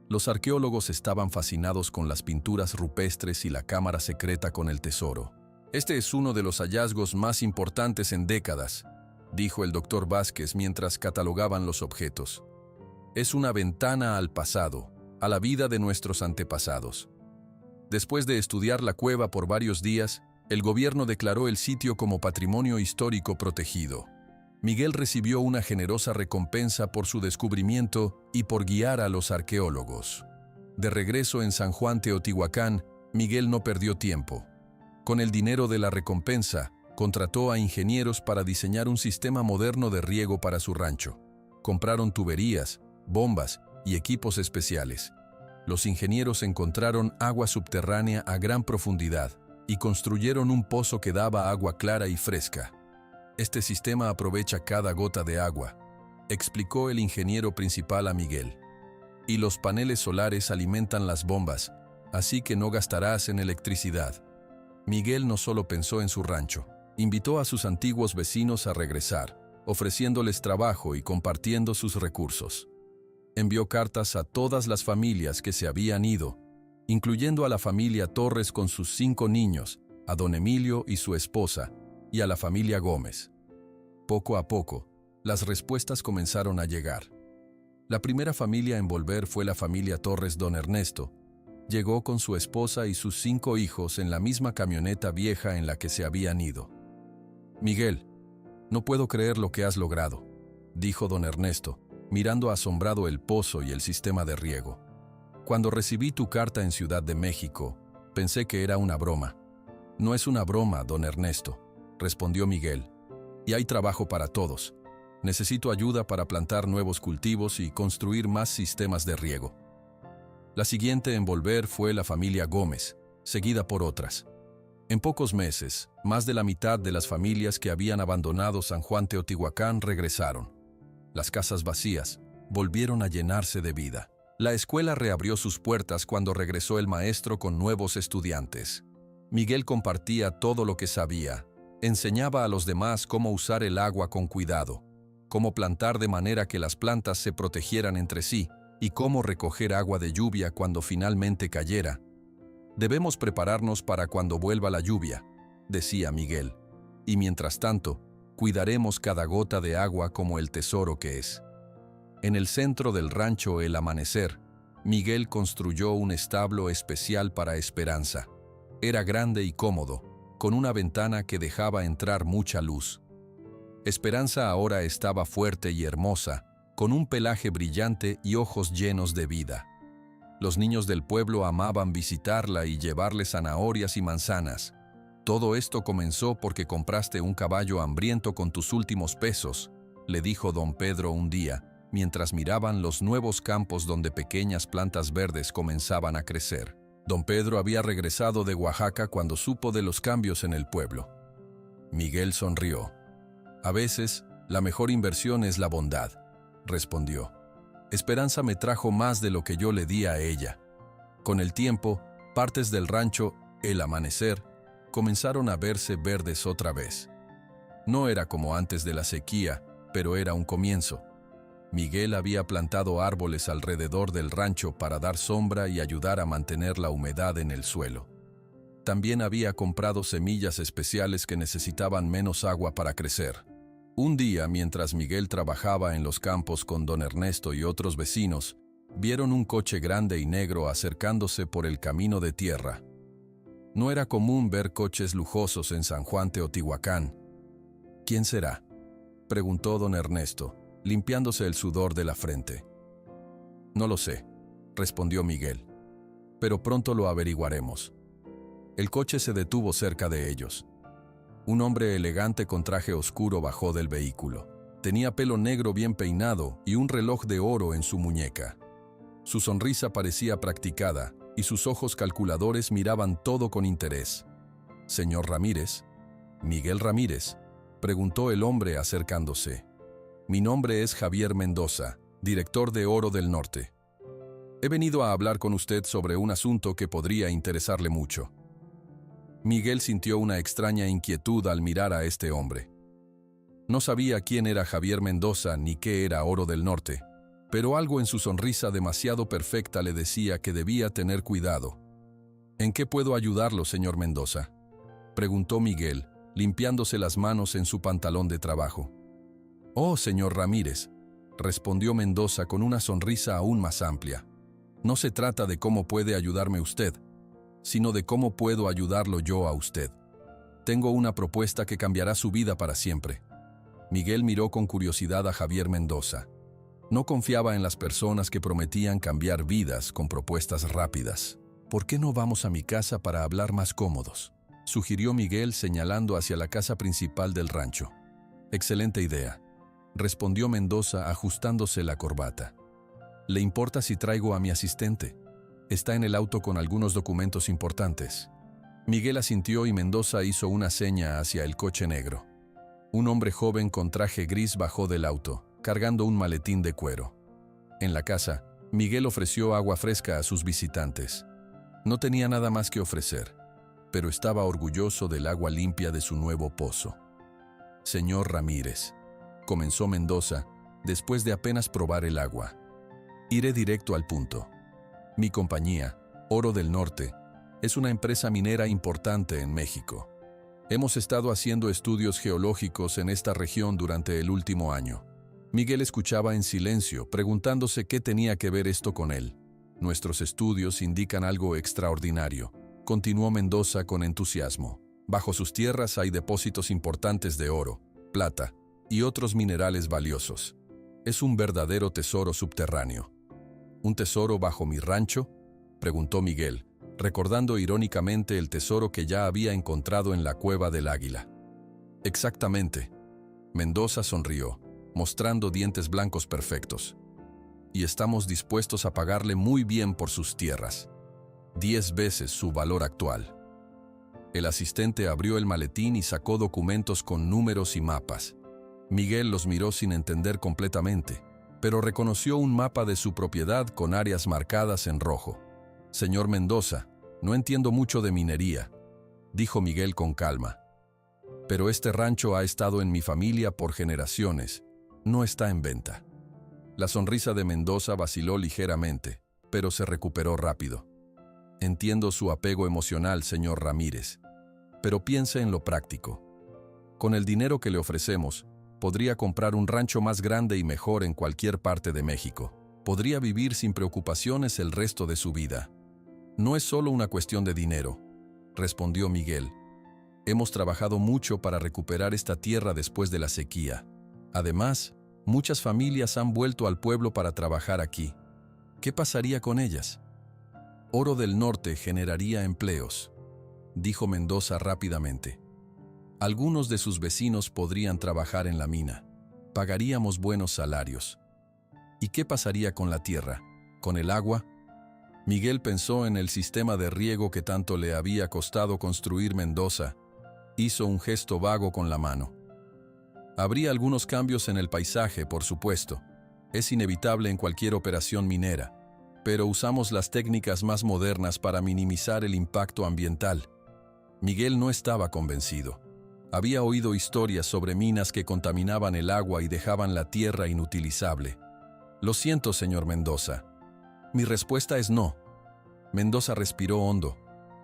Los arqueólogos estaban fascinados con las pinturas rupestres y la cámara secreta con el tesoro. Este es uno de los hallazgos más importantes en décadas, dijo el doctor Vázquez mientras catalogaban los objetos. Es una ventana al pasado, a la vida de nuestros antepasados. Después de estudiar la cueva por varios días, el gobierno declaró el sitio como Patrimonio Histórico Protegido. Miguel recibió una generosa recompensa por su descubrimiento y por guiar a los arqueólogos. De regreso en San Juan Teotihuacán, Miguel no perdió tiempo. Con el dinero de la recompensa, contrató a ingenieros para diseñar un sistema moderno de riego para su rancho. Compraron tuberías, bombas y equipos especiales. Los ingenieros encontraron agua subterránea a gran profundidad y construyeron un pozo que daba agua clara y fresca. Este sistema aprovecha cada gota de agua, explicó el ingeniero principal a Miguel. Y los paneles solares alimentan las bombas, así que no gastarás en electricidad. Miguel no solo pensó en su rancho, invitó a sus antiguos vecinos a regresar, ofreciéndoles trabajo y compartiendo sus recursos. Envió cartas a todas las familias que se habían ido, incluyendo a la familia Torres con sus 5 niños, a don Emilio y su esposa, y a la familia Gómez. Poco a poco, las respuestas comenzaron a llegar. La primera familia en volver fue la familia Torres don Ernesto. Llegó con su esposa y sus 5 hijos en la misma camioneta vieja en la que se habían ido. Miguel, no puedo creer lo que has logrado, dijo don Ernesto, mirando asombrado el pozo y el sistema de riego. Cuando recibí tu carta en Ciudad de México, pensé que era una broma. No es una broma, don Ernesto, respondió Miguel. Y hay trabajo para todos. Necesito ayuda para plantar nuevos cultivos y construir más sistemas de riego. La siguiente en volver fue la familia Gómez, seguida por otras. En pocos meses, más de la mitad de las familias que habían abandonado San Juan Teotihuacán regresaron. Las casas vacías volvieron a llenarse de vida. La escuela reabrió sus puertas cuando regresó el maestro con nuevos estudiantes. Miguel compartía todo lo que sabía. Enseñaba a los demás cómo usar el agua con cuidado, cómo plantar de manera que las plantas se protegieran entre sí y cómo recoger agua de lluvia cuando finalmente cayera. Debemos prepararnos para cuando vuelva la lluvia, decía Miguel, y mientras tanto, cuidaremos cada gota de agua como el tesoro que es. En el centro del rancho El Amanecer, Miguel construyó un establo especial para Esperanza. Era grande y cómodo, con una ventana que dejaba entrar mucha luz. Esperanza ahora estaba fuerte y hermosa, con un pelaje brillante y ojos llenos de vida. Los niños del pueblo amaban visitarla y llevarle zanahorias y manzanas. Todo esto comenzó porque compraste un caballo hambriento con tus últimos pesos, le dijo don Pedro un día, mientras miraban los nuevos campos donde pequeñas plantas verdes comenzaban a crecer. Don Pedro había regresado de Oaxaca cuando supo de los cambios en el pueblo. Miguel sonrió. A veces, la mejor inversión es la bondad, respondió. Esperanza me trajo más de lo que yo le di a ella. Con el tiempo, partes del rancho El Amanecer comenzaron a verse verdes otra vez. No era como antes de la sequía, pero era un comienzo. Miguel había plantado árboles alrededor del rancho para dar sombra y ayudar a mantener la humedad en el suelo. También había comprado semillas especiales que necesitaban menos agua para crecer. Un día, mientras Miguel trabajaba en los campos con don Ernesto y otros vecinos, vieron un coche grande y negro acercándose por el camino de tierra. No era común ver coches lujosos en San Juan Teotihuacán. ¿Quién será?, preguntó don Ernesto, limpiándose el sudor de la frente. No lo sé, respondió Miguel, pero pronto lo averiguaremos. El coche se detuvo cerca de ellos. Un hombre elegante con traje oscuro bajó del vehículo. Tenía pelo negro bien peinado y un reloj de oro en su muñeca. Su sonrisa parecía practicada y sus ojos calculadores miraban todo con interés. «Señor Ramírez». «¿Miguel Ramírez?», preguntó el hombre acercándose. «Mi nombre es Javier Mendoza, director de Oro del Norte. He venido a hablar con usted sobre un asunto que podría interesarle mucho». Miguel sintió una extraña inquietud al mirar a este hombre. No sabía quién era Javier Mendoza ni qué era Oro del Norte, pero algo en su sonrisa demasiado perfecta le decía que debía tener cuidado. «¿En qué puedo ayudarlo, señor Mendoza?», preguntó Miguel, limpiándose las manos en su pantalón de trabajo. «Oh, señor Ramírez», respondió Mendoza con una sonrisa aún más amplia. «No se trata de cómo puede ayudarme usted, sino de cómo puedo ayudarlo yo a usted. Tengo una propuesta que cambiará su vida para siempre». Miguel miró con curiosidad a Javier Mendoza. No confiaba en las personas que prometían cambiar vidas con propuestas rápidas. «¿Por qué no vamos a mi casa para hablar más cómodos?», sugirió Miguel señalando hacia la casa principal del rancho. «Excelente idea», respondió Mendoza ajustándose la corbata. «¿Le importa si traigo a mi asistente? Está en el auto con algunos documentos importantes». Miguel asintió y Mendoza hizo una seña hacia el coche negro. Un hombre joven con traje gris bajó del auto, cargando un maletín de cuero. En la casa, Miguel ofreció agua fresca a sus visitantes. No tenía nada más que ofrecer, pero estaba orgulloso del agua limpia de su nuevo pozo. «Señor Ramírez», comenzó Mendoza, después de apenas probar el agua. «Iré directo al punto. Mi compañía, Oro del Norte, es una empresa minera importante en México. Hemos estado haciendo estudios geológicos en esta región durante el último año». Miguel escuchaba en silencio, preguntándose qué tenía que ver esto con él. «Nuestros estudios indican algo extraordinario», continuó Mendoza con entusiasmo. «Bajo sus tierras hay depósitos importantes de oro, plata y otros minerales valiosos. Es un verdadero tesoro subterráneo». «¿Un tesoro bajo mi rancho?», preguntó Miguel, recordando irónicamente el tesoro que ya había encontrado en la cueva del Águila. «Exactamente». Mendoza sonrió, mostrando dientes blancos perfectos. «Y estamos dispuestos a pagarle muy bien por sus tierras, 10 veces su valor actual». El asistente abrió el maletín y sacó documentos con números y mapas. Miguel los miró sin entender completamente, pero reconoció un mapa de su propiedad con áreas marcadas en rojo. «Señor Mendoza, no entiendo mucho de minería», dijo Miguel con calma. «Pero este rancho ha estado en mi familia por generaciones. No está en venta». La sonrisa de Mendoza vaciló ligeramente, pero se recuperó rápido. «Entiendo su apego emocional, señor Ramírez, pero piense en lo práctico. Con el dinero que le ofrecemos, podría comprar un rancho más grande y mejor en cualquier parte de México. Podría vivir sin preocupaciones el resto de su vida». «No es solo una cuestión de dinero», respondió Miguel. «Hemos trabajado mucho para recuperar esta tierra después de la sequía. Además, muchas familias han vuelto al pueblo para trabajar aquí. ¿Qué pasaría con ellas?». «Oro del Norte generaría empleos», dijo Mendoza rápidamente. «Algunos de sus vecinos podrían trabajar en la mina. Pagaríamos buenos salarios». «¿Y qué pasaría con la tierra? ¿Con el agua?». Miguel pensó en el sistema de riego que tanto le había costado construir Mendoza. Hizo un gesto vago con la mano. «Habría algunos cambios en el paisaje, por supuesto. Es inevitable en cualquier operación minera. Pero usamos las técnicas más modernas para minimizar el impacto ambiental». Miguel no estaba convencido. Había oído historias sobre minas que contaminaban el agua y dejaban la tierra inutilizable. Lo siento, señor Mendoza. Mi respuesta es no. Mendoza respiró hondo,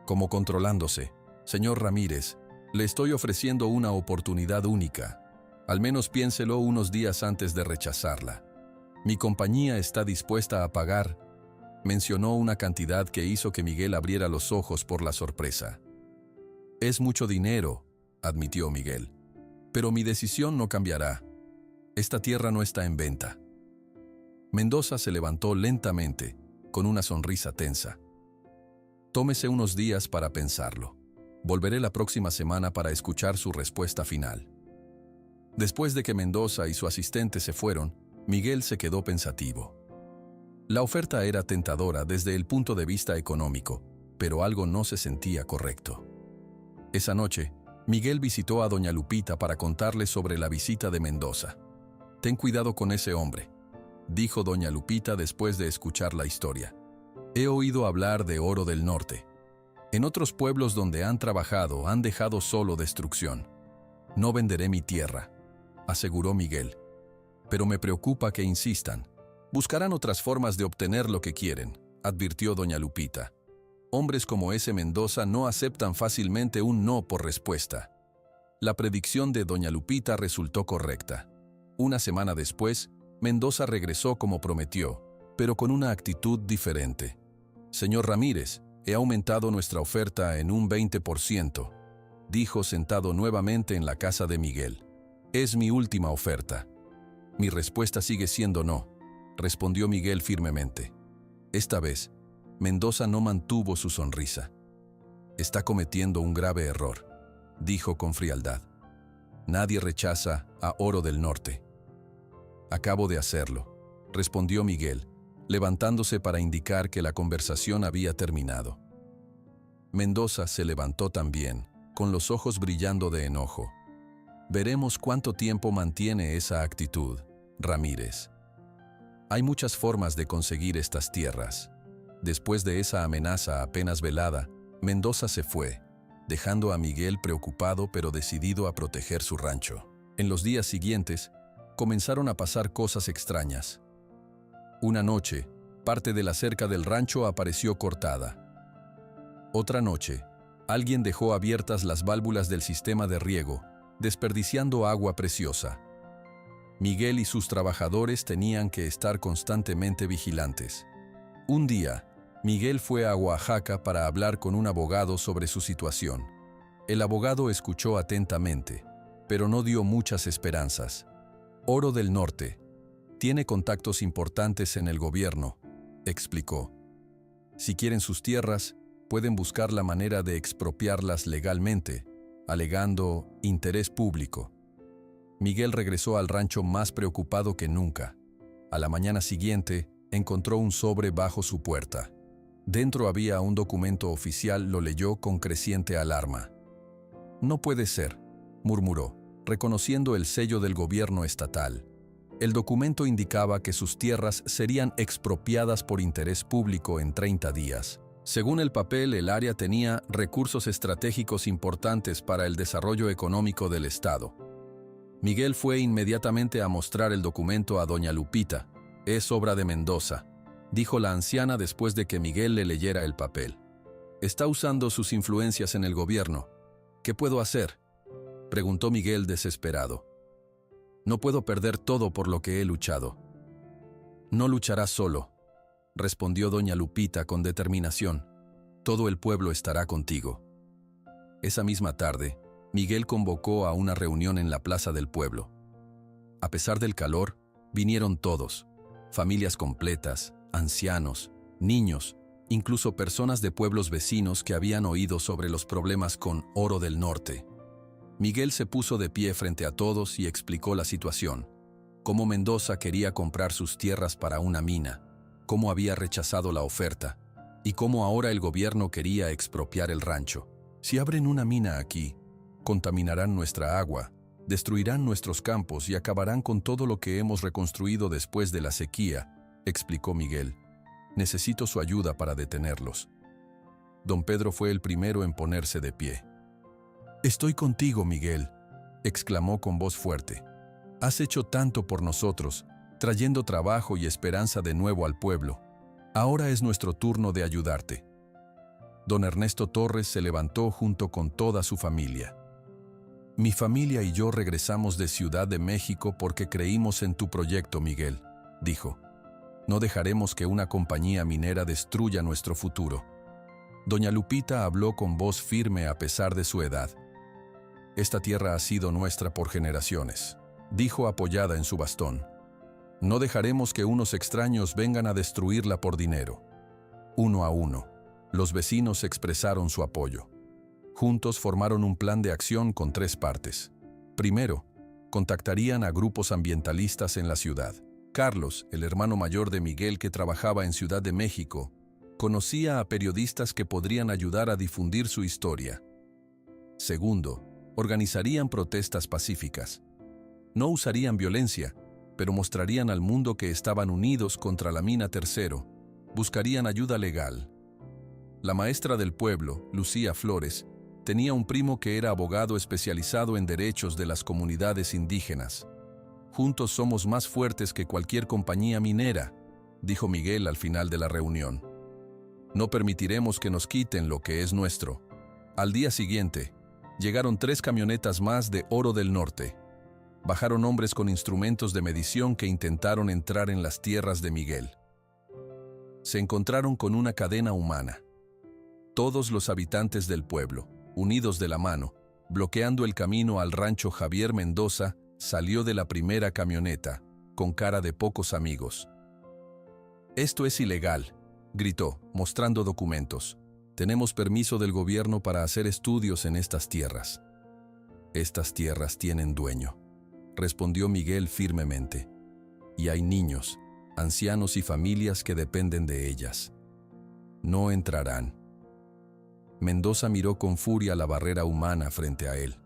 como controlándose. Señor Ramírez, le estoy ofreciendo una oportunidad única. Al menos piénselo unos días antes de rechazarla. Mi compañía está dispuesta a pagar. Mencionó una cantidad que hizo que Miguel abriera los ojos por la sorpresa. Es mucho dinero, admitió Miguel. Pero mi decisión no cambiará. Esta tierra no está en venta. Mendoza se levantó lentamente, con una sonrisa tensa. Tómese unos días para pensarlo. Volveré la próxima semana para escuchar su respuesta final. Después de que Mendoza y su asistente se fueron, Miguel se quedó pensativo. La oferta era tentadora desde el punto de vista económico, pero algo no se sentía correcto. Esa noche, Miguel visitó a doña Lupita para contarle sobre la visita de Mendoza. «Ten cuidado con ese hombre», dijo doña Lupita después de escuchar la historia. «He oído hablar de Oro del Norte. En otros pueblos donde han trabajado han dejado solo destrucción. No venderé mi tierra», aseguró Miguel. «Pero me preocupa que insistan. Buscarán otras formas de obtener lo que quieren», advirtió doña Lupita. «Hombres como ese Mendoza no aceptan fácilmente un no por respuesta». La predicción de doña Lupita resultó correcta. Una semana después, Mendoza regresó como prometió, pero con una actitud diferente. «Señor Ramírez, he aumentado nuestra oferta en un 20%, dijo sentado nuevamente en la casa de Miguel. «Es mi última oferta». «Mi respuesta sigue siendo no», respondió Miguel firmemente. Esta vez, Mendoza no mantuvo su sonrisa. «Está cometiendo un grave error», dijo con frialdad. «Nadie rechaza a Oro del Norte». «Acabo de hacerlo», respondió Miguel, levantándose para indicar que la conversación había terminado. Mendoza se levantó también, con los ojos brillando de enojo. «Veremos cuánto tiempo mantiene esa actitud, Ramírez. Hay muchas formas de conseguir estas tierras». Después de esa amenaza apenas velada, Mendoza se fue, dejando a Miguel preocupado pero decidido a proteger su rancho. En los días siguientes, comenzaron a pasar cosas extrañas. Una noche, parte de la cerca del rancho apareció cortada. Otra noche, alguien dejó abiertas las válvulas del sistema de riego, desperdiciando agua preciosa. Miguel y sus trabajadores tenían que estar constantemente vigilantes. Un día, Miguel fue a Oaxaca para hablar con un abogado sobre su situación. El abogado escuchó atentamente, pero no dio muchas esperanzas. «Oro del Norte tiene contactos importantes en el gobierno», explicó. «Si quieren sus tierras, pueden buscar la manera de expropiarlas legalmente, alegando interés público». Miguel regresó al rancho más preocupado que nunca. A la mañana siguiente, encontró un sobre bajo su puerta. Dentro había un documento oficial, lo leyó con creciente alarma. «No puede ser», murmuró, reconociendo el sello del gobierno estatal. El documento indicaba que sus tierras serían expropiadas por interés público en 30 días. Según el papel, el área tenía recursos estratégicos importantes para el desarrollo económico del Estado. Miguel fue inmediatamente a mostrar el documento a doña Lupita. «Es obra de Mendoza», dijo la anciana después de que Miguel le leyera el papel. «Está usando sus influencias en el gobierno. ¿Qué puedo hacer?», preguntó Miguel desesperado. «No puedo perder todo por lo que he luchado». «No lucharás solo», respondió doña Lupita con determinación. «Todo el pueblo estará contigo». Esa misma tarde, Miguel convocó a una reunión en la plaza del pueblo. A pesar del calor, vinieron todos, familias completas, ancianos, niños, incluso personas de pueblos vecinos que habían oído sobre los problemas con Oro del Norte. Miguel se puso de pie frente a todos y explicó la situación, cómo Mendoza quería comprar sus tierras para una mina, cómo había rechazado la oferta, y cómo ahora el gobierno quería expropiar el rancho. «Si abren una mina aquí, contaminarán nuestra agua, destruirán nuestros campos y acabarán con todo lo que hemos reconstruido después de la sequía», explicó Miguel. «Necesito su ayuda para detenerlos». Don Pedro fue el primero en ponerse de pie. «Estoy contigo, Miguel», exclamó con voz fuerte. «Has hecho tanto por nosotros, trayendo trabajo y esperanza de nuevo al pueblo. Ahora es nuestro turno de ayudarte. Don Ernesto Torres se levantó junto con toda su familia. Mi familia y yo regresamos de Ciudad de México porque creímos en tu proyecto, Miguel, dijo. No dejaremos que una compañía minera destruya nuestro futuro. Doña Lupita habló con voz firme a pesar de su edad. Esta tierra ha sido nuestra por generaciones, dijo apoyada en su bastón. No dejaremos que unos extraños vengan a destruirla por dinero. Uno a uno, los vecinos expresaron su apoyo. Juntos formaron un plan de acción con 3 partes. Primero, contactarían a grupos ambientalistas en la ciudad. Carlos, el hermano mayor de Miguel que trabajaba en Ciudad de México, conocía a periodistas que podrían ayudar a difundir su historia. Segundo, organizarían protestas pacíficas. No usarían violencia, pero mostrarían al mundo que estaban unidos contra la mina. Tercero, buscarían ayuda legal. La maestra del pueblo, Lucía Flores, tenía un primo que era abogado especializado en derechos de las comunidades indígenas. Juntos somos más fuertes que cualquier compañía minera, dijo Miguel al final de la reunión. No permitiremos que nos quiten lo que es nuestro. Al día siguiente, llegaron 3 camionetas más de Oro del Norte. Bajaron hombres con instrumentos de medición que intentaron entrar en las tierras de Miguel. Se encontraron con una cadena humana. Todos los habitantes del pueblo, unidos de la mano, bloqueando el camino al rancho Javier Mendoza, salió de la primera camioneta, con cara de pocos amigos. «Esto es ilegal», gritó, mostrando documentos. «Tenemos permiso del gobierno para hacer estudios en estas tierras». «Estas tierras tienen dueño», respondió Miguel firmemente. «Y hay niños, ancianos y familias que dependen de ellas. No entrarán». Mendoza miró con furia la barrera humana frente a él.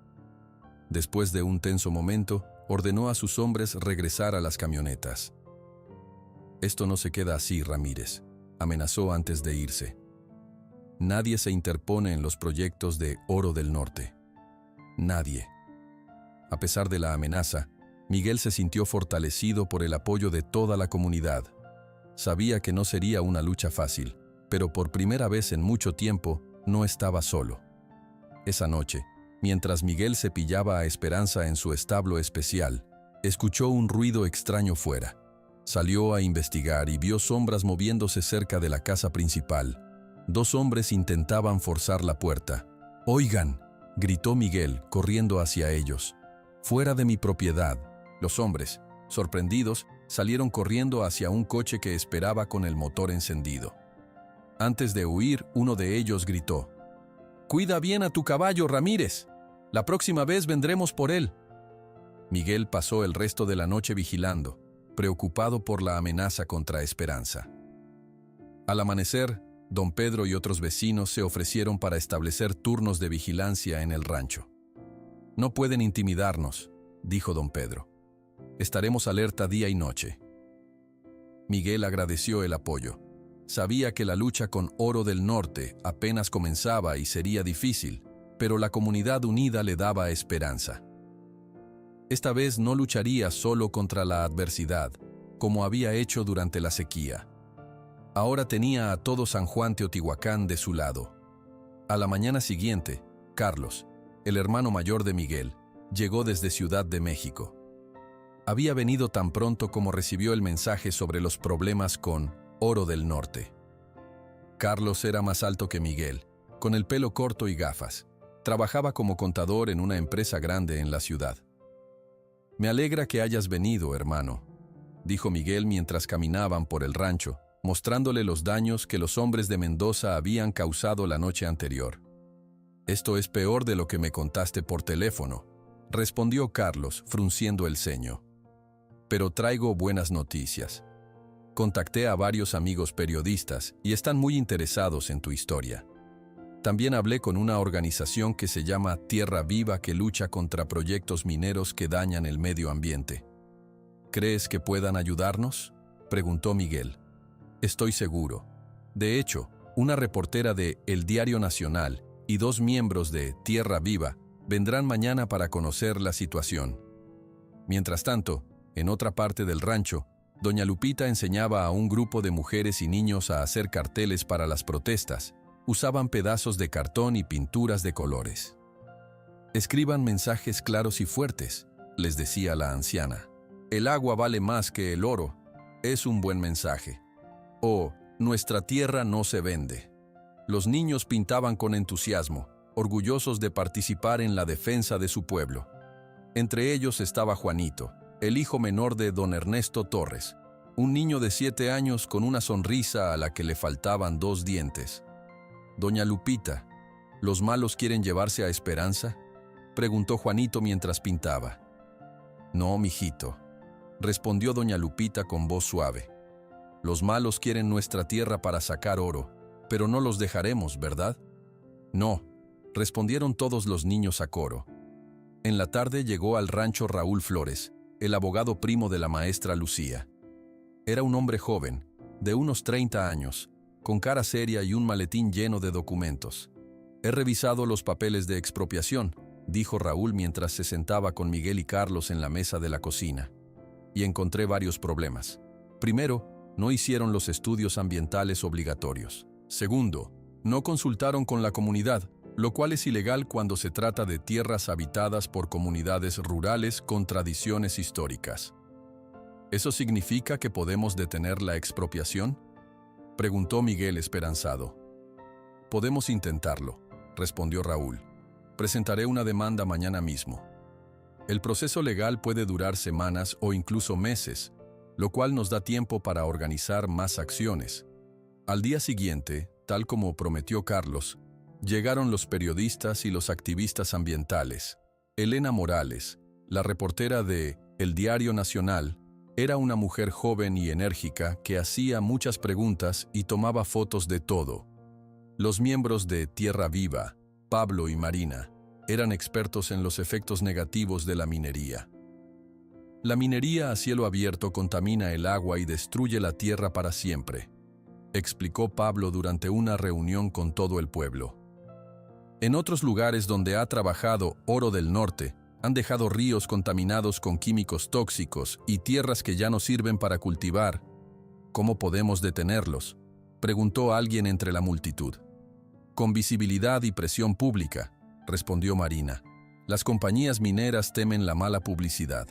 Después de un tenso momento, ordenó a sus hombres regresar a las camionetas. «Esto no se queda así, Ramírez», amenazó antes de irse. «Nadie se interpone en los proyectos de Oro del Norte. Nadie». A pesar de la amenaza, Miguel se sintió fortalecido por el apoyo de toda la comunidad. Sabía que no sería una lucha fácil, pero por primera vez en mucho tiempo, no estaba solo. Esa noche, mientras Miguel cepillaba a Esperanza en su establo especial, escuchó un ruido extraño fuera. Salió a investigar y vio sombras moviéndose cerca de la casa principal. 2 hombres intentaban forzar la puerta. «¡Oigan!», gritó Miguel, corriendo hacia ellos. «Fuera de mi propiedad». Los hombres, sorprendidos, salieron corriendo hacia un coche que esperaba con el motor encendido. Antes de huir, uno de ellos gritó: «¡Cuida bien a tu caballo, Ramírez! La próxima vez vendremos por él». Miguel pasó el resto de la noche vigilando, preocupado por la amenaza contra Esperanza. Al amanecer, don Pedro y otros vecinos se ofrecieron para establecer turnos de vigilancia en el rancho. «No pueden intimidarnos», dijo don Pedro. «Estaremos alerta día y noche». Miguel agradeció el apoyo. Sabía que la lucha con Oro del Norte apenas comenzaba y sería difícil, pero la comunidad unida le daba esperanza. Esta vez no lucharía solo contra la adversidad, como había hecho durante la sequía. Ahora tenía a todo San Juan Teotihuacán de su lado. A la mañana siguiente, Carlos, el hermano mayor de Miguel, llegó desde Ciudad de México. Había venido tan pronto como recibió el mensaje sobre los problemas con Oro del Norte. Carlos era más alto que Miguel, con el pelo corto y gafas. Trabajaba como contador en una empresa grande en la ciudad. «Me alegra que hayas venido, hermano», dijo Miguel mientras caminaban por el rancho, mostrándole los daños que los hombres de Mendoza habían causado la noche anterior. «Esto es peor de lo que me contaste por teléfono», respondió Carlos, frunciendo el ceño. «Pero traigo buenas noticias. Contacté a varios amigos periodistas y están muy interesados en tu historia. También hablé con una organización que se llama Tierra Viva que lucha contra proyectos mineros que dañan el medio ambiente. ¿Crees que puedan ayudarnos?», preguntó Miguel. «Estoy seguro. De hecho, una reportera de El Diario Nacional y 2 miembros de Tierra Viva vendrán mañana para conocer la situación». Mientras tanto, en otra parte del rancho, Doña Lupita enseñaba a un grupo de mujeres y niños a hacer carteles para las protestas. Usaban pedazos de cartón y pinturas de colores. Escriban mensajes claros y fuertes, les decía la anciana. El agua vale más que el oro. Es un buen mensaje. O, nuestra tierra no se vende. Los niños pintaban con entusiasmo, orgullosos de participar en la defensa de su pueblo. Entre ellos estaba Juanito, el hijo menor de don Ernesto Torres, un niño de 7 años con una sonrisa a la que le faltaban 2 dientes. Doña Lupita, ¿los malos quieren llevarse a Esperanza?, preguntó Juanito mientras pintaba. No, mijito, respondió doña Lupita con voz suave. Los malos quieren nuestra tierra para sacar oro, pero no los dejaremos, ¿verdad? No, respondieron todos los niños a coro. En la tarde llegó al rancho Raúl Flores, el abogado primo de la maestra Lucía. Era un hombre joven, de unos 30 años, con cara seria y un maletín lleno de documentos. He revisado los papeles de expropiación, dijo Raúl mientras se sentaba con Miguel y Carlos en la mesa de la cocina, y encontré varios problemas. Primero, no hicieron los estudios ambientales obligatorios. Segundo, no consultaron con la comunidad, lo cual es ilegal cuando se trata de tierras habitadas por comunidades rurales con tradiciones históricas. ¿Eso significa que podemos detener la expropiación?, preguntó Miguel esperanzado. Podemos intentarlo, respondió Raúl. Presentaré una demanda mañana mismo. El proceso legal puede durar semanas o incluso meses, lo cual nos da tiempo para organizar más acciones. Al día siguiente, tal como prometió Carlos, llegaron los periodistas y los activistas ambientales. Elena Morales, la reportera de El Diario Nacional, era una mujer joven y enérgica que hacía muchas preguntas y tomaba fotos de todo. Los miembros de Tierra Viva, Pablo y Marina, eran expertos en los efectos negativos de la minería. La minería a cielo abierto contamina el agua y destruye la tierra para siempre, explicó Pablo durante una reunión con todo el pueblo. En otros lugares donde ha trabajado Oro del Norte, han dejado ríos contaminados con químicos tóxicos y tierras que ya no sirven para cultivar. ¿Cómo podemos detenerlos?, preguntó alguien entre la multitud. Con visibilidad y presión pública, respondió Marina. Las compañías mineras temen la mala publicidad.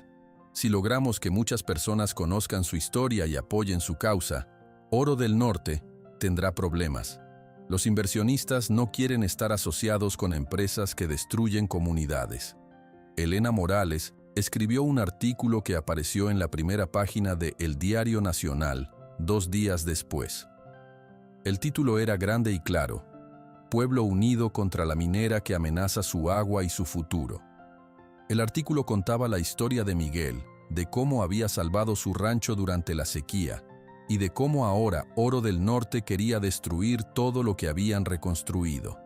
Si logramos que muchas personas conozcan su historia y apoyen su causa, Oro del Norte tendrá problemas. Los inversionistas no quieren estar asociados con empresas que destruyen comunidades. Elena Morales escribió un artículo que apareció en la primera página de El Diario Nacional 2 días después. El título era grande y claro: Pueblo unido contra la minera que amenaza su agua y su futuro. El artículo contaba la historia de Miguel, de cómo había salvado su rancho durante la sequía, y de cómo ahora Oro del Norte quería destruir todo lo que habían reconstruido.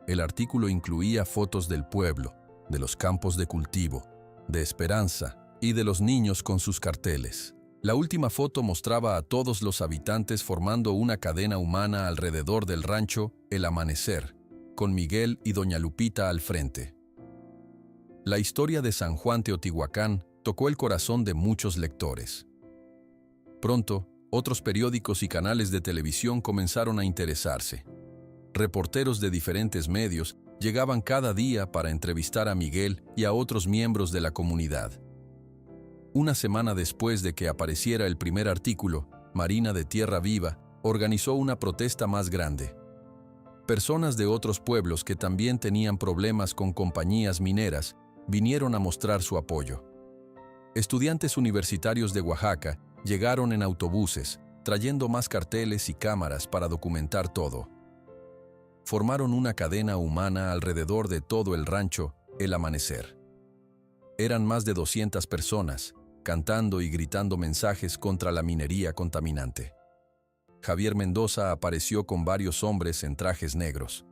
El artículo incluía fotos del pueblo, de los campos de cultivo, de Esperanza y de los niños con sus carteles. La última foto mostraba a todos los habitantes formando una cadena humana alrededor del rancho El Amanecer, con Miguel y doña Lupita al frente. La historia de San Juan Teotihuacán tocó el corazón de muchos lectores. Pronto, otros periódicos y canales de televisión comenzaron a interesarse. Reporteros de diferentes medios llegaban cada día para entrevistar a Miguel y a otros miembros de la comunidad. Una semana después de que apareciera el primer artículo, Marina de Tierra Viva organizó una protesta más grande. Personas de otros pueblos que también tenían problemas con compañías mineras vinieron a mostrar su apoyo. Estudiantes universitarios de Oaxaca llegaron en autobuses, trayendo más carteles y cámaras para documentar todo. Formaron una cadena humana alrededor de todo el rancho El Amanecer. Eran más de 200 personas, cantando y gritando mensajes contra la minería contaminante. Javier Mendoza apareció con varios hombres en trajes negros.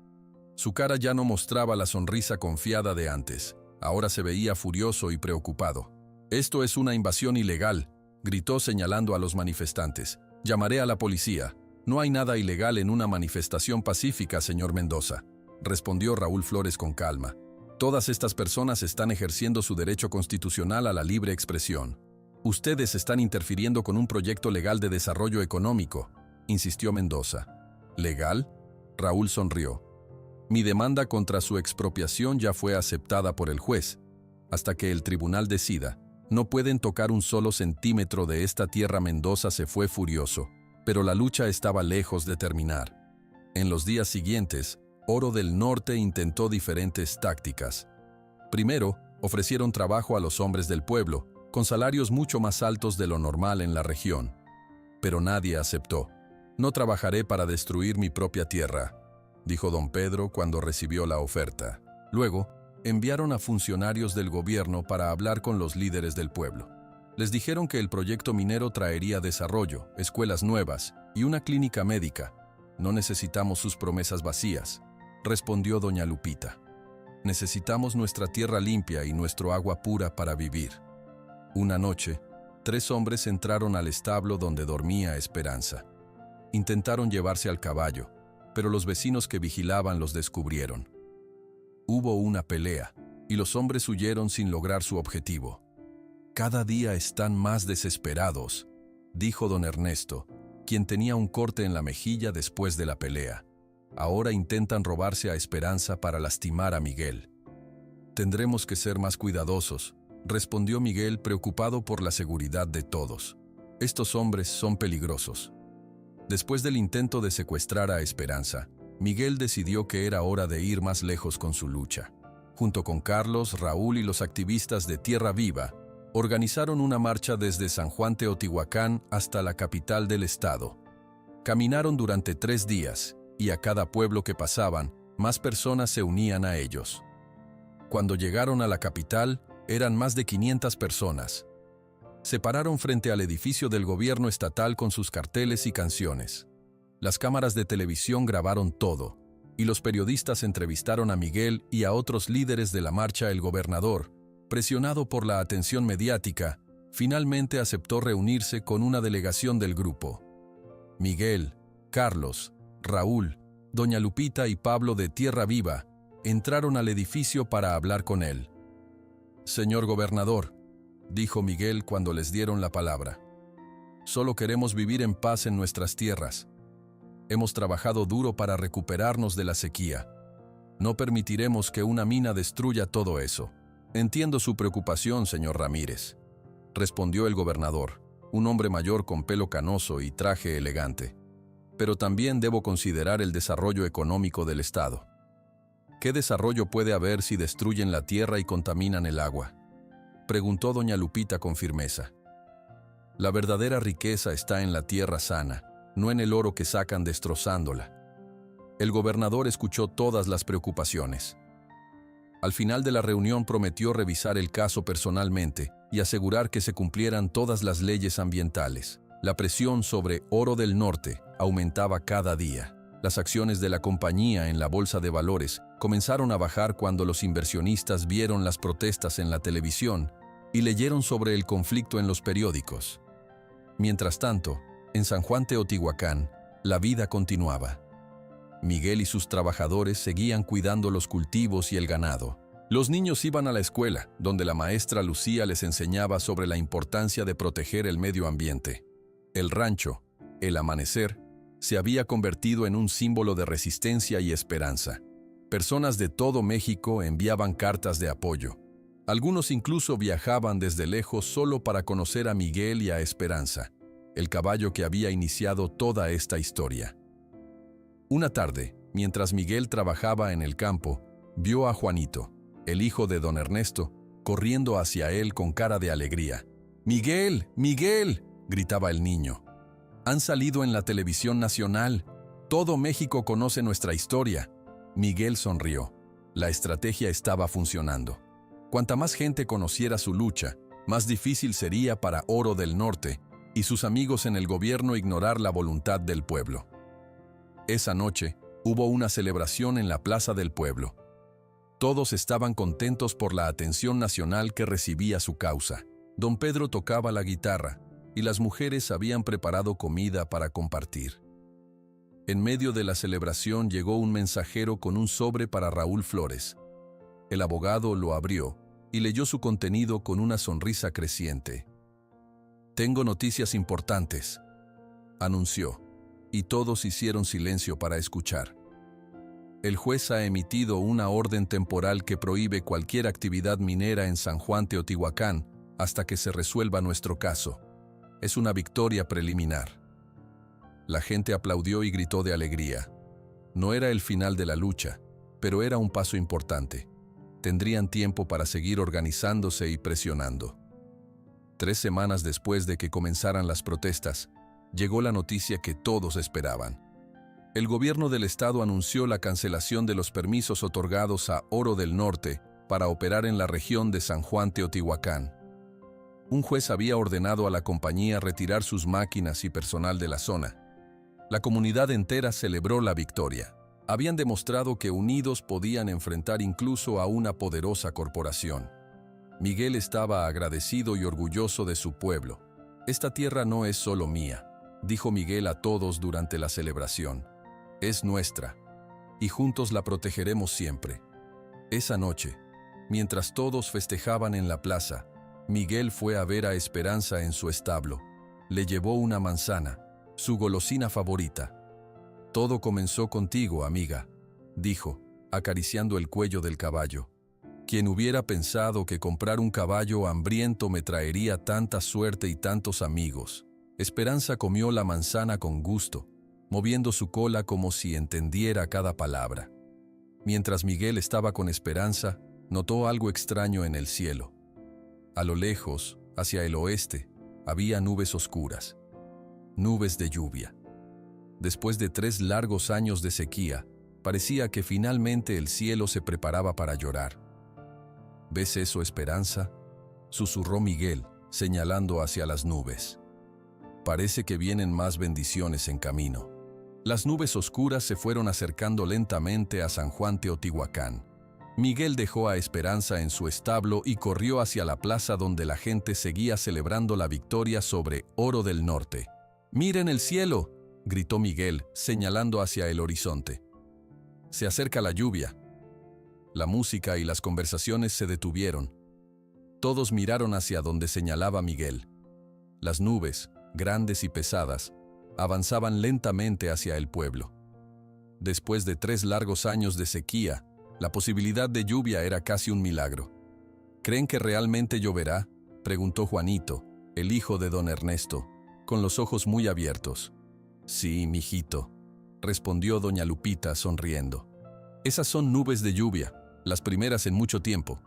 Su cara ya no mostraba la sonrisa confiada de antes, ahora se veía furioso y preocupado. «Esto es una invasión ilegal», gritó señalando a los manifestantes. «Llamaré a la policía». «No hay nada ilegal en una manifestación pacífica, señor Mendoza», respondió Raúl Flores con calma. «Todas estas personas están ejerciendo su derecho constitucional a la libre expresión». Ustedes están interfiriendo con un proyecto legal de desarrollo económico, insistió Mendoza. ¿Legal? Raúl sonrió. Mi demanda contra su expropiación ya fue aceptada por el juez. Hasta que el tribunal decida, no pueden tocar un solo centímetro de esta tierra. Mendoza se fue furioso, pero la lucha estaba lejos de terminar. En los días siguientes, Oro del Norte intentó diferentes tácticas. Primero, ofrecieron trabajo a los hombres del pueblo, con salarios mucho más altos de lo normal en la región. Pero nadie aceptó. No trabajaré para destruir mi propia tierra, dijo don Pedro cuando recibió la oferta. Luego, enviaron a funcionarios del gobierno para hablar con los líderes del pueblo. Les dijeron que el proyecto minero traería desarrollo, escuelas nuevas y una clínica médica. No necesitamos sus promesas vacías, respondió doña Lupita. Necesitamos nuestra tierra limpia y nuestro agua pura para vivir. Una noche, 3 hombres entraron al establo donde dormía Esperanza. Intentaron llevarse al caballo, pero los vecinos que vigilaban los descubrieron. Hubo una pelea, y los hombres huyeron sin lograr su objetivo. Cada día están más desesperados, dijo don Ernesto, quien tenía un corte en la mejilla después de la pelea. Ahora intentan robarse a Esperanza para lastimar a Miguel. Tendremos que ser más cuidadosos, respondió Miguel preocupado por la seguridad de todos. Estos hombres son peligrosos. Después del intento de secuestrar a Esperanza, Miguel decidió que era hora de ir más lejos con su lucha. Junto con Carlos, Raúl y los activistas de Tierra Viva, organizaron una marcha desde San Juan Teotihuacán hasta la capital del estado. Caminaron durante 3 días, y a cada pueblo que pasaban, más personas se unían a ellos. Cuando llegaron a la capital, eran más de 500 personas. Se pararon frente al edificio del gobierno estatal con sus carteles y canciones. Las cámaras de televisión grabaron todo, y los periodistas entrevistaron a Miguel y a otros líderes de la marcha. El gobernador, presionado por la atención mediática, finalmente aceptó reunirse con una delegación del grupo. Miguel, Carlos, Raúl, doña Lupita y Pablo de Tierra Viva entraron al edificio para hablar con él. Señor gobernador, dijo Miguel cuando les dieron la palabra. Solo queremos vivir en paz en nuestras tierras. Hemos trabajado duro para recuperarnos de la sequía. No permitiremos que una mina destruya todo eso. Entiendo su preocupación, señor Ramírez, respondió el gobernador, un hombre mayor con pelo canoso y traje elegante. Pero también debo considerar el desarrollo económico del Estado. ¿Qué desarrollo puede haber si destruyen la tierra y contaminan el agua?, preguntó doña Lupita con firmeza. La verdadera riqueza está en la tierra sana, no en el oro que sacan destrozándola. El gobernador escuchó todas las preocupaciones. Al final de la reunión prometió revisar el caso personalmente y asegurar que se cumplieran todas las leyes ambientales. La presión sobre Oro del Norte aumentaba cada día. Las acciones de la compañía en la bolsa de valores comenzaron a bajar cuando los inversionistas vieron las protestas en la televisión y leyeron sobre el conflicto en los periódicos. Mientras tanto, en San Juan Teotihuacán, la vida continuaba. Miguel y sus trabajadores seguían cuidando los cultivos y el ganado. Los niños iban a la escuela, donde la maestra Lucía les enseñaba sobre la importancia de proteger el medio ambiente. El rancho, el amanecer, se había convertido en un símbolo de resistencia y esperanza. Personas de todo México enviaban cartas de apoyo. Algunos incluso viajaban desde lejos solo para conocer a Miguel y a Esperanza, el caballo que había iniciado toda esta historia. Una tarde, mientras Miguel trabajaba en el campo, vio a Juanito, el hijo de don Ernesto, corriendo hacia él con cara de alegría. ¡Miguel! ¡Miguel!, gritaba el niño. Han salido en la televisión nacional. Todo México conoce nuestra historia. Miguel sonrió. La estrategia estaba funcionando. Cuanta más gente conociera su lucha, más difícil sería para Oro del Norte y sus amigos en el gobierno ignorar la voluntad del pueblo. Esa noche, hubo una celebración en la plaza del pueblo. Todos estaban contentos por la atención nacional que recibía su causa. Don Pedro tocaba la guitarra, y las mujeres habían preparado comida para compartir. En medio de la celebración llegó un mensajero con un sobre para Raúl Flores. El abogado lo abrió y leyó su contenido con una sonrisa creciente. Tengo noticias importantes, anunció, y todos hicieron silencio para escuchar. El juez ha emitido una orden temporal que prohíbe cualquier actividad minera en San Juan Teotihuacán hasta que se resuelva nuestro caso. Es una victoria preliminar. La gente aplaudió y gritó de alegría. No era el final de la lucha, pero era un paso importante. Tendrían tiempo para seguir organizándose y presionando. 3 semanas después de que comenzaran las protestas, llegó la noticia que todos esperaban. El gobierno del estado anunció la cancelación de los permisos otorgados a Oro del Norte para operar en la región de San Juan Teotihuacán. Un juez había ordenado a la compañía retirar sus máquinas y personal de la zona. La comunidad entera celebró la victoria. Habían demostrado que unidos podían enfrentar incluso a una poderosa corporación. Miguel estaba agradecido y orgulloso de su pueblo. «Esta tierra no es solo mía», dijo Miguel a todos durante la celebración. «Es nuestra, y juntos la protegeremos siempre». Esa noche, mientras todos festejaban en la plaza, Miguel fue a ver a Esperanza en su establo. Le llevó una manzana, su golosina favorita. «Todo comenzó contigo, amiga», dijo, acariciando el cuello del caballo. «¿Quién hubiera pensado que comprar un caballo hambriento me traería tanta suerte y tantos amigos?» Esperanza comió la manzana con gusto, moviendo su cola como si entendiera cada palabra. Mientras Miguel estaba con Esperanza, notó algo extraño en el cielo. A lo lejos, hacia el oeste, había nubes oscuras. Nubes de lluvia. Después de 3 largos años de sequía, parecía que finalmente el cielo se preparaba para llorar. «¿Ves eso, Esperanza?», susurró Miguel, señalando hacia las nubes. «Parece que vienen más bendiciones en camino». Las nubes oscuras se fueron acercando lentamente a San Juan Teotihuacán. Miguel dejó a Esperanza en su establo y corrió hacia la plaza donde la gente seguía celebrando la victoria sobre Oro del Norte. «¡Miren el cielo!», gritó Miguel, señalando hacia el horizonte. «Se acerca la lluvia». La música y las conversaciones se detuvieron. Todos miraron hacia donde señalaba Miguel. Las nubes, grandes y pesadas, avanzaban lentamente hacia el pueblo. Después de 3 largos años de sequía, la posibilidad de lluvia era casi un milagro. «¿Creen que realmente lloverá?», preguntó Juanito, el hijo de don Ernesto, con los ojos muy abiertos. «Sí, mijito», respondió doña Lupita sonriendo. «Esas son nubes de lluvia, las primeras en mucho tiempo».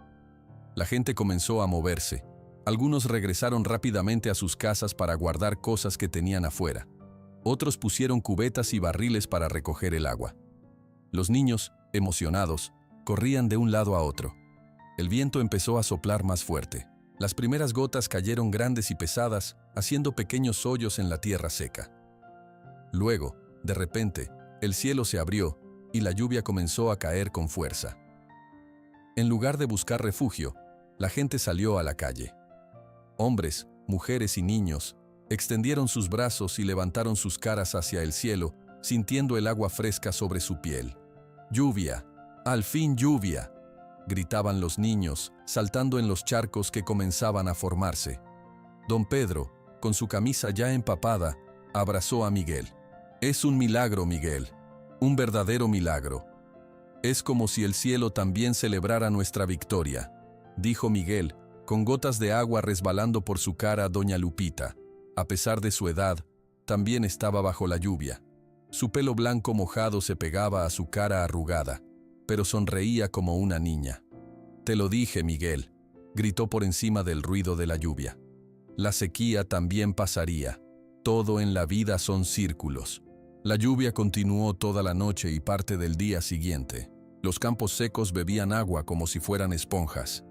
La gente comenzó a moverse. Algunos regresaron rápidamente a sus casas para guardar cosas que tenían afuera. Otros pusieron cubetas y barriles para recoger el agua. Los niños, emocionados, corrían de un lado a otro. El viento empezó a soplar más fuerte. Las primeras gotas cayeron grandes y pesadas, haciendo pequeños hoyos en la tierra seca. Luego, de repente, el cielo se abrió y la lluvia comenzó a caer con fuerza. En lugar de buscar refugio, la gente salió a la calle. Hombres, mujeres y niños extendieron sus brazos y levantaron sus caras hacia el cielo, sintiendo el agua fresca sobre su piel. «¡Lluvia! ¡Al fin lluvia!», gritaban los niños, saltando en los charcos que comenzaban a formarse. Don Pedro, con su camisa ya empapada, abrazó a Miguel. «Es un milagro, Miguel, un verdadero milagro. Es como si el cielo también celebrara nuestra victoria», dijo Miguel, con gotas de agua resbalando por su cara a doña Lupita. A pesar de su edad, también estaba bajo la lluvia. Su pelo blanco mojado se pegaba a su cara arrugada, pero sonreía como una niña. «Te lo dije, Miguel», gritó por encima del ruido de la lluvia. «La sequía también pasaría. Todo en la vida son círculos». La lluvia continuó toda la noche y parte del día siguiente. Los campos secos bebían agua como si fueran esponjas.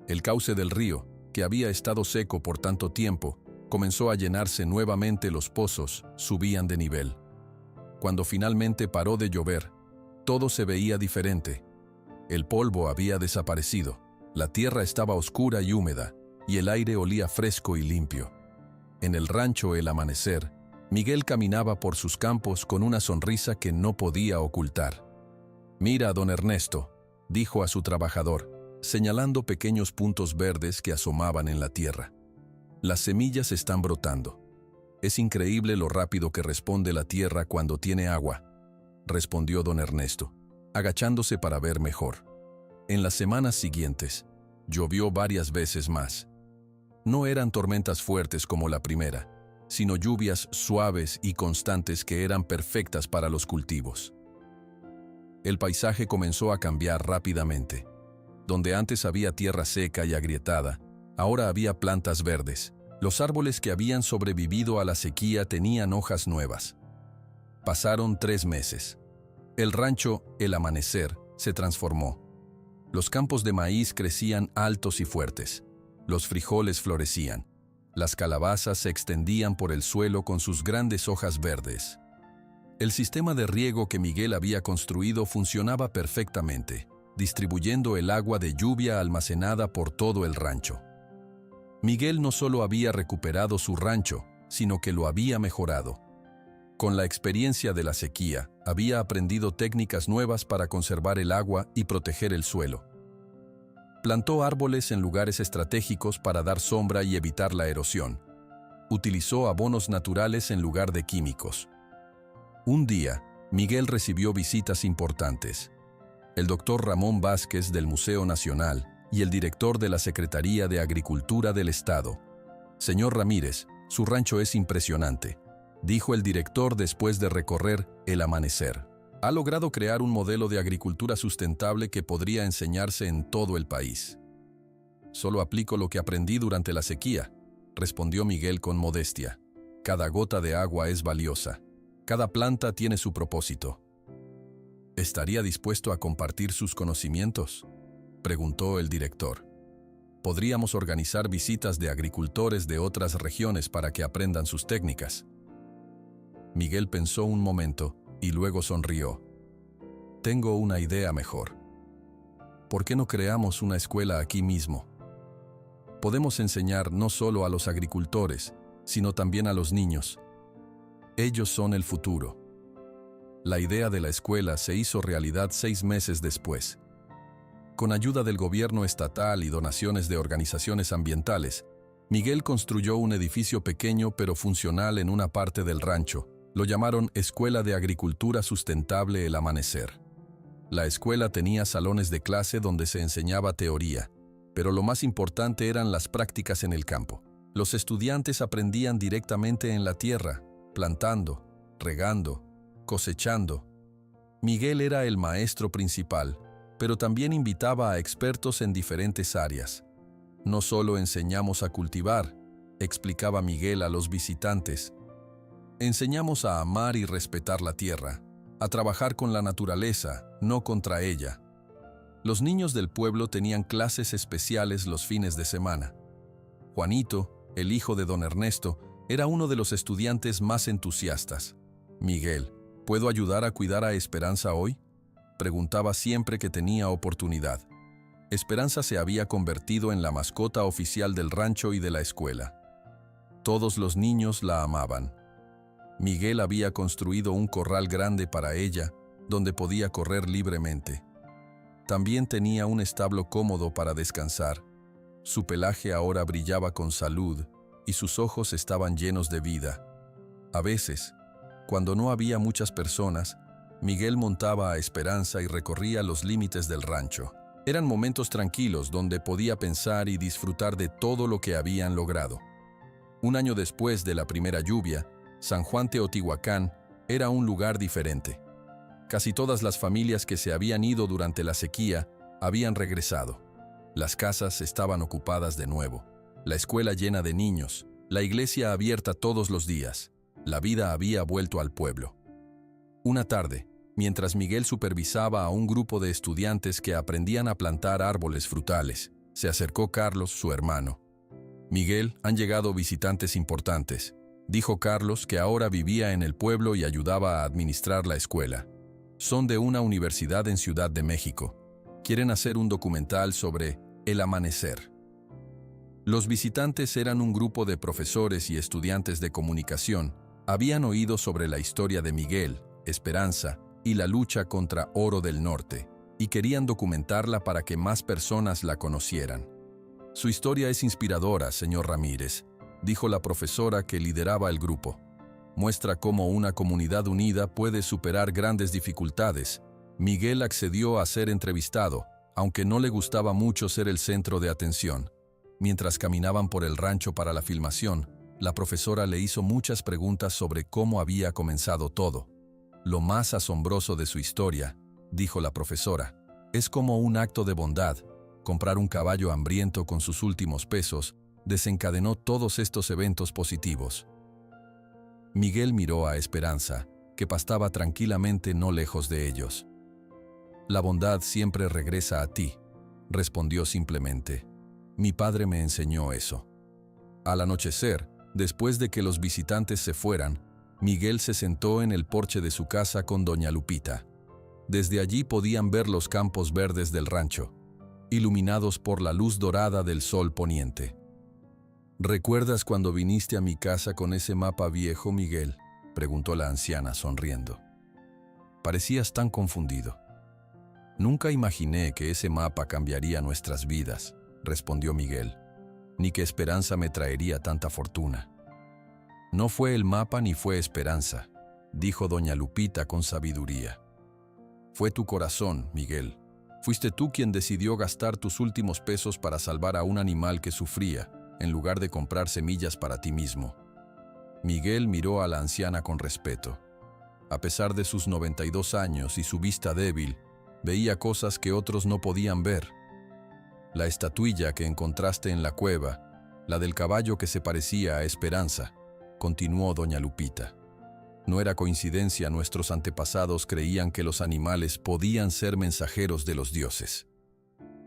El cauce del río, que había estado seco por tanto tiempo, comenzó a llenarse nuevamente. Los pozos subían de nivel. Cuando finalmente paró de llover, todo se veía diferente. El polvo había desaparecido, la tierra estaba oscura y húmeda, y el aire olía fresco y limpio. En el rancho El Amanecer, Miguel caminaba por sus campos con una sonrisa que no podía ocultar. «Mira, don Ernesto», dijo a su trabajador, señalando pequeños puntos verdes que asomaban en la tierra. Las semillas están brotando. Es increíble lo rápido que responde la tierra cuando tiene agua, respondió don Ernesto, agachándose para ver mejor. En las semanas siguientes, llovió varias veces más. No eran tormentas fuertes como la primera, sino lluvias suaves y constantes que eran perfectas para los cultivos. El paisaje comenzó a cambiar rápidamente. Donde antes había tierra seca y agrietada, ahora había plantas verdes. Los árboles que habían sobrevivido a la sequía tenían hojas nuevas. Pasaron 3 meses. El rancho, El Amanecer, se transformó. Los campos de maíz crecían altos y fuertes. Los frijoles florecían. Las calabazas se extendían por el suelo con sus grandes hojas verdes. El sistema de riego que Miguel había construido funcionaba perfectamente, distribuyendo el agua de lluvia almacenada por todo el rancho. Miguel no solo había recuperado su rancho, sino que lo había mejorado. Con la experiencia de la sequía, había aprendido técnicas nuevas para conservar el agua y proteger el suelo. Plantó árboles en lugares estratégicos para dar sombra y evitar la erosión. Utilizó abonos naturales en lugar de químicos. Un día, Miguel recibió visitas importantes. El doctor Ramón Vázquez del Museo Nacional y el director de la Secretaría de Agricultura del Estado. Señor Ramírez, su rancho es impresionante, dijo el director después de recorrer El Amanecer. Ha logrado crear un modelo de agricultura sustentable que podría enseñarse en todo el país. Solo aplico lo que aprendí durante la sequía, respondió Miguel con modestia. Cada gota de agua es valiosa. Cada planta tiene su propósito. ¿Estaría dispuesto a compartir sus conocimientos?, preguntó el director. Podríamos organizar visitas de agricultores de otras regiones para que aprendan sus técnicas. Miguel pensó un momento y luego sonrió. Tengo una idea mejor. ¿Por qué no creamos una escuela aquí mismo? Podemos enseñar no solo a los agricultores, sino también a los niños. Ellos son el futuro. La idea de la escuela se hizo realidad 6 meses después. Con ayuda del gobierno estatal y donaciones de organizaciones ambientales, Miguel construyó un edificio pequeño pero funcional en una parte del rancho. Lo llamaron Escuela de Agricultura Sustentable El Amanecer. La escuela tenía salones de clase donde se enseñaba teoría, pero lo más importante eran las prácticas en el campo. Los estudiantes aprendían directamente en la tierra, plantando, regando, cosechando. Miguel era el maestro principal, pero también invitaba a expertos en diferentes áreas. No solo enseñamos a cultivar, explicaba Miguel a los visitantes. Enseñamos a amar y respetar la tierra, a trabajar con la naturaleza, no contra ella. Los niños del pueblo tenían clases especiales los fines de semana. Juanito, el hijo de don Ernesto, era uno de los estudiantes más entusiastas. Miguel, ¿puedo ayudar a cuidar a Esperanza hoy?, preguntaba siempre que tenía oportunidad. Esperanza se había convertido en la mascota oficial del rancho y de la escuela. Todos los niños la amaban. Miguel había construido un corral grande para ella, donde podía correr libremente. También tenía un establo cómodo para descansar. Su pelaje ahora brillaba con salud y sus ojos estaban llenos de vida. A veces, cuando no había muchas personas, Miguel montaba a Esperanza y recorría los límites del rancho. Eran momentos tranquilos donde podía pensar y disfrutar de todo lo que habían logrado. Un año después de la primera lluvia, San Juan Teotihuacán era un lugar diferente. Casi todas las familias que se habían ido durante la sequía habían regresado. Las casas estaban ocupadas de nuevo, la escuela llena de niños, la iglesia abierta todos los días. La vida había vuelto al pueblo. Una tarde, mientras Miguel supervisaba a un grupo de estudiantes que aprendían a plantar árboles frutales, se acercó Carlos, su hermano. Miguel, han llegado visitantes importantes, dijo Carlos, que ahora vivía en el pueblo y ayudaba a administrar la escuela. Son de una universidad en Ciudad de México. Quieren hacer un documental sobre El Amanecer. Los visitantes eran un grupo de profesores y estudiantes de comunicación. Habían oído sobre la historia de Miguel, Esperanza y la lucha contra Oro del Norte, y querían documentarla para que más personas la conocieran. Su historia es inspiradora, señor Ramírez, dijo la profesora que lideraba el grupo. Muestra cómo una comunidad unida puede superar grandes dificultades. Miguel accedió a ser entrevistado, aunque no le gustaba mucho ser el centro de atención. Mientras caminaban por el rancho para la filmación, la profesora le hizo muchas preguntas sobre cómo había comenzado todo. Lo más asombroso de su historia, dijo la profesora, es como un acto de bondad. Comprar un caballo hambriento con sus últimos pesos desencadenó todos estos eventos positivos. Miguel miró a Esperanza, que pastaba tranquilamente no lejos de ellos. «La bondad siempre regresa a ti», respondió simplemente. «Mi padre me enseñó eso». Al anochecer, después de que los visitantes se fueran, Miguel se sentó en el porche de su casa con doña Lupita. Desde allí podían ver los campos verdes del rancho, iluminados por la luz dorada del sol poniente. «¿Recuerdas cuando viniste a mi casa con ese mapa viejo, Miguel?», preguntó la anciana sonriendo. «Parecías tan confundido». «Nunca imaginé que ese mapa cambiaría nuestras vidas», respondió Miguel, «ni que Esperanza me traería tanta fortuna». «No fue el mapa ni fue Esperanza», dijo doña Lupita con sabiduría. «Fue tu corazón, Miguel. Fuiste tú quien decidió gastar tus últimos pesos para salvar a un animal que sufría, en lugar de comprar semillas para ti mismo». Miguel miró a la anciana con respeto. A pesar de sus 92 años y su vista débil, veía cosas que otros no podían ver. «La estatuilla que encontraste en la cueva, la del caballo que se parecía a Esperanza», continuó doña Lupita. «No era coincidencia, nuestros antepasados creían que los animales podían ser mensajeros de los dioses.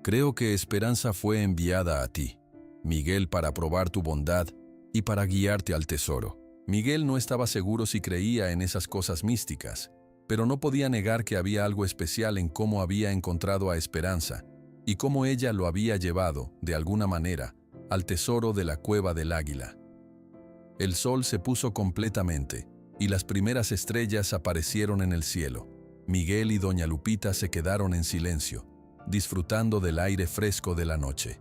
Creo que Esperanza fue enviada a ti, Miguel, para probar tu bondad y para guiarte al tesoro». Miguel no estaba seguro si creía en esas cosas místicas, pero no podía negar que había algo especial en cómo había encontrado a Esperanza y cómo ella lo había llevado, de alguna manera, al tesoro de la cueva del águila. El sol se puso completamente y las primeras estrellas aparecieron en el cielo. Miguel y doña Lupita se quedaron en silencio, disfrutando del aire fresco de la noche.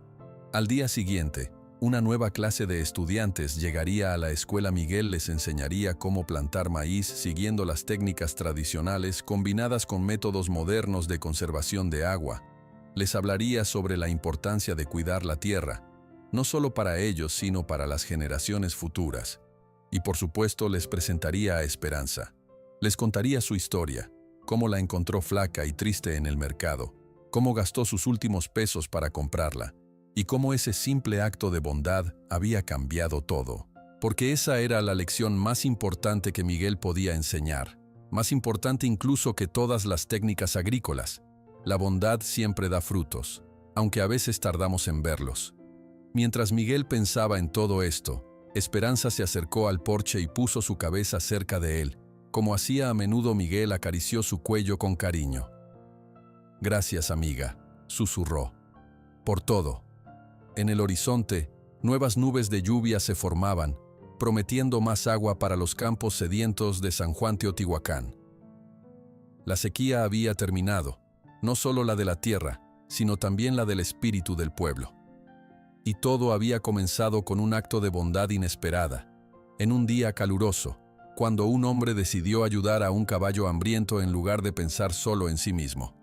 Al día siguiente, una nueva clase de estudiantes llegaría a la escuela. Miguel les enseñaría cómo plantar maíz siguiendo las técnicas tradicionales combinadas con métodos modernos de conservación de agua. Les hablaría sobre la importancia de cuidar la tierra, no solo para ellos, sino para las generaciones futuras. Y por supuesto les presentaría a Esperanza. Les contaría su historia, cómo la encontró flaca y triste en el mercado, cómo gastó sus últimos pesos para comprarla, y cómo ese simple acto de bondad había cambiado todo. Porque esa era la lección más importante que Miguel podía enseñar, más importante incluso que todas las técnicas agrícolas. La bondad siempre da frutos, aunque a veces tardamos en verlos. Mientras Miguel pensaba en todo esto, Esperanza se acercó al porche y puso su cabeza cerca de él. Como hacía a menudo, Miguel acarició su cuello con cariño. «Gracias, amiga», susurró, «por todo». En el horizonte, nuevas nubes de lluvia se formaban, prometiendo más agua para los campos sedientos de San Juan Teotihuacán. La sequía había terminado, no solo la de la tierra, sino también la del espíritu del pueblo. Y todo había comenzado con un acto de bondad inesperada, en un día caluroso, cuando un hombre decidió ayudar a un caballo hambriento en lugar de pensar solo en sí mismo.